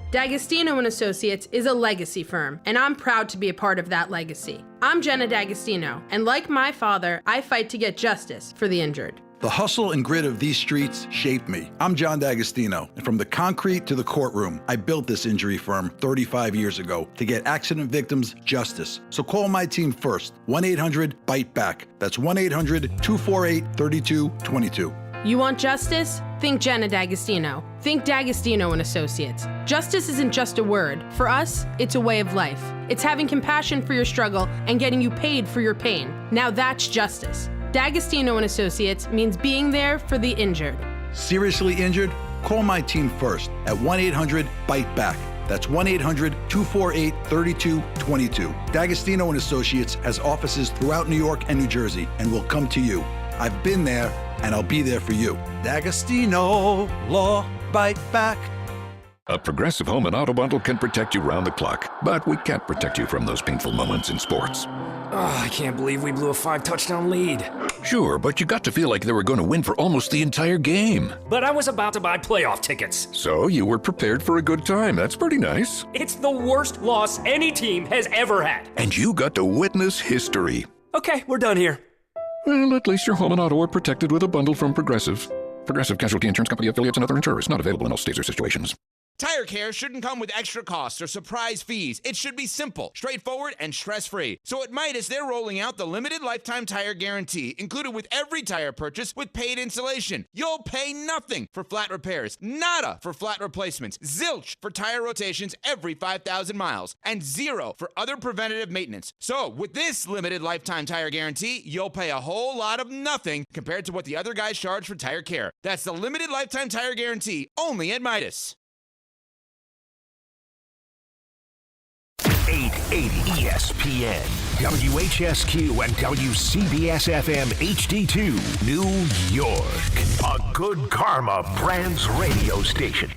D'Agostino & Associates is a legacy firm, and I'm proud to be a part of that legacy. I'm Jenna D'Agostino, and like my father, I fight to get justice for the injured. The hustle and grit of these streets shaped me. I'm John D'Agostino, and from the concrete to the courtroom, I built this injury firm 35 years ago to get accident victims justice. So call my team first, 1-800-BITE-BACK. That's 1-800-248-3222. You want justice? Think Jenna D'Agostino. Think D'Agostino & Associates. Justice isn't just a word. For us, it's a way of life. It's having compassion for your struggle and getting you paid for your pain. Now that's justice. D'Agostino & Associates means being there for the injured. Seriously injured? Call my team first at 1-800-BITE-BACK. That's 1-800-248-3222. D'Agostino & Associates has offices throughout New York and New Jersey and will come to you. I've been there, and I'll be there for you. D'Agostino Law, Bite Back. A Progressive Home and Auto Bundle can protect you round the clock, but we can't protect you from those painful moments in sports. Oh, I can't believe we blew a 5-touchdown lead. Sure, but you got to feel like they were going to win for almost the entire game. But I was about to buy playoff tickets. So you were prepared for a good time. That's pretty nice. It's the worst loss any team has ever had. And you got to witness history. Okay, we're done here. Well, at least your home and auto are protected with a bundle from Progressive. Progressive Casualty Insurance Company affiliates and other insurers. Not available in all states or situations. Tire care shouldn't come with extra costs or surprise fees. It should be simple, straightforward, and stress-free. So at Midas, they're rolling out the limited lifetime tire guarantee, included with every tire purchase with paid installation. You'll pay nothing for flat repairs, nada for flat replacements, zilch for tire rotations every 5,000 miles, and zero for other preventative maintenance. So with this limited lifetime tire guarantee, you'll pay a whole lot of nothing compared to what the other guys charge for tire care. That's the limited lifetime tire guarantee, only at Midas. 880 ESPN, WHSQ, and WCBS-FM HD2, New York. A Good Karma Brands radio station.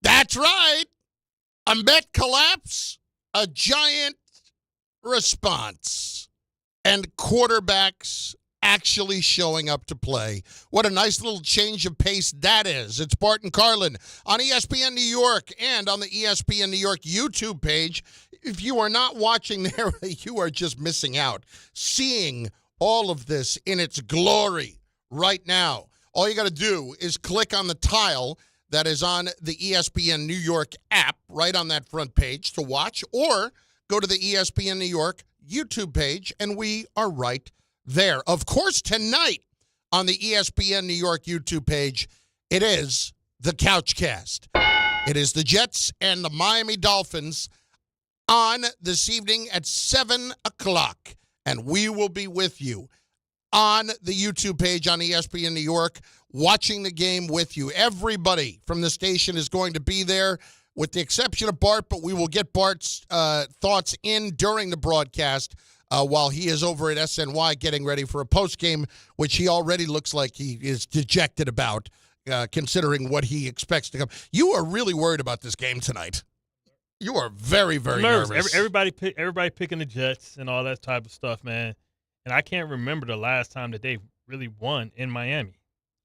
That's right. A Met collapse, a giant response, and quarterbacks actually showing up to play. What a nice little change of pace that is. It's Bart Carlin on ESPN New York and on the ESPN New York YouTube page. If you are not watching there, you are just missing out. Seeing all of this in its glory right now. All you got to do is click on the tile that is on the ESPN New York app right on that front page to watch, or go to the ESPN New York YouTube page, and we are right there. Of course, tonight on the ESPN New York YouTube page, it is the Couchcast. It is the Jets and the Miami Dolphins on this evening at 7 o'clock, and we will be with you on the YouTube page on ESPN New York, watching the game with you. Everybody from the station is going to be there, with the exception of Bart, but we will get Bart's thoughts in during the broadcast while he is over at SNY getting ready for a postgame, which he already looks like he is dejected about, considering what he expects to come. You are really worried about this game tonight. You are very, very nervous. Everybody picking the Jets and all that type of stuff, man. And I can't remember the last time that they really won in Miami.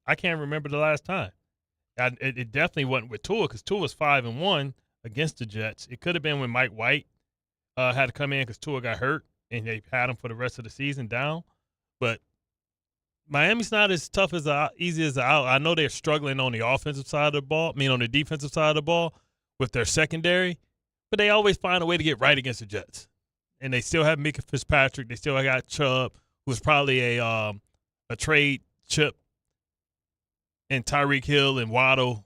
I can't remember the last time. It definitely wasn't with Tua, because Tua was 5-1 against the Jets. It could have been when Mike White had to come in because Tua got hurt, and they had him for the rest of the season down. But Miami's not as tough as easy as out. I know they're struggling on the offensive side of the ball. On the defensive side of the ball with their secondary, but they always find a way to get right against the Jets. And they still have Mika Fitzpatrick. They still got Chubb, who's probably a trade chip, and Tyreek Hill and Waddle.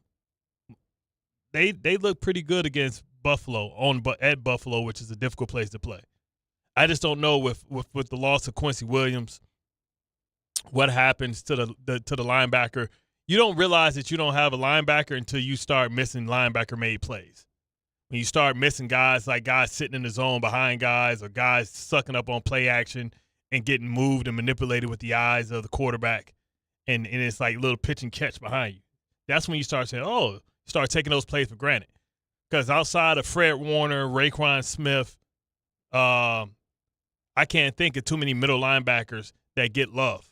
They look pretty good against Buffalo at Buffalo, which is a difficult place to play. I just don't know with the loss of Quincy Williams, what happens to the linebacker. You don't realize that you don't have a linebacker until you start missing linebacker-made plays. When you start missing guys sitting in the zone behind guys, or guys sucking up on play action and getting moved and manipulated with the eyes of the quarterback, and it's like a little pitch and catch behind you. That's when you start saying, start taking those plays for granted. Because outside of Fred Warner, Raekwon Smith, I can't think of too many middle linebackers that get love,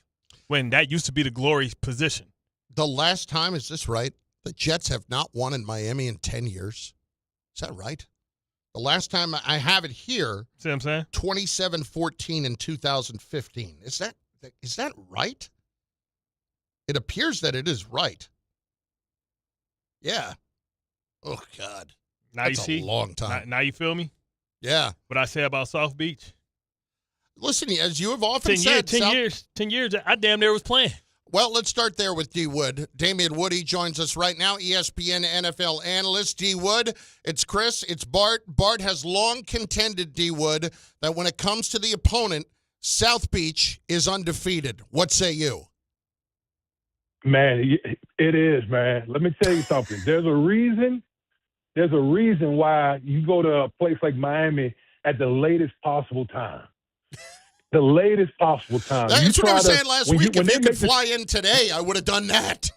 when that used to be the glory position. The last time, is this right? The Jets have not won in Miami in 10 years. Is that right? The last time I have it here, see what I'm saying? 27-14 in 2015. Is that right? It appears that it is right. Yeah. Oh, God. Now That's you see, a long time. Now you feel me? Yeah. What I say about South Beach? Listen, as you have often said. 10 years, I damn near was playing. Well, let's start there with D. Wood. Damen Woody joins us right now, ESPN NFL analyst. D. Wood, it's Chris, it's Bart. Bart has long contended, D. Wood, that when it comes to the opponent, South Beach is undefeated. What say you? Man, it is, man. Let me tell you something. There's a reason why you go to a place like Miami at the latest possible time. The latest possible time. That's what I was saying last week. If you could fly in today, I would have done that.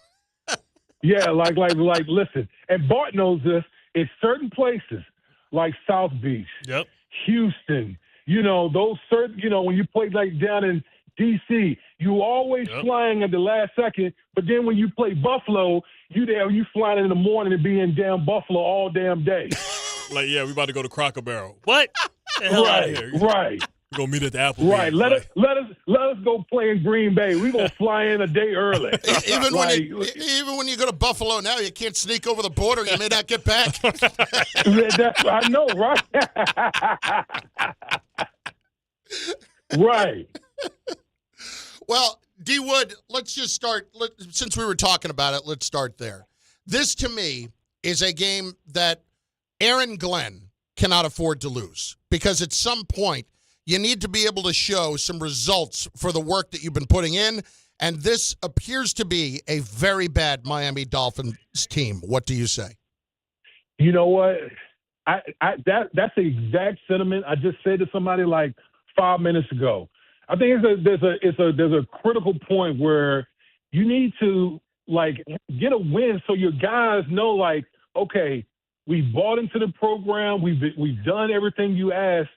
Yeah, like, listen. And Bart knows this. It's certain places like South Beach, yep, Houston. Those certain. When you play like down in DC, you always flying at the last second, but then when you play Buffalo, you flying in the morning and be in damn Buffalo all damn day. Like, yeah, we about to go to Cracker Barrel. What? The hell out of here. Right. We're going to meet at the Applebee's. Right. Let us go play in Green Bay. We're going to fly in a day early. Even when you go to Buffalo now, you can't sneak over the border. You may not get back. I know, right? Right. Well, D. Wood, let's just start. Since we were talking about it, let's start there. This, to me, is a game that Aaron Glenn cannot afford to lose, because at some point you need to be able to show some results for the work that you've been putting in, and this appears to be a very bad Miami Dolphins team. What do you say? You know what? That's the exact sentiment I just said to somebody like 5 minutes ago. I think there's a critical point where you need to like get a win so your guys know, like, okay, we bought into the program, we've done everything you asked,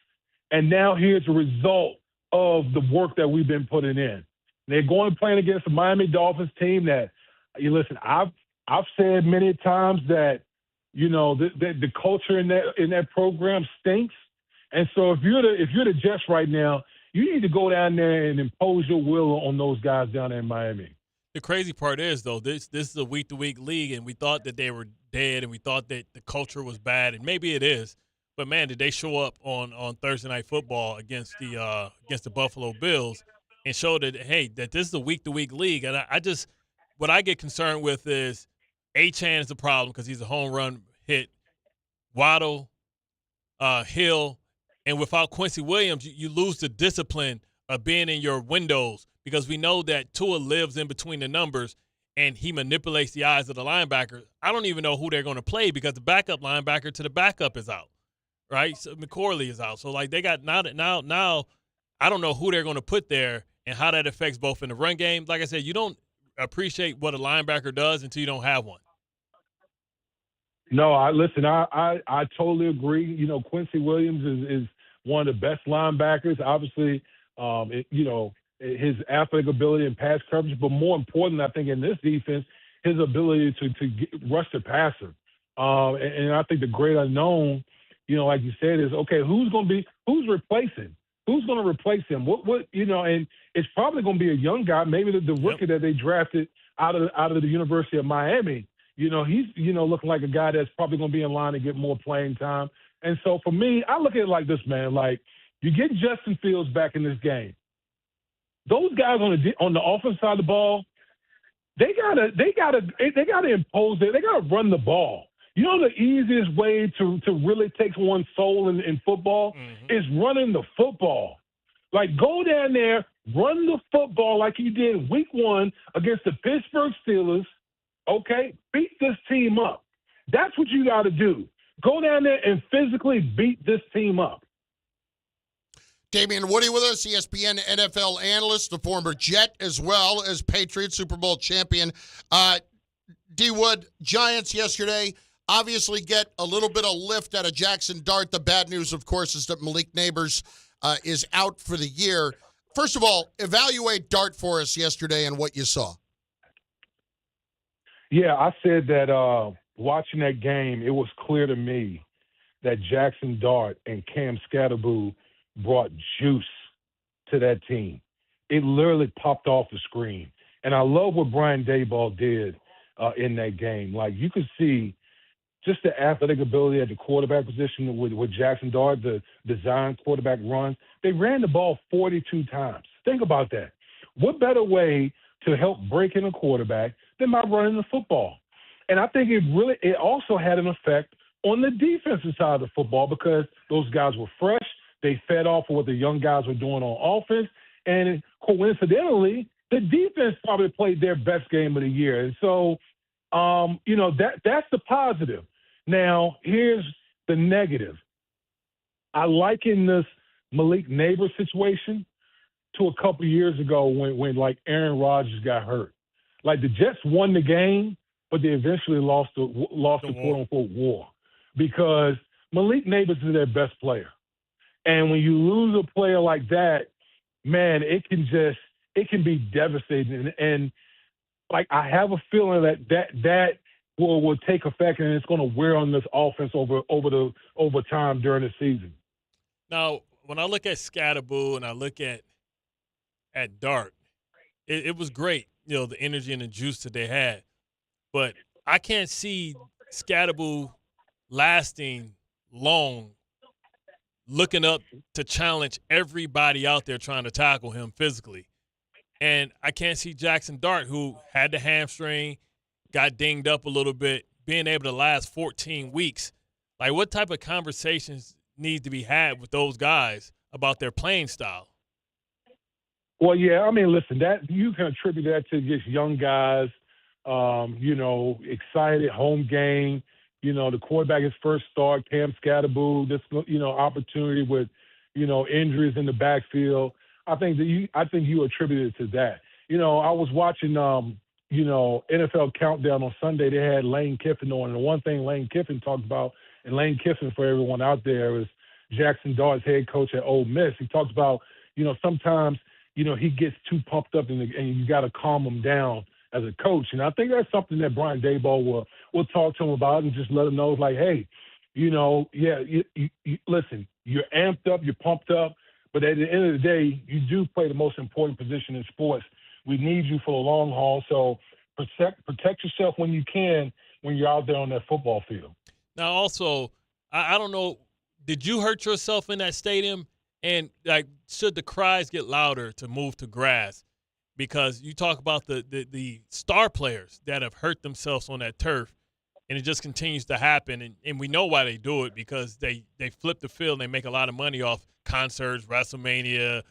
and now here's the result of the work that we've been putting in. They're going playing against the Miami Dolphins team that, you listen, I've said many times that, you know, the culture in that program stinks. And so if you're the Jets right now, you need to go down there and impose your will on those guys down there in Miami. The crazy part is, though, this is a week-to-week league, and we thought that they were dead, and we thought that the culture was bad, and maybe it is. But, man, did they show up on Thursday Night Football against the Buffalo Bills and show that, hey, that this is a week-to-week league. And what I get concerned with is Achane is a problem because he's a home run hit. Waddle, Hill, and without Quincy Williams, you lose the discipline of being in your windows, because we know that Tua lives in between the numbers and he manipulates the eyes of the linebackers. I don't even know who they're going to play because the backup linebacker to the backup is out, right? So McCorley is out. So, like, they got now I don't know who they're going to put there and how that affects both in the run game. Like I said, you don't appreciate what a linebacker does until you don't have one. No, I totally agree. You know, Quincy Williams is one of the best linebackers. Obviously, his athletic ability and pass coverage, but more important, I think, in this defense, his ability to rush the passer. And I think the great unknown, you know, like you said, is, okay, who's replacing? Who's going to replace him? And it's probably going to be a young guy, maybe the rookie that they drafted out of the University of Miami. You know, he's, looking like a guy that's probably going to be in line to get more playing time. And so for me, I look at it like this, man. Like, you get Justin Fields back in this game. Those guys on the offensive side of the ball, they gotta impose it. They gotta run the ball. You know, the easiest way to really take one's soul in football is running the football. Like, go down there, run the football like you did week 1 against the Pittsburgh Steelers. Okay, beat this team up. That's what you got to do. Go down there and physically beat this team up. Damen Woody with us, ESPN NFL analyst, the former Jet as well as Patriots Super Bowl champion. D. Wood, Giants yesterday obviously get a little bit of lift out of Jaxon Dart. The bad news, of course, is that Malik Neighbors is out for the year. First of all, evaluate Dart for us yesterday and what you saw. Yeah, I said that watching that game, it was clear to me that Jaxon Dart and Cam Scatterboo brought juice to that team. It literally popped off the screen. And I love what Brian Daboll did in that game. Like, you could see just the athletic ability at the quarterback position with Jaxon Dart, the design quarterback runs. They ran the ball 42 times. Think about that. What better way to help break in a quarterback than by running the football? And I think it also had an effect on the defensive side of the football because those guys were fresh. They fed off of what the young guys were doing on offense. And coincidentally, the defense probably played their best game of the year. And so, that's the positive. Now, here's the negative. I liken this Malik Neighbors situation to a couple of years ago when like Aaron Rodgers got hurt. Like, the Jets won the game, but they eventually lost the quote-unquote war because Malik Neighbors is their best player. And when you lose a player like that, man, it can just it can be devastating. And like, I have a feeling that will take effect, and it's going to wear on this offense over time during the season. Now, when I look at Scatterboo and I look at Dart, it was great, the energy and the juice that they had. But I can't see Scatterboo lasting long, looking up to challenge everybody out there trying to tackle him physically. And I can't see Jaxon Dart, who had the hamstring, got dinged up a little bit, being able to last 14 weeks. Like, what type of conversations need to be had with those guys about their playing style? Well, yeah, I mean, listen, that you can attribute that to just young guys, excited, home game. The quarterback, his first start, Cam Scatterboo, this, opportunity with, injuries in the backfield. I think you attributed it to that. I was watching, NFL Countdown on Sunday. They had Lane Kiffin on, and the one thing Lane Kiffin talked about, and Lane Kiffin, for everyone out there, is Jaxon Dart's head coach at Ole Miss. He talks about, sometimes, he gets too pumped up, and you got to calm him down as a coach. And I think that's something that Brian Daboll will talk to him about, and just let him know, like, hey, listen, you're amped up, you're pumped up, but at the end of the day, you do play the most important position in sports. We need you for the long haul, so protect yourself when you can when you're out there on that football field. Now, also, I don't know, did you hurt yourself in that stadium? And, like, should the cries get louder to move to grass? Because you talk about the star players that have hurt themselves on that turf, and it just continues to happen. And we know why they do it, because they flip the field and they make a lot of money off concerts, WrestleMania,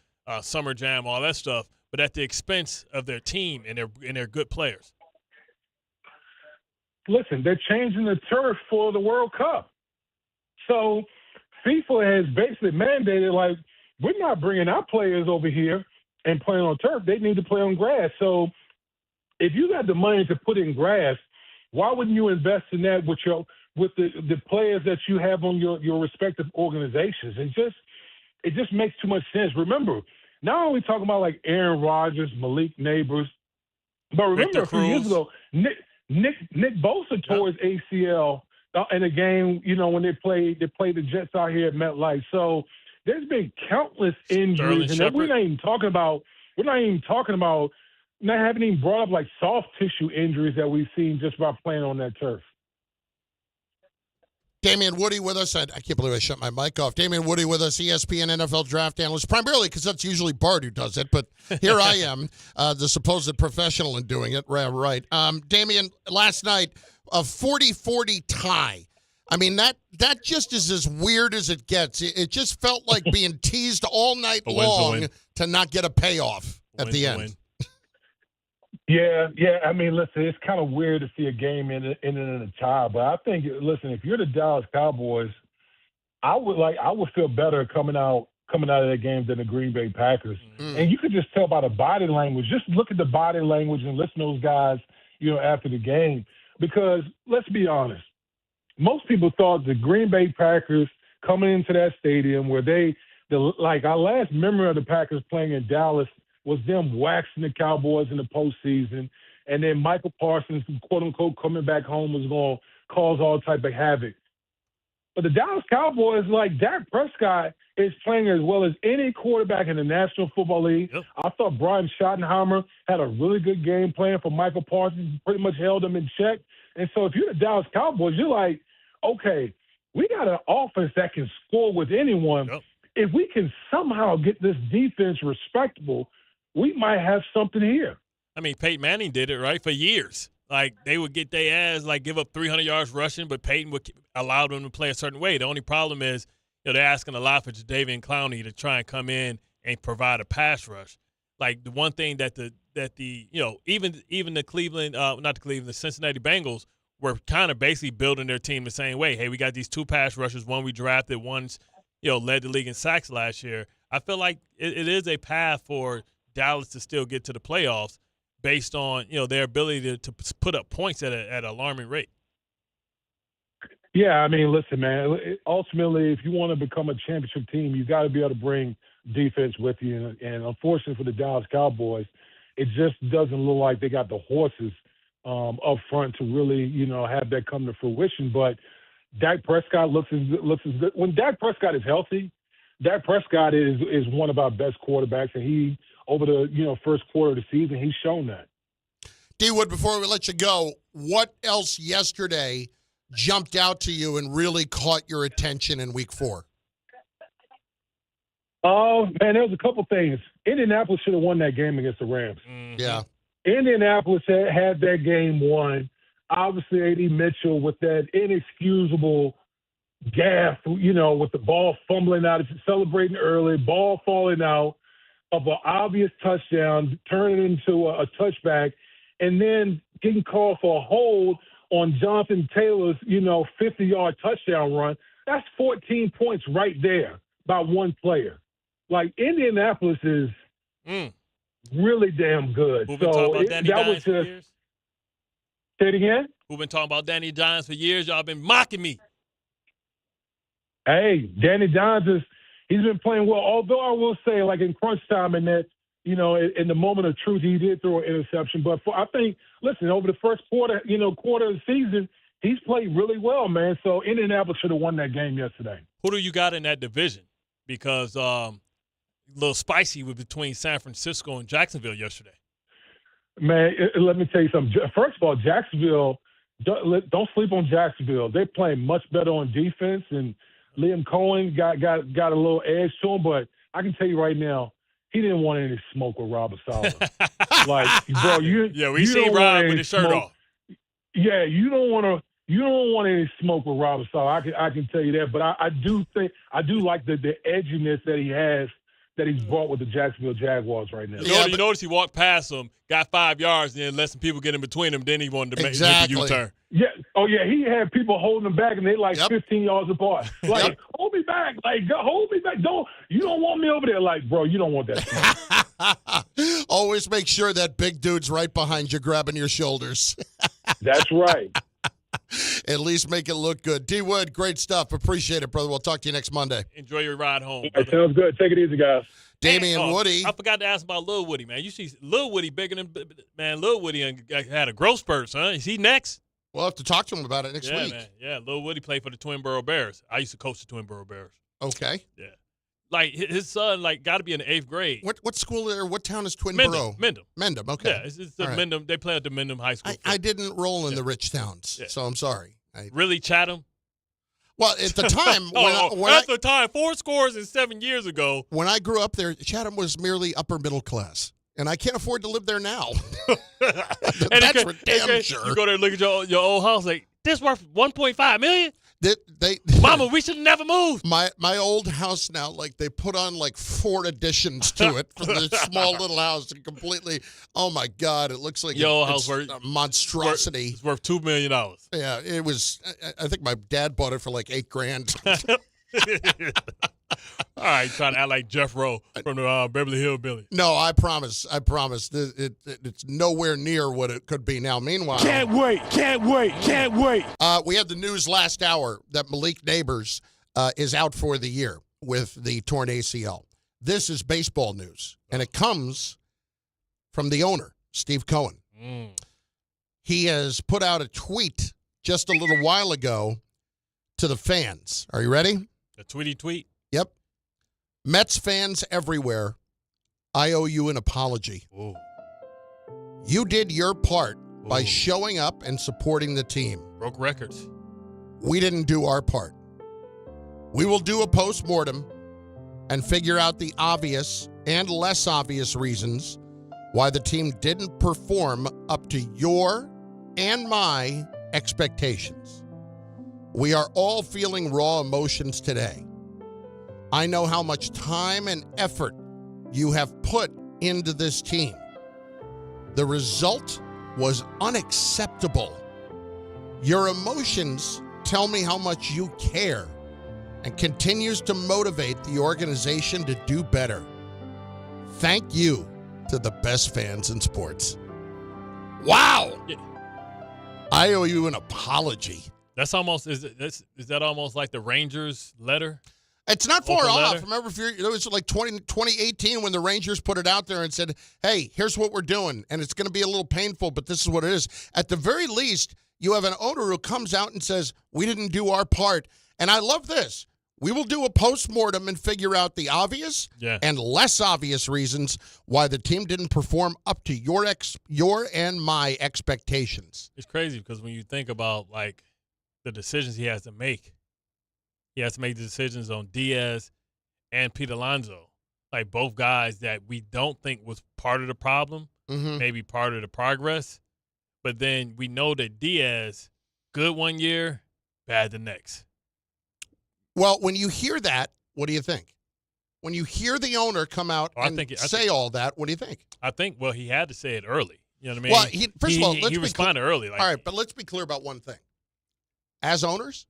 Summer Jam, all that stuff, but at the expense of their team and their good players. Listen, they're changing the turf for the World Cup. So FIFA has basically mandated, like, we're not bringing our players over here and playing on turf. They need to play on grass. So if you got the money to put in grass, why wouldn't you invest in that with the players that you have on your respective organizations? It just makes too much sense. Remember, not only talking about like Aaron Rodgers, Malik Neighbors, but remember a few years ago, Nick Bosa tore his ACL in a game, when they played the Jets out here at MetLife. So there's been countless injuries, and we haven't even brought up like soft tissue injuries that we've seen just by playing on that turf. Damen Woody with us. I can't believe I shut my mic off. Damen Woody with us, ESPN NFL draft analyst, primarily because that's usually Bart who does it, but here I am, the supposed professional in doing it. Right. Damen, last night, a 40-40 tie. I mean, that just is as weird as it gets. It just felt like being teased all night long to not get a payoff at the end. Yeah. I mean, listen, it's kind of weird to see a game in a tie, but I think, listen, if you're the Dallas Cowboys, I would feel better coming out of that game than the Green Bay Packers. And you could just tell by the body language. Just look at the body language and listen to those guys, after the game. Because let's be honest, most people thought the Green Bay Packers coming into that stadium where our last memory of the Packers playing in Dallas was them waxing the Cowboys in the postseason, and then Michael Parsons, quote unquote, coming back home was going to cause all type of havoc. But the Dallas Cowboys, like Dak Prescott, is playing as well as any quarterback in the National Football League. Yep. I thought Brian Schottenheimer had a really good game plan for Michael Parsons, pretty much held him in check. And so if you're the Dallas Cowboys, you're like, okay, we got an offense that can score with anyone. Yep. If we can somehow get this defense respectable, we might have something here. I mean, Peyton Manning did it, right, for years. Like, they would get their ass, like, give up 300 yards rushing, but Peyton would allow them to play a certain way. The only problem is, they're asking a lot for Jadeveon Clowney to try and come in and provide a pass rush. Like, the one thing that even the Cincinnati Bengals were kind of basically building their team the same way. Hey, we got these two pass rushers, one we drafted, one's, led the league in sacks last year. I feel like it is a path for Dallas to still get to the playoffs based on, their ability to put up points at an alarming rate. Yeah, I mean, listen, man. Ultimately, if you want to become a championship team, you got to be able to bring defense with you. And unfortunately for the Dallas Cowboys, it just doesn't look like they got the horses up front to really, have that come to fruition. But Dak Prescott looks as good. When Dak Prescott is healthy, Dak Prescott is one of our best quarterbacks, and he over the first quarter of the season, he's shown that. D. Wood, before we let you go, what else yesterday jumped out to you and really caught your attention in Week 4? Oh, man, there was a couple things. Indianapolis should have won that game against the Rams. Mm-hmm. Yeah. Indianapolis had that game won. Obviously, A.D. Mitchell with that inexcusable gaffe, with the ball fumbling out, celebrating early, ball falling out of an obvious touchdown, turning into a touchback, and then getting called for a hold on Jonathan Taylor's, 50-yard touchdown run. That's 14 points right there by one player. Like, Indianapolis is really damn good. Who've been talking about Danny Dimes for years? Say it again? Who've been talking about Danny Dimes for years? Y'all been mocking me. Hey, Danny Dimes he's been playing well. Although I will say, like in crunch time and that, in the moment of truth, he did throw an interception. But I think, listen, over the first quarter of the season, he's played really well, man. So Indianapolis should have won that game yesterday. Who do you got in that division? Because a little spicy was between San Francisco and Jacksonville yesterday. Man, let me tell you something. First of all, Jacksonville, don't sleep on Jacksonville. They're playing much better on defense, and Liam Cohen got a little edge to him. But I can tell you right now, he didn't want any smoke with Robert Saleh. Like, bro, we seen Rob with his shirt off. Yeah, you don't want any smoke with Robert Saleh. I can tell you that. But I do like the edginess that he has, that he's brought with the Jacksonville Jaguars right now. You notice he walked past them, got 5 yards, and then let some people get in between them. Then he wanted to make a U-turn. Yeah. Oh, yeah. He had people holding him back, and they 15 yards apart. Like, hold me back. Like, hold me back. You don't want me over there. Like, bro, you don't want that. Always make sure that big dude's right behind you, grabbing your shoulders. That's right. At least make it look good. D. Wood, great stuff. Appreciate it, brother. We'll talk to you next Monday. Enjoy your ride home. That sounds good. Take it easy, guys. Damen Woody. I forgot to ask about Lil Woody, man. You see Lil Woody bigger than – man, Lil Woody had a growth spurt, son. Is he next? We'll have to talk to him about it next week. Man. Yeah, Lil Woody played for the Twinboro Bears. I used to coach the Twinboro Bears. Okay. Yeah. Like, his son, got to be in the 8th grade. What school or what town is Twinboro? Mendham, okay. Yeah, it's the Mendham. They play at the Mendham High School. I didn't roll in the rich towns, so I'm sorry. Really, Chatham? Well, at the time. The time. 4 scores and 7 years ago. When I grew up there, Chatham was merely upper middle class. And I can't afford to live there now. That's for damn sure. You go there and look at your old house, like, this worth $1.5 million? Mama, we should never move. My old house now, they put on 4 additions to it for the small little house, and completely. Oh my God, it looks like your old house worth a monstrosity. It's worth $2 million. Yeah, it was. I think my dad bought it for $8,000. All right, trying to act like Jeff Rowe from the Beverly Hillbillies. No, I promise. It's nowhere near what it could be now. Meanwhile, can't wait. We had the news last hour that Malik Neighbors is out for the year with the torn ACL. This is baseball news, and it comes from the owner, Steve Cohen. He has put out a tweet just a little while ago to the fans. Are you ready? A tweet? Yep. Mets fans everywhere, I owe you an apology. Ooh. You did your part by showing up and supporting the team. Broke records. We didn't do our part. We will do a post-mortem and figure out the obvious and less obvious reasons why the team didn't perform up to your and my expectations. We are all feeling raw emotions today. I know how much time and effort you have put into this team. The result was unacceptable. Your emotions tell me how much you care and continues to motivate the organization to do better. Thank you to the best fans in sports. Wow! Yeah. I owe you an apology. That's almost is that almost like the Rangers letter? It's not far off. Letter? Remember, it was like 2018 when the Rangers put it out there and said, hey, here's what we're doing, and it's going to be a little painful, but this is what it is. At the very least, you have an owner who comes out and says, we didn't do our part. And I love this. We will do a post-mortem and figure out the obvious and less obvious reasons why the team didn't perform up to your and my expectations. It's crazy because when you think about, like, the decisions he has to make, he has to make the decisions on Diaz and Pete Alonso, like both guys that we don't think was part of the problem, maybe part of the progress. But then we know that Diaz, good one year, bad the next. Well, when you hear that, what do you think? When you hear the owner come out say all that, what do you think? I think, well, he had to say it early. You know what I mean? Well, first of all, he responded early. Like, all right, but let's be clear about one thing. As owners,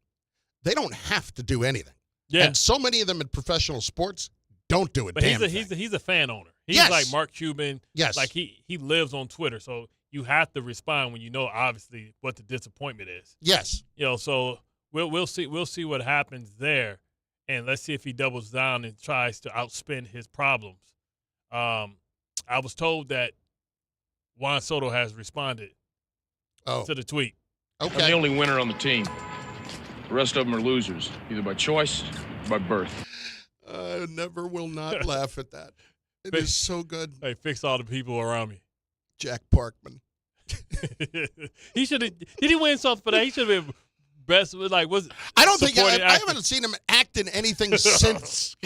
they don't have to do anything. Yeah. And so many of them in professional sports don't do it. But he's a fan owner. He's like Mark Cuban. Yes. Like he lives on Twitter, so you have to respond when you know obviously what the disappointment is. Yes. You know, so we'll see what happens there, and let's see if he doubles down and tries to outspin his problems. I was told that Juan Soto has responded to the tweet. Okay. I'm the only winner on the team. The rest of them are losers, either by choice or by birth. I never will not laugh at that. It is so good. Hey, fix all the people around me. Jack Parkman. He should have. Did he win something for that? He should have been best. Like, was I don't think I haven't seen him act in anything since.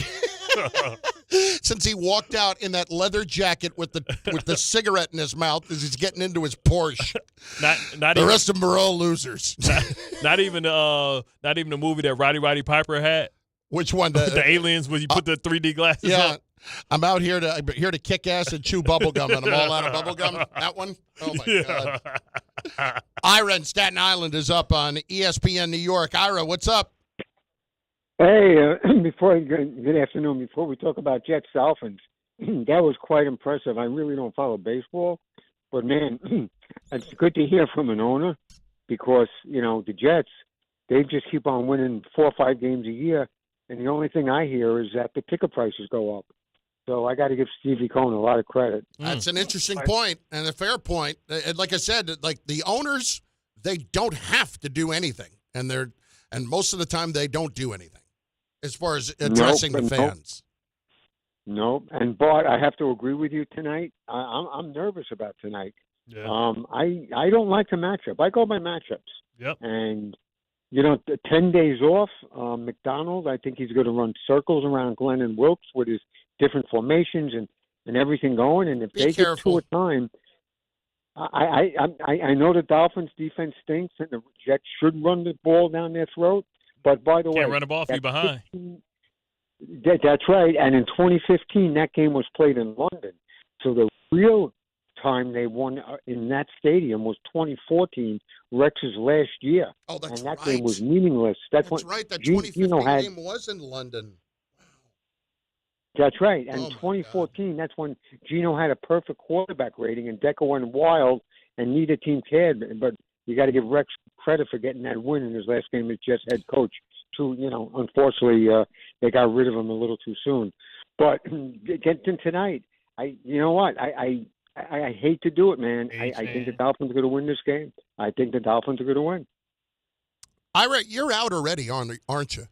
Since he walked out in that leather jacket with the cigarette in his mouth as he's getting into his Porsche. Not the rest of them are all losers. Not even the movie that Roddy Piper had. Which one? The aliens when you put the 3D glasses on. I'm out here to kick ass and chew bubble gum, and I'm all out of bubble gum. That one? Oh my God. Ira in Staten Island is up on ESPN New York. Ira, what's up? Hey, good afternoon. Before we talk about Jets Dolphins, that was quite impressive. I really don't follow baseball, but man, it's good to hear from an owner because, the Jets, they just keep on winning 4 or 5 games a year, and the only thing I hear is that the ticket prices go up. So I got to give Stevie Cohen a lot of credit. That's an interesting point and a fair point. And like I said, like the owners, they don't have to do anything, and most of the time they don't do anything. As far as addressing the fans. Nope. And Bart, I have to agree with you tonight. I'm nervous about tonight. Yeah. I don't like the matchup. I go by matchups. Yep. And, 10 days off, McDonald, I think he's going to run circles around Glenn and Wilkes with his different formations and everything going. And if they get to a time, I know the Dolphins' defense stinks and the Jets should run the ball down their throat. But by the way, can't run the ball if you're behind. That's right. And in 2015, that game was played in London. So the real time they won in that stadium was 2014, Rex's last year. Oh, that's and that right. game was meaningless. That's right. That 2015 game was in London. That's right. And 2014, that's when Gino had a perfect quarterback rating, and Decker went wild, and neither team cared. But you got to give Rex credit for getting that win in his last game as Jets head coach. Unfortunately, they got rid of him a little too soon. But getting tonight, I hate to do it, man. I think the Dolphins are going to win this game. I think the Dolphins are going to win. Ira, you're out already, aren't you?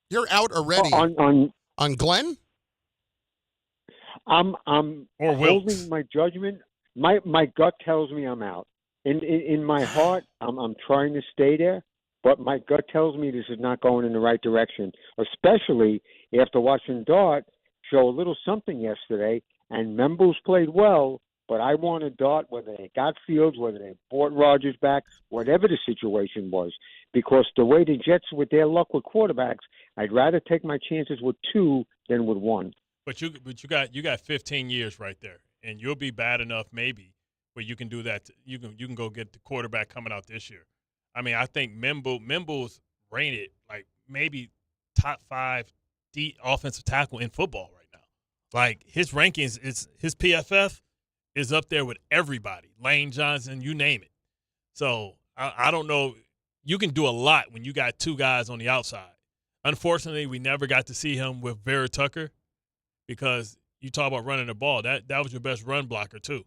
You're out already on Glenn. I'm holding my judgment. My gut tells me I'm out. In my heart, I'm trying to stay there, but my gut tells me this is not going in the right direction, especially after watching Dart show a little something yesterday, and Members played well, but I wanted Dart, whether they got Fields, whether they brought Rodgers back, whatever the situation was, because the way the Jets, with their luck with quarterbacks, I'd rather take my chances with 2 than with 1. But you got 15 years right there, and you'll be bad enough maybe where you can do that. You can go get the quarterback coming out this year. I mean, I think Memble's rated like maybe top 5 offensive tackle in football right now. Like his rankings, his PFF is up there with everybody. Lane Johnson, you name it. So I don't know. you can do a lot when you got two guys on the outside. Unfortunately, we never got to see him with Vera Tucker because you talk about running the ball. That was your best run blocker, too.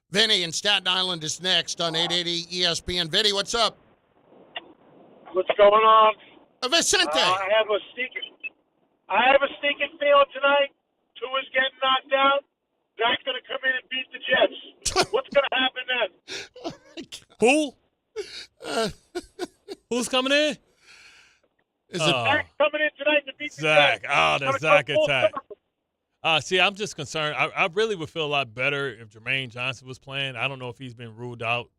Vinny in Staten Island is next on 880 ESPN. Vinny, what's up? What's going on? Vicente. I have a sneaking feeling tonight. Tua's getting knocked out. Dak's going to come in and beat the Jets. What's going to happen then? Who? Who's coming in? Is it Dak coming in tonight to beat the Zach? Jets? Oh, the Zach attack. See, I'm just concerned. I really would feel a lot better if Jermaine Johnson was playing. I don't know if he's been ruled out.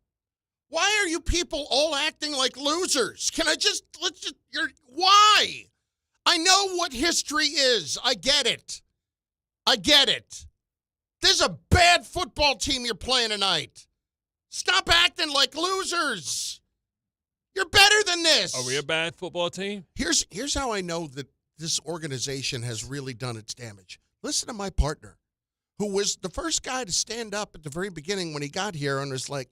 Why are you people all acting like losers? Why? I know what history is. I get it. There's a bad football team you're playing tonight. Stop acting like losers. You're better than this. Are we a bad football team? Here's how I know that this organization has really done its damage. Listen to my partner, who was the first guy to stand up at the very beginning when he got here and was like,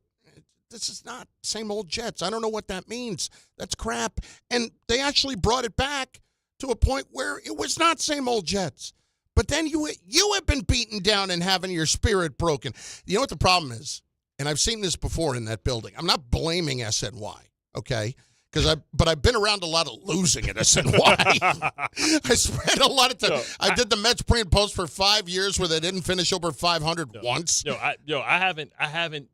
this is not same old Jets. I don't know what that means. That's crap. And they actually brought it back to a point where it was not same old Jets. But then you have been beaten down and having your spirit broken. You know what the problem is? And I've seen this before in that building. I'm not blaming SNY, okay? But I've been around a lot of losing at SNY. I spent a lot of time. I did the Mets pre and post for 5 years where they didn't finish over 500 once. I haven't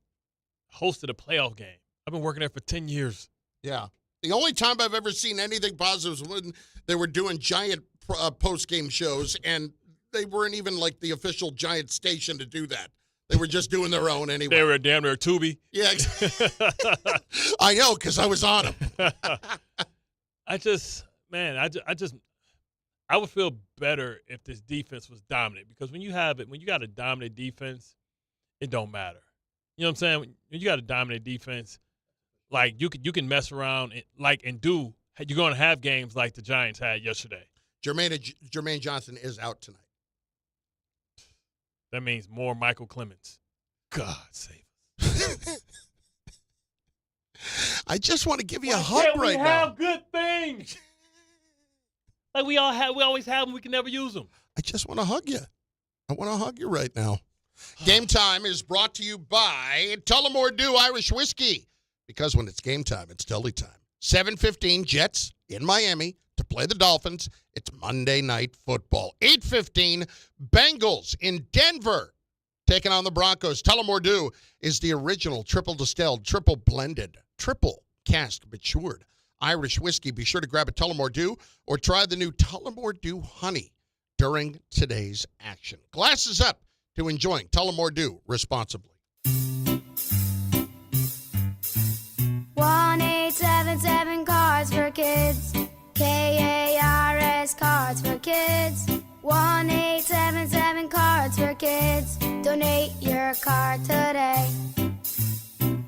hosted a playoff game. I've been working there for 10 years. Yeah. The only time I've ever seen anything positive was when they were doing giant post-game shows, and they weren't even like the official Giant station to do that. They were just doing their own anyway. They were damn near Tubi. Yeah. I know, because I was on them. I would feel better if this defense was dominant, because when you got a dominant defense, it don't matter. You know what I'm saying? When you got a dominant defense, like you can mess around and do. You're going to have games like the Giants had yesterday. Jermaine Johnson is out tonight. That means more Michael Clemens. God save us. I just want to give you a hug right now. We have good things. Like we always have them. We can never use them. I just want to hug you. I want to hug you right now. Game Time is brought to you by Tullamore Dew Irish Whiskey. Because when it's game time, it's deli time. 7:15 Jets in Miami to play the Dolphins. It's Monday Night Football. 8:15 Bengals in Denver taking on the Broncos. Tullamore Dew is the original triple distilled, triple blended, triple cask matured Irish whiskey. Be sure to grab a Tullamore Dew or try the new Tullamore Dew Honey during today's action. Glasses up to enjoying Tullamore Dew responsibly. 1-877 Cards for Kids. KARS Cards for Kids. 1-877 Cards for Kids. Donate your card today.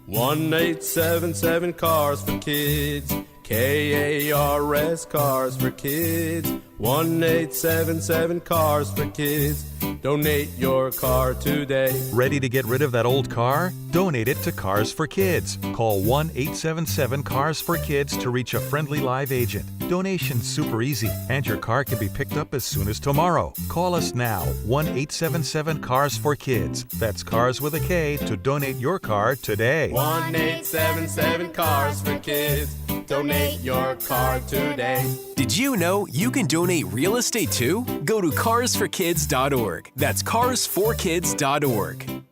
1-877 Cars for Kids. KARS Cars for Kids. 1-877 Cars for Kids. Donate your car today. Ready to get rid of that old car? Donate it to Cars for Kids. Call 1-877-CARS-FOR-KIDS to reach a friendly live agent. Donation's super easy, and your car can be picked up as soon as tomorrow. Call us now, 1-877-CARS-FOR-KIDS. That's Cars with a K to donate your car today. 1-877 Cars for Kids. Donate your car today. Did you know you can donate real estate too? Go to carsforkids.org. That's carsforkids.org.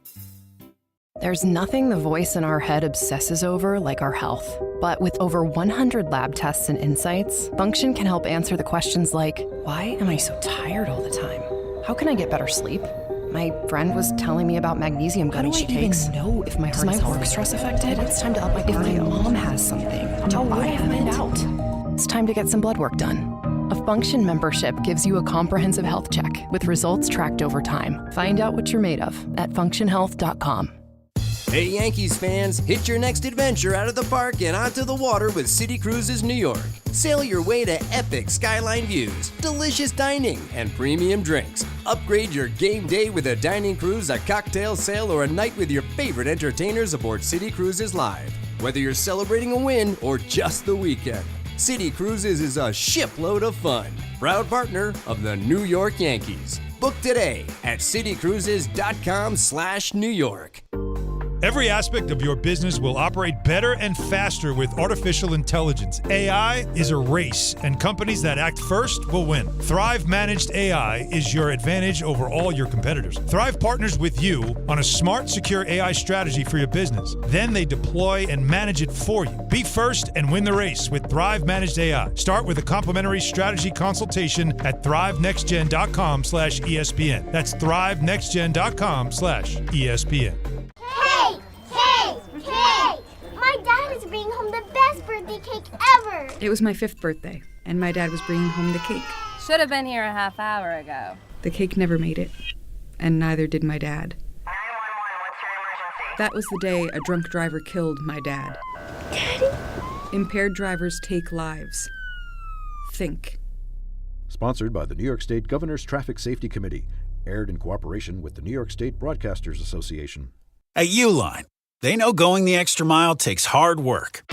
There's nothing the voice in our head obsesses over like our health. But with over 100 lab tests and insights, Function can help answer the questions like, why am I so tired all the time? How can I get better sleep? My friend was telling me about magnesium gummies she takes. Know if my heart is work stress affected? It's time to up my cardio. If my mom has something, how would I find out? It's time to get some blood work done. A Function membership gives you a comprehensive health check with results tracked over time. Find out what you're made of at functionhealth.com. Hey Yankees fans, hit your next adventure out of the park and onto the water with City Cruises New York. Sail your way to epic skyline views, delicious dining, and premium drinks. Upgrade your game day with a dining cruise, a cocktail sail, or a night with your favorite entertainers aboard City Cruises Live. whether you're celebrating a win or just the weekend. City Cruises is a shipload of fun. Proud partner of the New York Yankees. Book today at citycruises.com/New York. Every aspect of your business will operate better and faster with artificial intelligence. AI is a race, and companies that act first will win. Thrive Managed AI is your advantage over all your competitors. Thrive partners with you on a smart, secure AI strategy for your business. Then they deploy and manage it for you. Be first and win the race with Thrive Managed AI. Start with a complimentary strategy consultation at thrivenextgen.com/ESPN. That's thrivenextgen.com/ESPN. Hey! My dad is bringing home the best birthday cake ever! It was my 5th birthday, and my dad was bringing home the cake. Should have been here a half hour ago. The cake never made it, and neither did my dad. 911, what's your emergency? That was the day a drunk driver killed my dad. Daddy? Impaired drivers take lives. Think. Sponsored by the New York State Governor's Traffic Safety Committee. Aired in cooperation with the New York State Broadcasters Association. At Uline, they know going the extra mile takes hard work.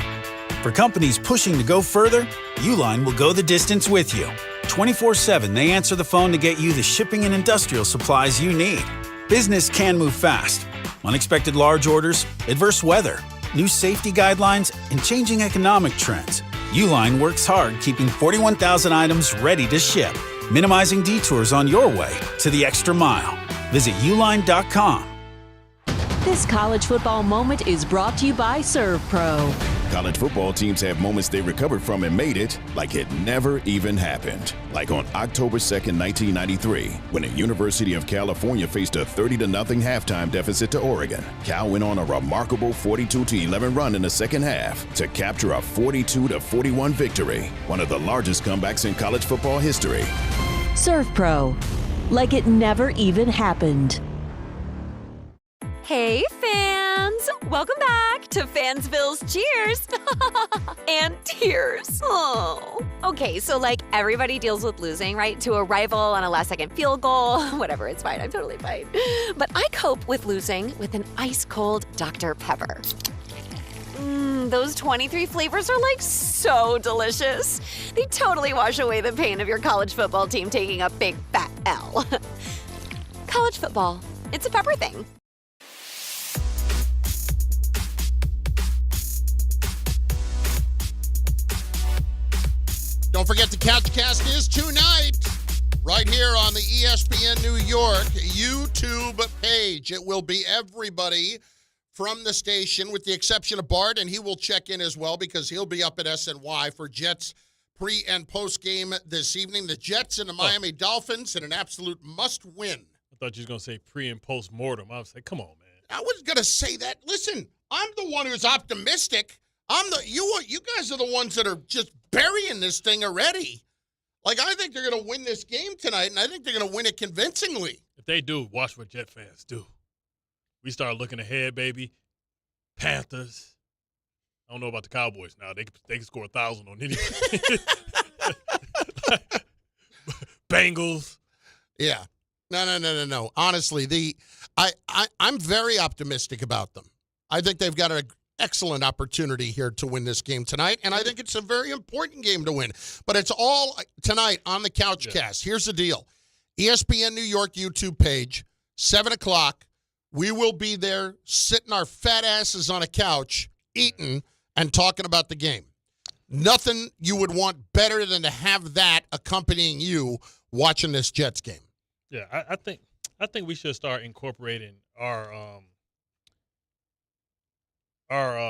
For companies pushing to go further, Uline will go the distance with you. 24/7, they answer the phone to get you the shipping and industrial supplies you need. Business can move fast. Unexpected large orders, adverse weather, new safety guidelines, and changing economic trends. Uline works hard keeping 41,000 items ready to ship, minimizing detours on your way to the extra mile. Visit uline.com. This college football moment is brought to you by ServPro. College football teams have moments they recovered from and made it like it never even happened. Like on October 2nd, 1993, when the University of California faced a 30-0 halftime deficit to Oregon. Cal went on a remarkable 42-11 run in the second half to capture a 42-41 victory, one of the largest comebacks in college football history. ServPro, like it never even happened. Hey, fans! Welcome back to Fansville's Cheers and Tears. Oh. Okay, so like everybody deals with losing, right? To a rival on a last-second field goal. Whatever, it's fine. I'm totally fine. But I cope with losing with an ice-cold Dr. Pepper. Those 23 flavors are like so delicious. They totally wash away the pain of your college football team taking a big fat L. College football, it's a pepper thing. Don't forget the Couchcast is tonight, right here on the ESPN New York YouTube page. It will be everybody from the station, with the exception of Bart, and he will check in as well because he'll be up at SNY for Jets pre- and post-game this evening. The Jets and the Miami Dolphins in an absolute must-win. I thought you was going to say pre- and post-mortem. I was like, come on, man. I was going to say that. Listen, I'm the one who's optimistic. You guys are the ones that are just burying this thing already. Like, I think they're going to win this game tonight, and I think they're going to win it convincingly. If they do, watch what Jet fans do. We start looking ahead, baby. Panthers. I don't know about the Cowboys now. They can score 1,000 on anybody. Bengals. Yeah. No. Honestly, I'm very optimistic about them. I think they've got an excellent opportunity here to win this game tonight, and I think it's a very important game to win. But it's all tonight on the Couchcast. Yeah. Here's the deal. ESPN New York YouTube page, 7 o'clock. We will be there sitting our fat asses on a couch, eating, and talking about the game. Nothing you would want better than to have that accompanying you watching this Jets game. Yeah, I think we should start incorporating our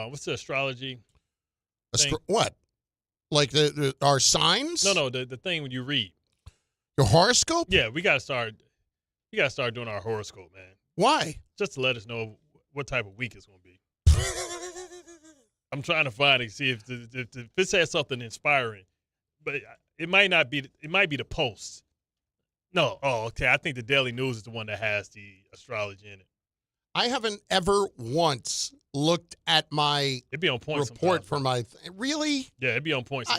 what's the astrology thing? What? Like our signs? No, the thing when you read. Your horoscope? Yeah, we gotta start doing our horoscope, man. Why? Just to let us know what type of week it's gonna be. I'm trying to find it, see if it says something inspiring, but it might not be. It might be the Post. No, okay. I think the Daily News is the one that has the astrology in it. I haven't ever once looked at my it'd be on point report for my really. Yeah, it'd be on point. I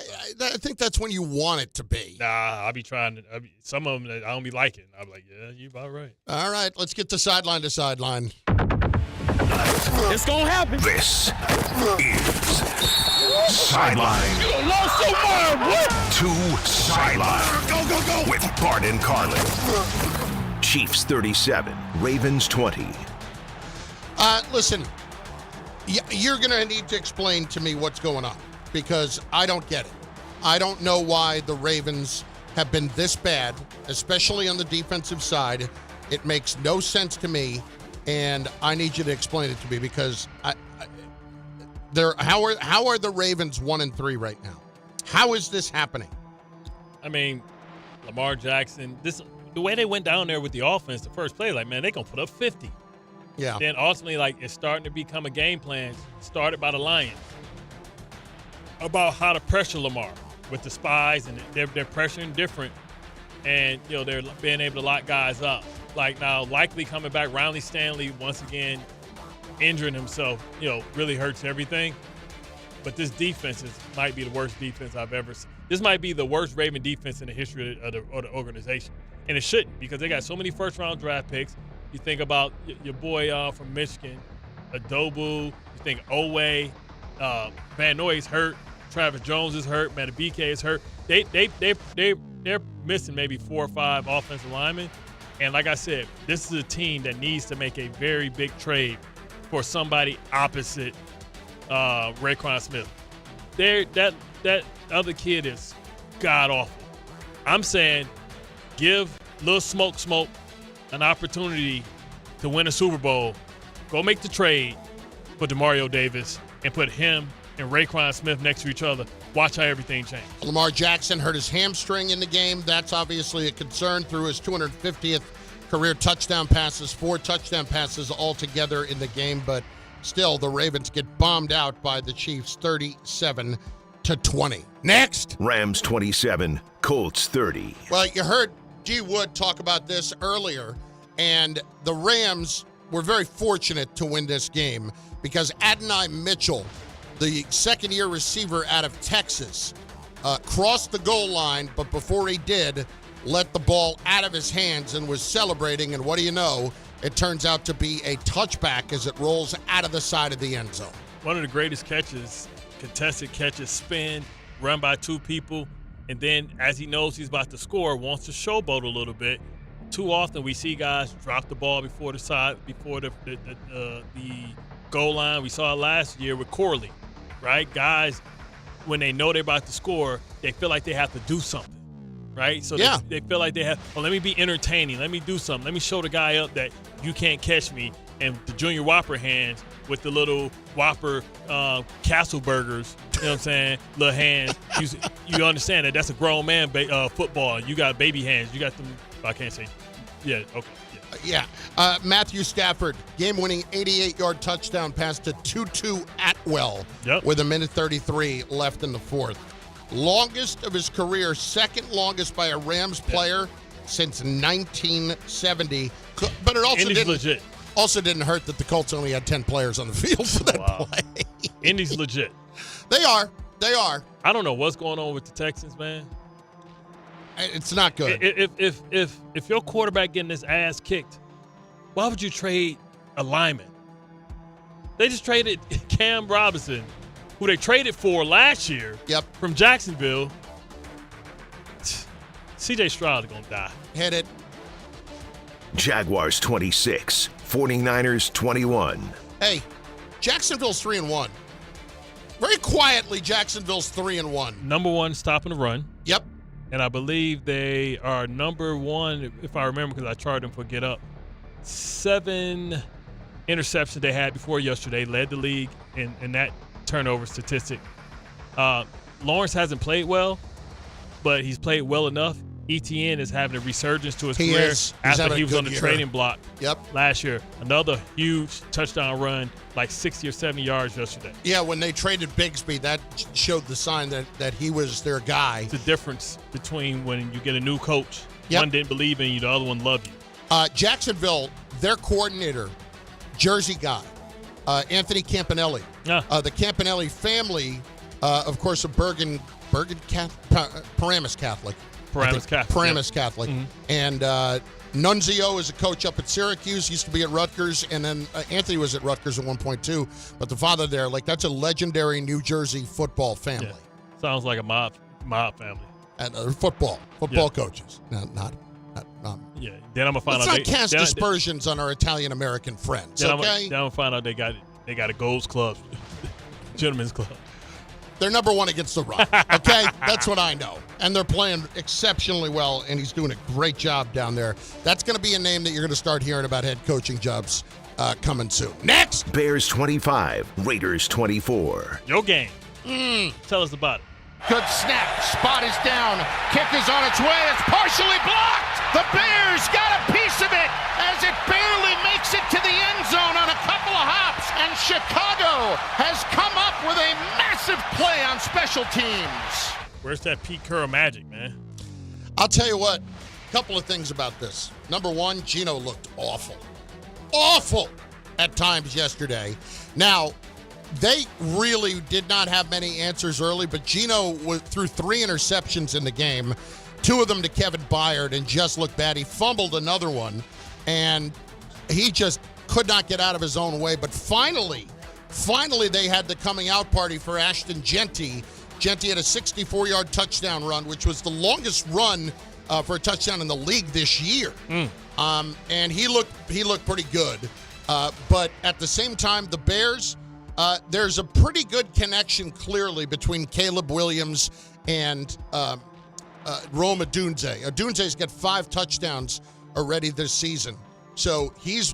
think that's when you want it to be. Nah, I'll be trying to. Some of them I don't be liking. I'm like, yeah, you about right. All right, let's get to sideline to sideline. It's gonna happen. This is Sideline. You lost so far, what? To Sideline. Go. With Bart and Carlin. Chiefs 37, Ravens 20. Listen, you're going to need to explain to me what's going on because I don't get it. I don't know why the Ravens have been this bad, especially on the defensive side. It makes no sense to me, and I need you to explain it to me because how are the Ravens 1-3 right now? How is this happening? I mean, Lamar Jackson, the way they went down there with the offense, the first play, like, man, they're going to put up 50. Yeah. Then ultimately, like, it's starting to become a game plan started by the Lions about how to pressure Lamar with the spies, and they're pressuring different, and, you know, they're being able to lock guys up. Like, now, likely coming back, Riley Stanley, once again, injuring himself, you know, really hurts everything. But this defense might be the worst defense I've ever seen. This might be the worst Raven defense in the history of the organization. And it shouldn't, because they got so many first-round draft picks. You think about your boy from Michigan, Adobu. You think Owe, Van Noy's hurt. Travis Jones is hurt. Matabike is hurt. They're missing maybe 4 or 5 offensive linemen. And like I said, this is a team that needs to make a very big trade for somebody opposite Raekwon Smith. That other kid is god-awful. I'm saying give Lil Smoke an opportunity to win a Super Bowl. Go make the trade for DeMario Davis and put him and Raekwon Smith next to each other. Watch how everything changes. Lamar Jackson hurt his hamstring in the game. That's obviously a concern through his 250th career touchdown passes, 4 touchdown passes altogether in the game. But still, the Ravens get bombed out by the Chiefs 37-20. Next. Rams 27, Colts 30. Well, you heard G. Wood talk about this earlier, and the Rams were very fortunate to win this game because Adonai Mitchell, the second-year receiver out of Texas, crossed the goal line, but before he did, let the ball out of his hands and was celebrating, and what do you know? It turns out to be a touchback as it rolls out of the side of the end zone. One of the greatest catches, contested catches, spin, run by 2 people, and then as he knows he's about to score, wants to showboat a little bit. Too often we see guys drop the ball before the goal line. We saw it last year with Corley, right? Guys, when they know they're about to score, they feel like they have to do something, right? So yeah. they feel like they have, let me be entertaining. Let me do something. Let me show the guy up that you can't catch me. And the Junior Whopper hands with the little Whopper Castle burgers, you know what I'm saying, little hands. You understand that that's a grown man football. You got baby hands. You got them, I can't say. Yeah, okay. Yeah. Matthew Stafford, game-winning 88-yard touchdown pass to Tutu Atwell with 1:33 left in the fourth. Longest of his career, second longest by a Rams player since 1970. But it also didn't hurt that the Colts only had 10 players on the field for that play. Indy's legit. They are. I don't know what's going on with the Texans, man. It's not good. If your quarterback getting his ass kicked, why would you trade a lineman? They just traded Cam Robinson, who they traded for last year from Jacksonville. C.J. Stroud is going to die. Hit it. Jaguars 26, 49ers 21. Hey, Jacksonville's 3-1. Very quietly, Jacksonville's 3-1. Number 1 stopping the run. Yep. And I believe they are number 1, if I remember, because I charted them for Get Up. 7 interceptions they had before yesterday, led the league in that turnover statistic. Lawrence hasn't played well, but he's played well enough. ETN is having a resurgence to his career after he was on the trading block last year. Another huge touchdown run, like 60 or 70 yards yesterday. Yeah, when they traded Bigsby, that showed the sign that he was their guy. It's the difference between when you get a new coach. One didn't believe in you, the other one loved you. Jacksonville, their coordinator, Jersey guy, Anthony Campanelli. The Campanelli family, of course, of Paramus Catholic. Paramus Catholic. And Nunzio is a coach up at Syracuse, used to be at Rutgers, and then Anthony was at Rutgers at one point too. But the father there, that's a legendary New Jersey football family. Yeah. Sounds like a mob family. And football coaches, not. Yeah. Then I'm gonna find Let's out. not cast aspersions on our Italian American friends. Then Okay. I'm gonna find out they got a Gold's Club, Gentlemen's Club. They're number one against the run. Okay, that's what I know. And they're playing exceptionally well, and he's doing a great job down there. That's going to be a name that you're going to start hearing about head coaching jobs coming soon. Next! Bears 25, Raiders 24. Your game. Tell us about it. Good snap. Spot is down. Kick is on its way. It's partially blocked. The Bears got a piece of it as it barely makes it to the end zone on a couple of hops. And Chicago has come up with a massive play on special teams. Where's that Pete Carroll magic, man? I'll tell you what. A couple of things about this. Number one, Geno looked awful. Awful at times yesterday. Now, they really did not have many answers early, but Geno threw 3 interceptions in the game, 2 of them to Kevin Byard, and just looked bad. He fumbled another one, and he just could not get out of his own way. But finally they had the coming out party for Ashton Genty. Genty had a 64-yard touchdown run, which was the longest run for a touchdown in the league this year. And he looked pretty good. But at the same time, the Bears, there's a pretty good connection clearly between Caleb Williams and Rome Odunze. Odunze's got 5 touchdowns already this season. So he's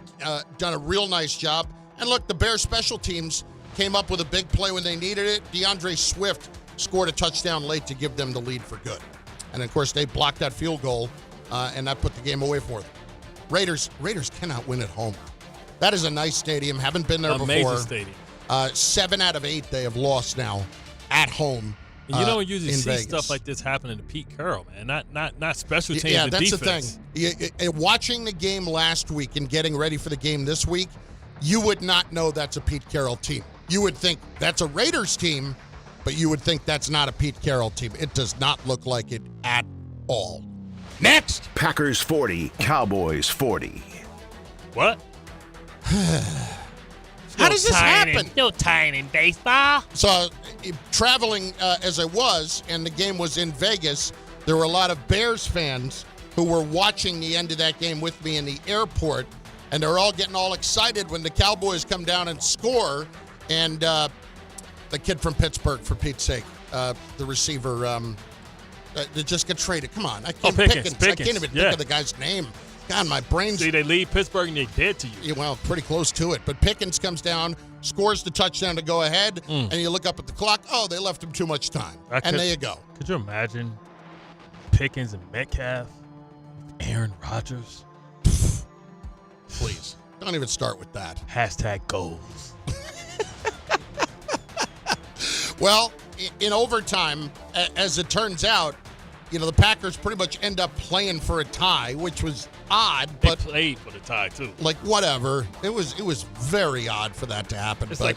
done a real nice job. And look, the Bears special teams came up with a big play when they needed it. DeAndre Swift scored a touchdown late to give them the lead for good. And, of course, they blocked that field goal, and that put the game away for them. Raiders cannot win at home. That is a nice stadium. Haven't been there Amazing before. Stadium. 7 out of 8 they have lost now at home. And you don't usually see Vegas. stuff like this happening to Pete Carroll, man. Not special teams. Yeah, and that's defense. the thing. Watching the game last week and getting ready for the game this week, you would not know that's a Pete Carroll team. You would think that's a Raiders team, but you would think that's not a Pete Carroll team. It does not look like it at all. Next! Packers 40, Cowboys 40. What? How does this happen? Still tying in baseball. So, traveling as I was, and the game was in Vegas, there were a lot of Bears fans who were watching the end of that game with me in the airport, and they're all getting all excited when the Cowboys come down and score. And the kid from Pittsburgh, for Pete's sake, the receiver, they just got traded. Come on. Pickens. I can't even think of the guy's name. God, my brain's... See, they leave Pittsburgh and they're dead to you. Yeah, well, pretty close to it. But Pickens comes down, scores the touchdown to go ahead, and you look up at the clock. Oh, they left him too much time. There you go. Could you imagine Pickens and Metcalf, Aaron Rodgers? Please, don't even start with that. Hashtag goals. Well, in overtime, as it turns out, the Packers pretty much end up playing for a tie, which was odd. But they played for the tie too. Whatever, it was very odd for that to happen. It's I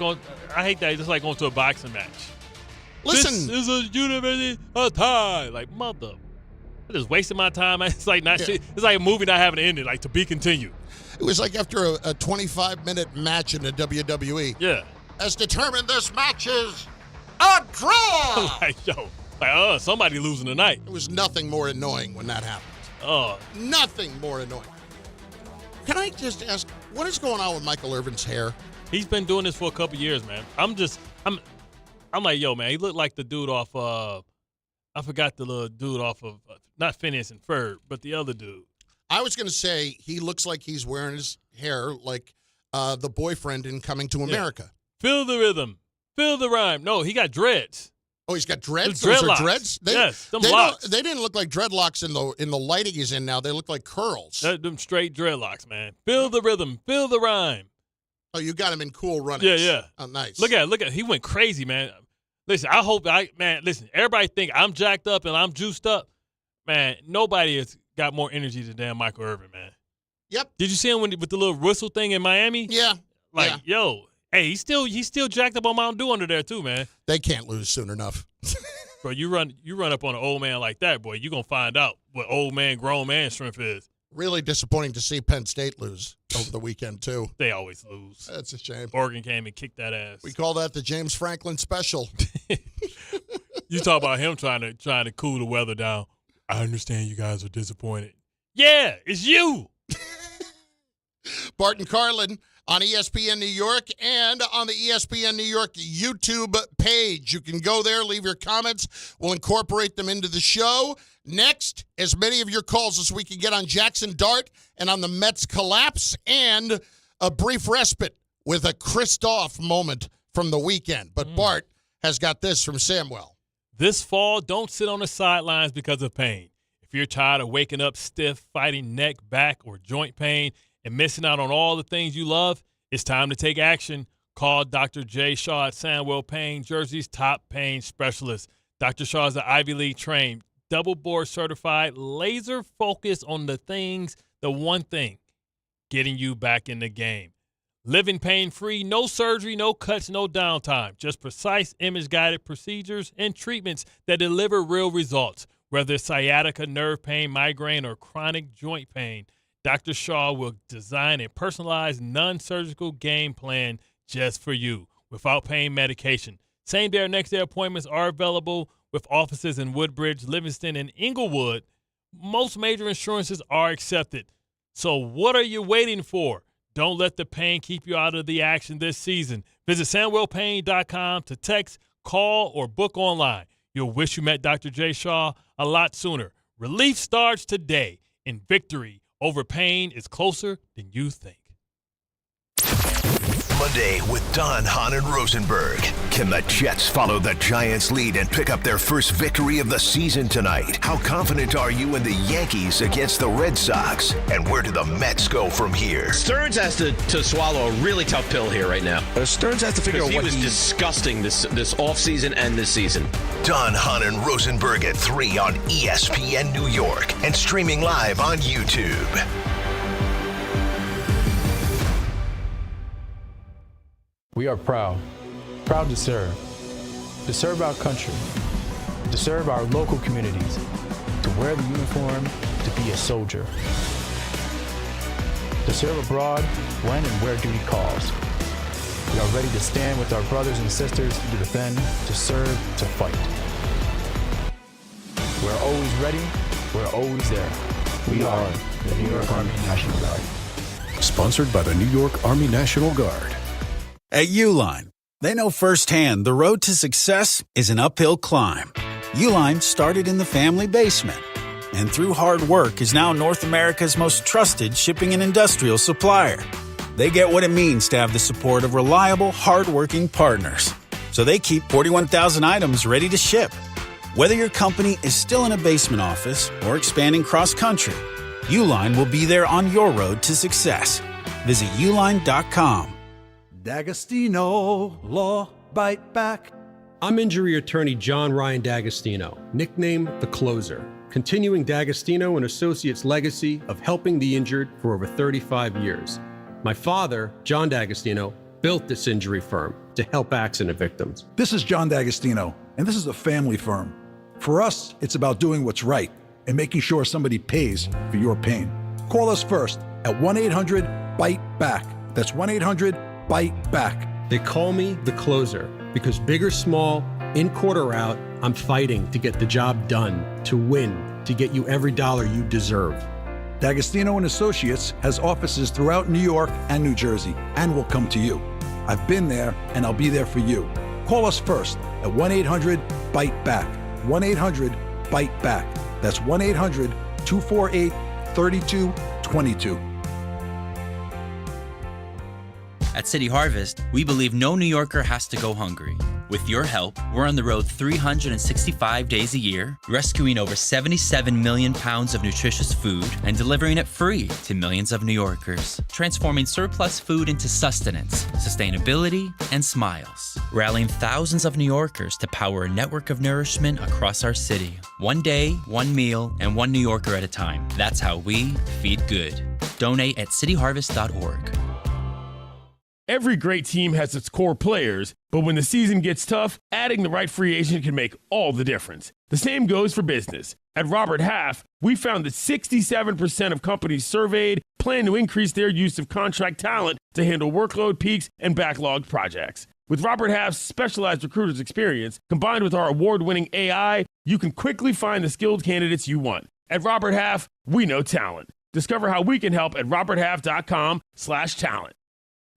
hate that. It's like going to a boxing match. Listen, this is a university tie. Like mother, I just wasted my time. It's like It's like a movie not having an ending. Like to be continued. It was like after a 25-minute match in the WWE. Yeah. As determined, this match is a draw. Somebody losing tonight. It was nothing more annoying when that happened. Nothing more annoying. Can I just ask, what is going on with Michael Irvin's hair? He's been doing this for a couple years, man. I'm like, yo, man, he looked like the dude off I forgot the little dude off of not Phineas and Ferb, but the other dude. I was going to say he looks like he's wearing his hair like the boyfriend in Coming to America. Feel the rhythm. Feel the rhyme. No, he got dreads. Oh, he's got dreads? Those are dreads? Yes, locks. They didn't look like dreadlocks in the lighting he's in now. They look like curls. Them straight dreadlocks, man. Feel the rhythm. Feel the rhyme. Oh, you got him in Cool Runnings. Yeah. Oh, nice. Look at he went crazy, man. Listen, everybody think I'm jacked up and I'm juiced up. Man, nobody has got more energy than damn Michael Irvin, man. Yep. Did you see him with the little whistle thing in Miami? Yeah. Yo, hey, he's still jacked up on Mountain Dew under there too, man. They can't lose soon enough. Bro, you run up on an old man like that, boy, you gonna find out what old man, grown man strength is. Really disappointing to see Penn State lose over the weekend, too. They always lose. That's a shame. Oregon came and kicked that ass. We call that the James Franklin special. You talk about him trying to cool the weather down. I understand you guys are disappointed. Yeah, it's you. Bart Carlin on ESPN New York and on the ESPN New York YouTube page. You can go there, leave your comments. We'll incorporate them into the show. Next, as many of your calls as we can get on Jaxon Dart and on the Mets collapse, and a brief respite with a Kristoff moment from the weekend. But Bart has got this from Samuel. This fall, don't sit on the sidelines because of pain. If you're tired of waking up stiff, fighting neck, back, or joint pain, and missing out on all the things you love, it's time to take action. Call Dr. J. Shaw at Sandwell Pain, Jersey's top pain specialist. Dr. Shaw is an Ivy League trained, double board certified, laser focused on the one thing, getting you back in the game. Living pain-free, no surgery, no cuts, no downtime. Just precise image-guided procedures and treatments that deliver real results. Whether it's sciatica, nerve pain, migraine, or chronic joint pain, Dr. Shaw will design a personalized, non-surgical game plan just for you, without pain medication. Same-day or next-day appointments are available with offices in Woodbridge, Livingston, and Inglewood. Most major insurances are accepted. So what are you waiting for? Don't let the pain keep you out of the action this season. Visit SandwellPain.com to text, call, or book online. You'll wish you met Dr. J. Shaw a lot sooner. Relief starts today, and victory over pain is closer than you think. Monday with Don, Hahn, and Rosenberg. Can the Jets follow the Giants' lead and pick up their first victory of the season tonight? How confident are you in the Yankees against the Red Sox? And where do the Mets go from here? Stearns has to swallow a really tough pill here right now. Stearns has to figure out what he was disgusting this offseason and this season. Don, Hahn, and Rosenberg at 3 on ESPN New York and streaming live on YouTube. We are proud to serve our country, to serve our local communities, to wear the uniform, to be a soldier, to serve abroad when and where duty calls. We are ready to stand with our brothers and sisters to defend, to serve, to fight. We're always ready, we're always there. We are the New York Army National Guard. Sponsored by the New York Army National Guard. At Uline, they know firsthand the road to success is an uphill climb. Uline started in the family basement, and through hard work is now North America's most trusted shipping and industrial supplier. They get what it means to have the support of reliable, hardworking partners. So they keep 41,000 items ready to ship. Whether your company is still in a basement office or expanding cross-country, Uline will be there on your road to success. Visit uline.com. D'Agostino, Law, Bite Back. I'm injury attorney John Ryan D'Agostino, nicknamed The Closer, continuing D'Agostino and Associates' legacy of helping the injured for over 35 years. My father, John D'Agostino, built this injury firm to help accident victims. This is John D'Agostino, and this is a family firm. For us, it's about doing what's right and making sure somebody pays for your pain. Call us first at 1-800-BITE-BACK. That's 1-800-BITE BACK. They call me The Closer because big or small, in court or out, I'm fighting to get the job done, to win, to get you every dollar you deserve. D'Agostino and Associates has offices throughout New York and New Jersey and will come to you. I've been there and I'll be there for you. Call us first at 1-800-BITE-BACK. 1-800-BITE-BACK. That's 1-800-248-3222. At City Harvest, we believe no New Yorker has to go hungry. With your help, we're on the road 365 days a year, rescuing over 77 million pounds of nutritious food and delivering it free to millions of New Yorkers, transforming surplus food into sustenance, sustainability, and smiles, rallying thousands of New Yorkers to power a network of nourishment across our city. One day, one meal, and one New Yorker at a time. That's how we feed good. Donate at cityharvest.org. Every great team has its core players, but when the season gets tough, adding the right free agent can make all the difference. The same goes for business. At Robert Half, we found that 67% of companies surveyed plan to increase their use of contract talent to handle workload peaks and backlogged projects. With Robert Half's specialized recruiters experience, combined with our award-winning AI, you can quickly find the skilled candidates you want. At Robert Half, we know talent. Discover how we can help at roberthalf.com/talent.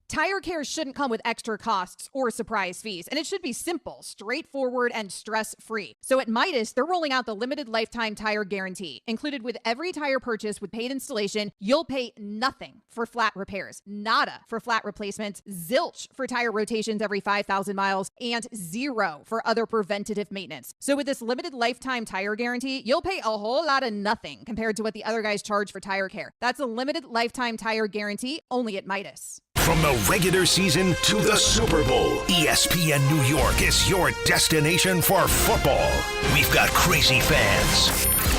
Tire care shouldn't come with extra costs or surprise fees, and it should be simple, straightforward, and stress-free. So at Midas, they're rolling out the limited lifetime tire guarantee. Included with every tire purchase with paid installation, you'll pay nothing for flat repairs, nada for flat replacements, zilch for tire rotations every 5,000 miles, and zero for other preventative maintenance. So with this limited lifetime tire guarantee, you'll pay a whole lot of nothing compared to what the other guys charge for tire care. That's a limited lifetime tire guarantee only at Midas. From the regular season to the Super Bowl, ESPN New York is your destination for football. We've got crazy fans.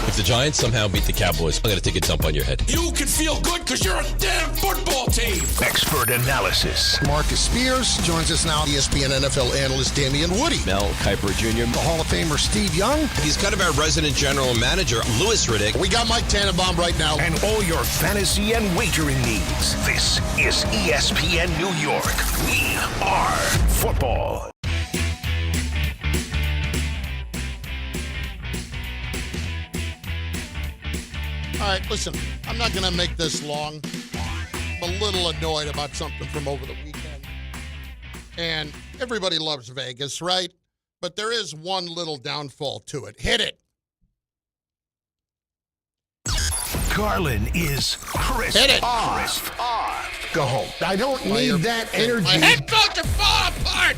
If the Giants somehow beat the Cowboys, I'm going to take a dump on your head. You can feel good because you're a damn football team. Expert analysis. Marcus Spears joins us now. ESPN NFL analyst Damen Woody. Mel Kiper Jr. The Hall of Famer Steve Young. He's kind of our resident general manager, Louis Riddick. We got Mike Tannenbaum right now. And all your fantasy and wagering needs. This is ESPN New York. We are football. All right, listen, I'm not going to make this long. I'm a little annoyed about something from over the weekend. And everybody loves Vegas, right? But there is one little downfall to it. Hit it. Carlin is crisp. Hit it. Crisp. Go home. I don't need that energy. My headphones are falling apart.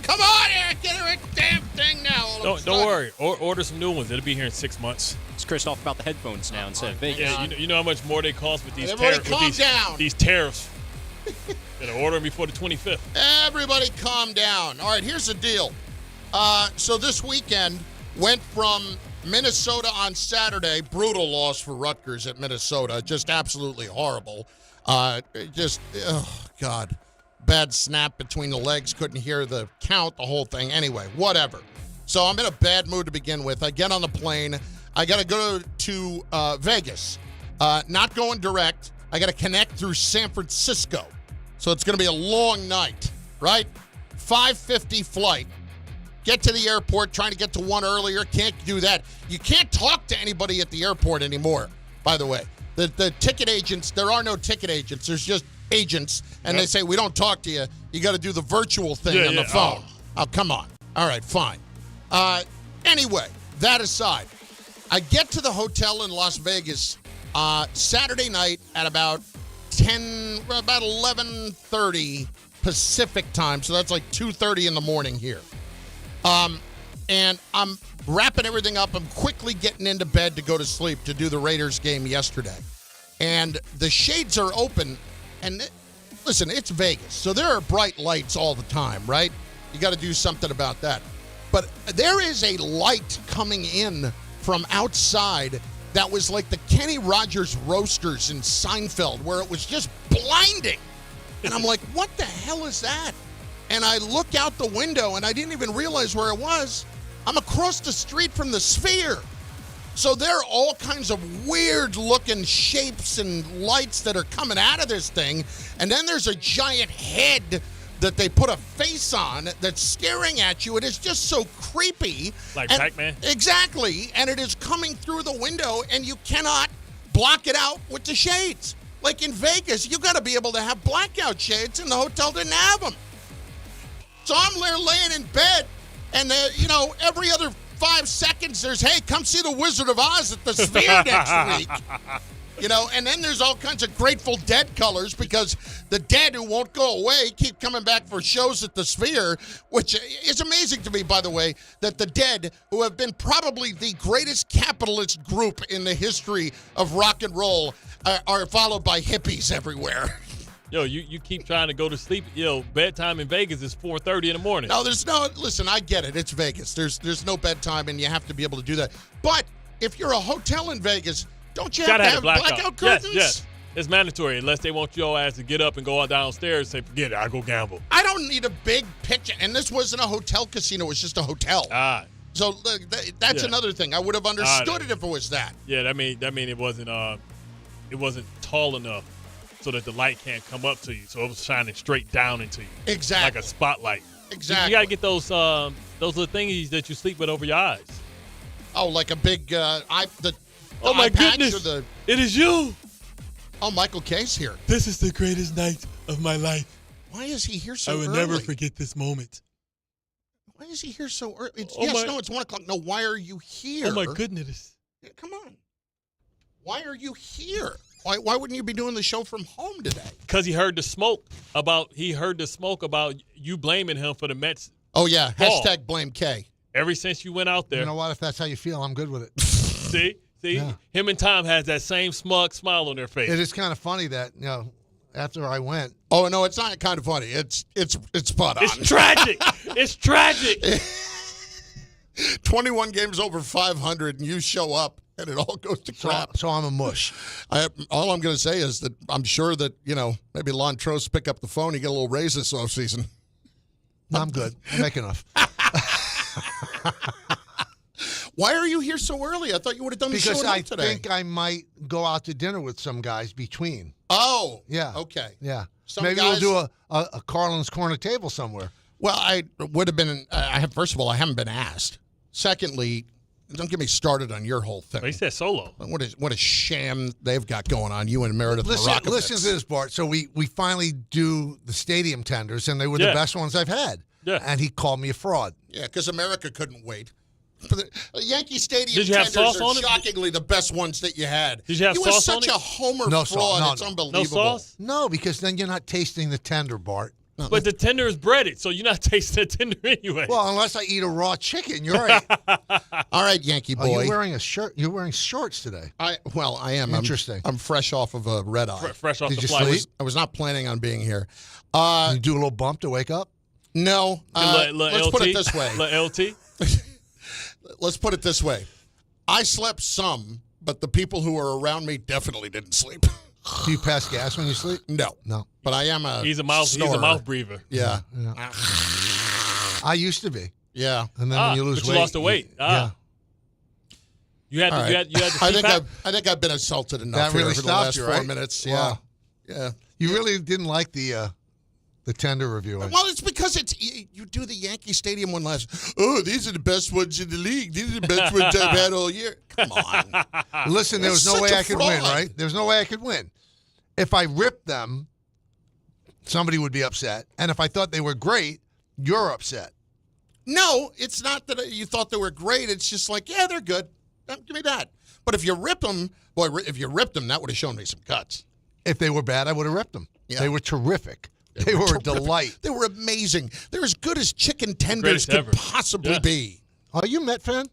Come on, Eric. Get her a damn thing now. Don't worry. Order some new ones. It'll be here in 6 months. It's Kristoff about the headphones now instead of Vegas. Yeah, you know how much more they cost with these these tariffs. Gotta order them before the 25th. Everybody calm down. All right, here's the deal. So this weekend went from Minnesota on Saturday, brutal loss for Rutgers at Minnesota, just absolutely horrible. Oh, God. Bad snap between the legs, couldn't hear the count, the whole thing. Anyway, whatever. So I'm in a bad mood to begin with. I get on the plane. I got to go to Vegas. Not going direct. I got to connect through San Francisco. So it's going to be a long night, right? 5:50 flight. Get to the airport, trying to get to one earlier. Can't do that. You can't talk to anybody at the airport anymore, by the way. The ticket agents, there are no ticket agents. There's just agents, and they say, we don't talk to you. You got to do the virtual thing on the phone. Oh, come on. All right, fine. Anyway, that aside, I get to the hotel in Las Vegas Saturday night at about 11:30 Pacific time, so that's like 2:30 in the morning here. And I'm wrapping everything up. I'm quickly getting into bed to go to sleep to do the Raiders game yesterday. And the shades are open. And listen, it's Vegas, so there are bright lights all the time, right? You got to do something about that. But there is a light coming in from outside that was like the Kenny Rogers roasters in Seinfeld, where it was just blinding. And I'm like, what the hell is that? And I look out the window, and I didn't even realize where it was. I'm across the street from the Sphere. So there are all kinds of weird-looking shapes and lights that are coming out of this thing. And then there's a giant head that they put a face on that's staring at you. It is just so creepy. Like Pac-Man? Exactly. And it is coming through the window, and you cannot block it out with the shades. Like in Vegas, you got to be able to have blackout shades, and the hotel didn't have them. So I'm there laying in bed, and every other 5 seconds there's, hey, come see the Wizard of Oz at the Sphere next week. And then there's all kinds of Grateful Dead colors because the dead who won't go away keep coming back for shows at the Sphere, which is amazing to me, by the way, that the dead, who have been probably the greatest capitalist group in the history of rock and roll, are followed by hippies everywhere. Yo, you keep trying to go to sleep. Bedtime in Vegas is 4:30 in the morning. No, listen, I get it. It's Vegas. There's no bedtime, and you have to be able to do that. But if you're a hotel in Vegas, don't you have to have blackout curtains? Yes. It's mandatory unless they want your ass to get up and go out downstairs and say, forget it, I go gamble. I don't need a big picture. And this wasn't a hotel casino. It was just a hotel. So that's another thing. I would have understood it if it was that. Yeah, that mean it wasn't tall enough so that the light can't come up to you. So it was shining straight down into you. Exactly. Like a spotlight. Exactly. You got to get those little thingies that you sleep with over your eyes. Oh, like a big oh my goodness! It is you. Oh, Michael K's here. This is the greatest night of my life. Why is he here so early? I will never forget this moment. Why is he here so early? It's 1 o'clock. No, why are you here? Oh, my goodness. Come on. Why are you here? Why wouldn't you be doing the show from home today? Because he heard the smoke about you blaming him for the Mets. Oh, yeah. Ball. Hashtag blame K. Ever since you went out there. You know what? If that's how you feel, I'm good with it. See? Yeah. Him and Tom has that same smug smile on their face. It is kind of funny that, after I went. Oh, no, it's not kind of funny. It's spot on. It's tragic. It's tragic. 21 games over 500, and you show up, and it all goes to crap. So I'm a mush. All I'm going to say is that I'm sure that, maybe Lontrose pick up the phone, you get a little raise this offseason. No, I'm good. I make enough. Why are you here so early? I thought you would have done the show today. Because I think I might go out to dinner with some guys between. Oh. Yeah. Okay. Yeah. Maybe we'll do a Carlin's Corner table somewhere. Well, I would have been first of all, I haven't been asked. Secondly, don't get me started on your whole thing. He said solo. What a sham they've got going on, you and Meredith Marakovitz. Listen to this, Bart. So we finally do the stadium tenders, and they were the best ones I've had. Yeah. And he called me a fraud. Yeah, because America couldn't wait. The Yankee Stadium Did you have tenders sauce are on it? shockingly the best ones that you had. Did you have sauce on it? You were such a homer No fraud. sauce. It's No. unbelievable. No sauce? No, because then you're not tasting the tender, Bart. But the tender is breaded, so you're not tasting the tender anyway. Well, unless I eat a raw chicken, you're right. All right, Yankee boy. You're wearing a shirt. You're wearing shorts today. I am. Interesting. I'm fresh off of a red eye. Fresh off Did the you flight. sleep? I was not planning on being here. You do a little bump to wake up? No. Let's put it this way. LT? Let's put it this way. I slept some, but the people who were around me definitely didn't sleep. Do you pass gas when you sleep? No. But I am a He's a mouth breather. Yeah. I used to be. Yeah. And then when you lose but weight. you lost the weight. Yeah. You had All you right. had the CPAP? I think I've been assaulted enough That here really over the last stopped you, 4 right? minutes. Wow. Yeah. You really didn't like the tender review. Well, it's because you do the Yankee Stadium one last. Oh, these are the best ones in the league. These are the best ones I've had all year. Come on. Listen, there was no way I could win, right? There's no way I could win. If I ripped them, somebody would be upset. And if I thought they were great, you're upset. No, it's not that you thought they were great. It's just like, yeah, they're good. Give me that. But if you rip them, that would have shown me some guts. If they were bad, I would have ripped them. Yeah. They were terrific. They were a delight. They were amazing. They're as good as chicken tenders could possibly be. Are you a Met fan?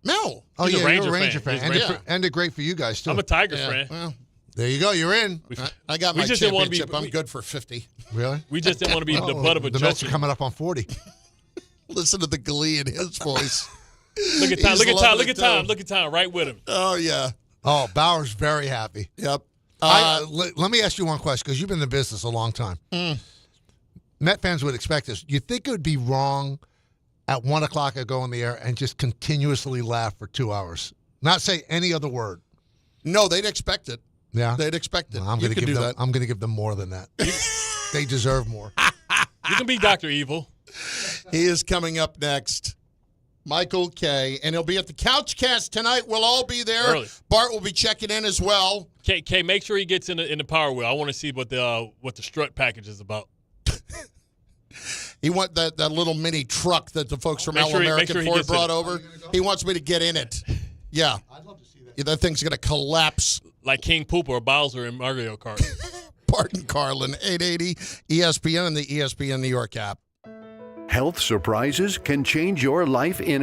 No. Oh, He's yeah, a you're a Ranger Ranger fan. fan. Ended great for you guys, too. I'm a Tiger fan. Well, there you go. You're in. I got We my just didn't wanna be- championship. I'm good for 50. Really? We just didn't want to be the butt of a The joke. Mets are coming up on 40. Listen to the glee in his voice. Look at Tom. He's Look at Tom. loving Look it, at Tom. too. Look at Tom. Right with him. Oh, yeah. Oh, Bauer's very happy. Yep. Let me ask you one question, because you've been in the business a long time. Met fans would expect this. You think it would be wrong at 1 o'clock I go on the air and just continuously laugh for 2 hours? Not say any other word. No, they'd expect it. Yeah? They'd expect it. Well, I'm going to give them more than that. They deserve more. You can be Dr. Evil. He is coming up next. Michael K. And he'll be at the Couchcast tonight. We'll all be there. Early. Bart will be checking in as well. K, make sure he gets in the Power Wheel. I want to see what the strut package is about. He want that little mini truck that the folks from Make All sure he American gets Ford brought in it. over. He wants me to get in it. Yeah. I'd love to see that. Yeah, that thing's going to collapse. Like King Poop or Bowser in Mario Kart. Bart Carlin, 880 ESPN and the ESPN New York app. Health surprises can change your life in